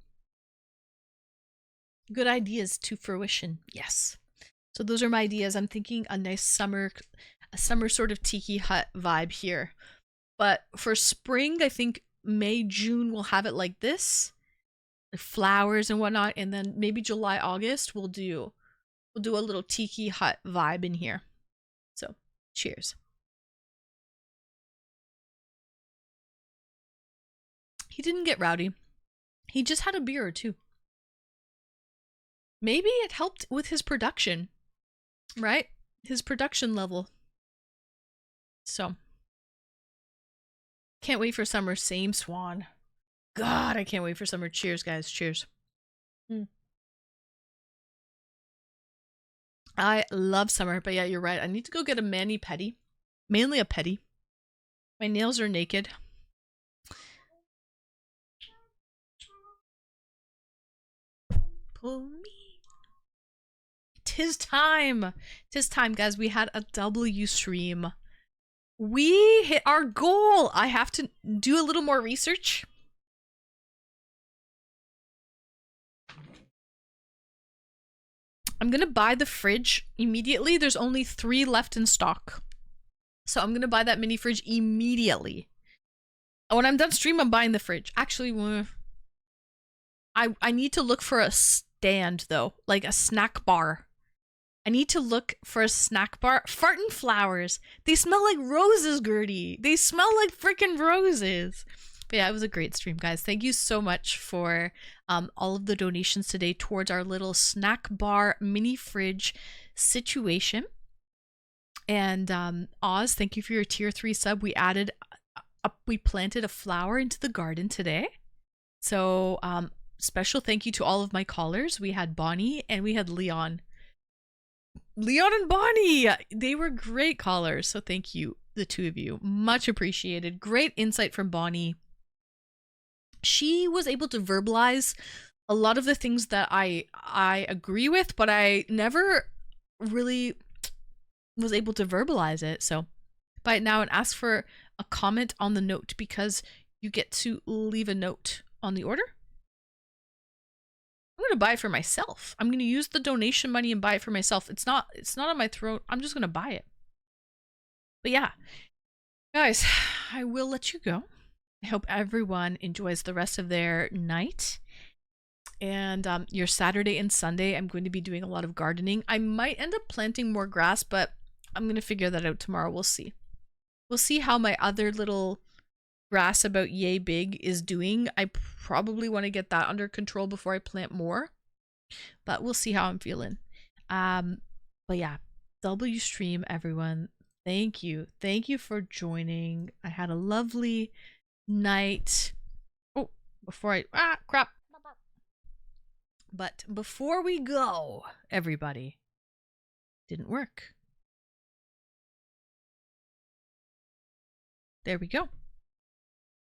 good ideas to fruition, yes. So those are my ideas. I'm thinking a nice summer sort of tiki hut vibe here. But for spring, I think May, June, we'll have it like this, like flowers and whatnot, and then maybe July, August, we'll do a little tiki hut vibe in here. So, cheers. He didn't get rowdy. He just had a beer or two. Maybe it helped with his production, right? His production level. So, can't wait for summer. Same, Swan. God, I can't wait for summer. Cheers, guys. Cheers. I love summer, but yeah, you're right. I need to go get a mani-pedi. Mainly a pedi. My nails are naked. Pull me. Tis time. Tis time, guys. We had a W stream. We hit our goal. I have to do a little more research. I'm gonna buy the fridge immediately. There's only 3 left in stock. So I'm gonna buy that mini fridge immediately. When I'm done stream, I'm buying the fridge. Actually, I need to look for a stand though, like a snack bar. I need to look for a snack bar. Fartin' flowers. They smell like roses, Gertie. They smell like freaking roses. But yeah, it was a great stream, guys. Thank you so much for all of the donations today towards our little snack bar mini fridge situation. And Oz, thank you for your tier 3 sub. We planted a flower into the garden today. So special thank you to all of my callers. We had Bonnie and we had Leon. Leon and Bonnie, they were great callers. So thank you, the two of you. Much appreciated. Great insight from Bonnie. She was able to verbalize a lot of the things that I agree with, but I never really was able to verbalize it. So buy it now and ask for a comment on the note, because you get to leave a note on the order. I'm gonna buy it for myself. I'm gonna use the donation money and buy it for myself. It's not on my throat. I'm just gonna buy it. But yeah, guys, I will let you go. I hope everyone enjoys the rest of their night. And your Saturday and Sunday, I'm going to be doing a lot of gardening. I might end up planting more grass, but I'm going to figure that out tomorrow. We'll see. We'll see how my other little grass about yay big is doing. I probably want to get that under control before I plant more. But we'll see how I'm feeling. But yeah, W stream, everyone. Thank you. Thank you for joining. I had a lovely night. Oh, before I crap. But before we go, everybody, didn't work. There we go.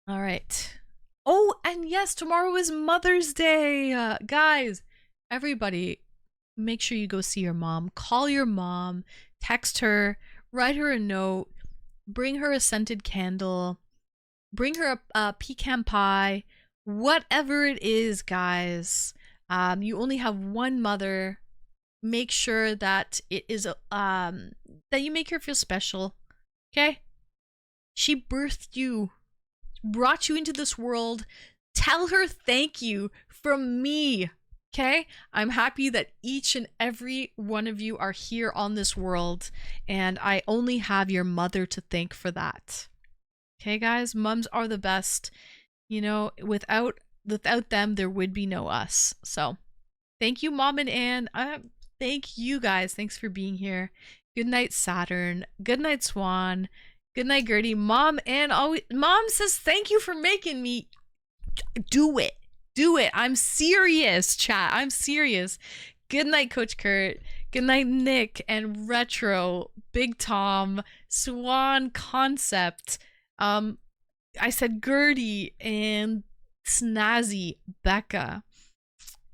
All right. Oh, and yes, tomorrow is Mother's Day. Guys, everybody, make sure you go see your mom. Call your mom, text her, write her a note, bring her a scented candle, bring her a pecan pie, whatever it is, guys. You only have one mother. Make sure that it is that you make her feel special. Okay? She birthed you, brought you into this world. Tell her thank you from me. Okay? I'm happy that each and every one of you are here on this world, and I only have your mother to thank for that. Okay, guys? Mums are the best. You know, without them, there would be no us. So, thank you, Mom and Ann. Thank you, guys. Thanks for being here. Good night, Saturn. Good night, Swan. Good night, Gertie. Mom says thank you for making me do it. Do it. I'm serious, chat. I'm serious. Good night, Coach Kurt. Good night, Nick and Retro, Big Tom, Swan Concept. I said Gertie and Snazzy, Becca.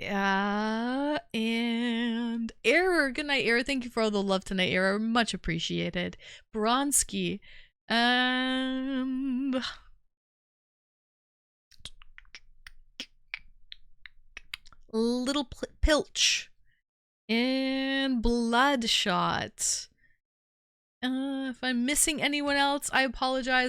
And Error. Good night, Error. Thank you for all the love tonight, Error. Much appreciated. Bronski. And Little Pilch. And Bloodshot. If I'm missing anyone else, I apologize.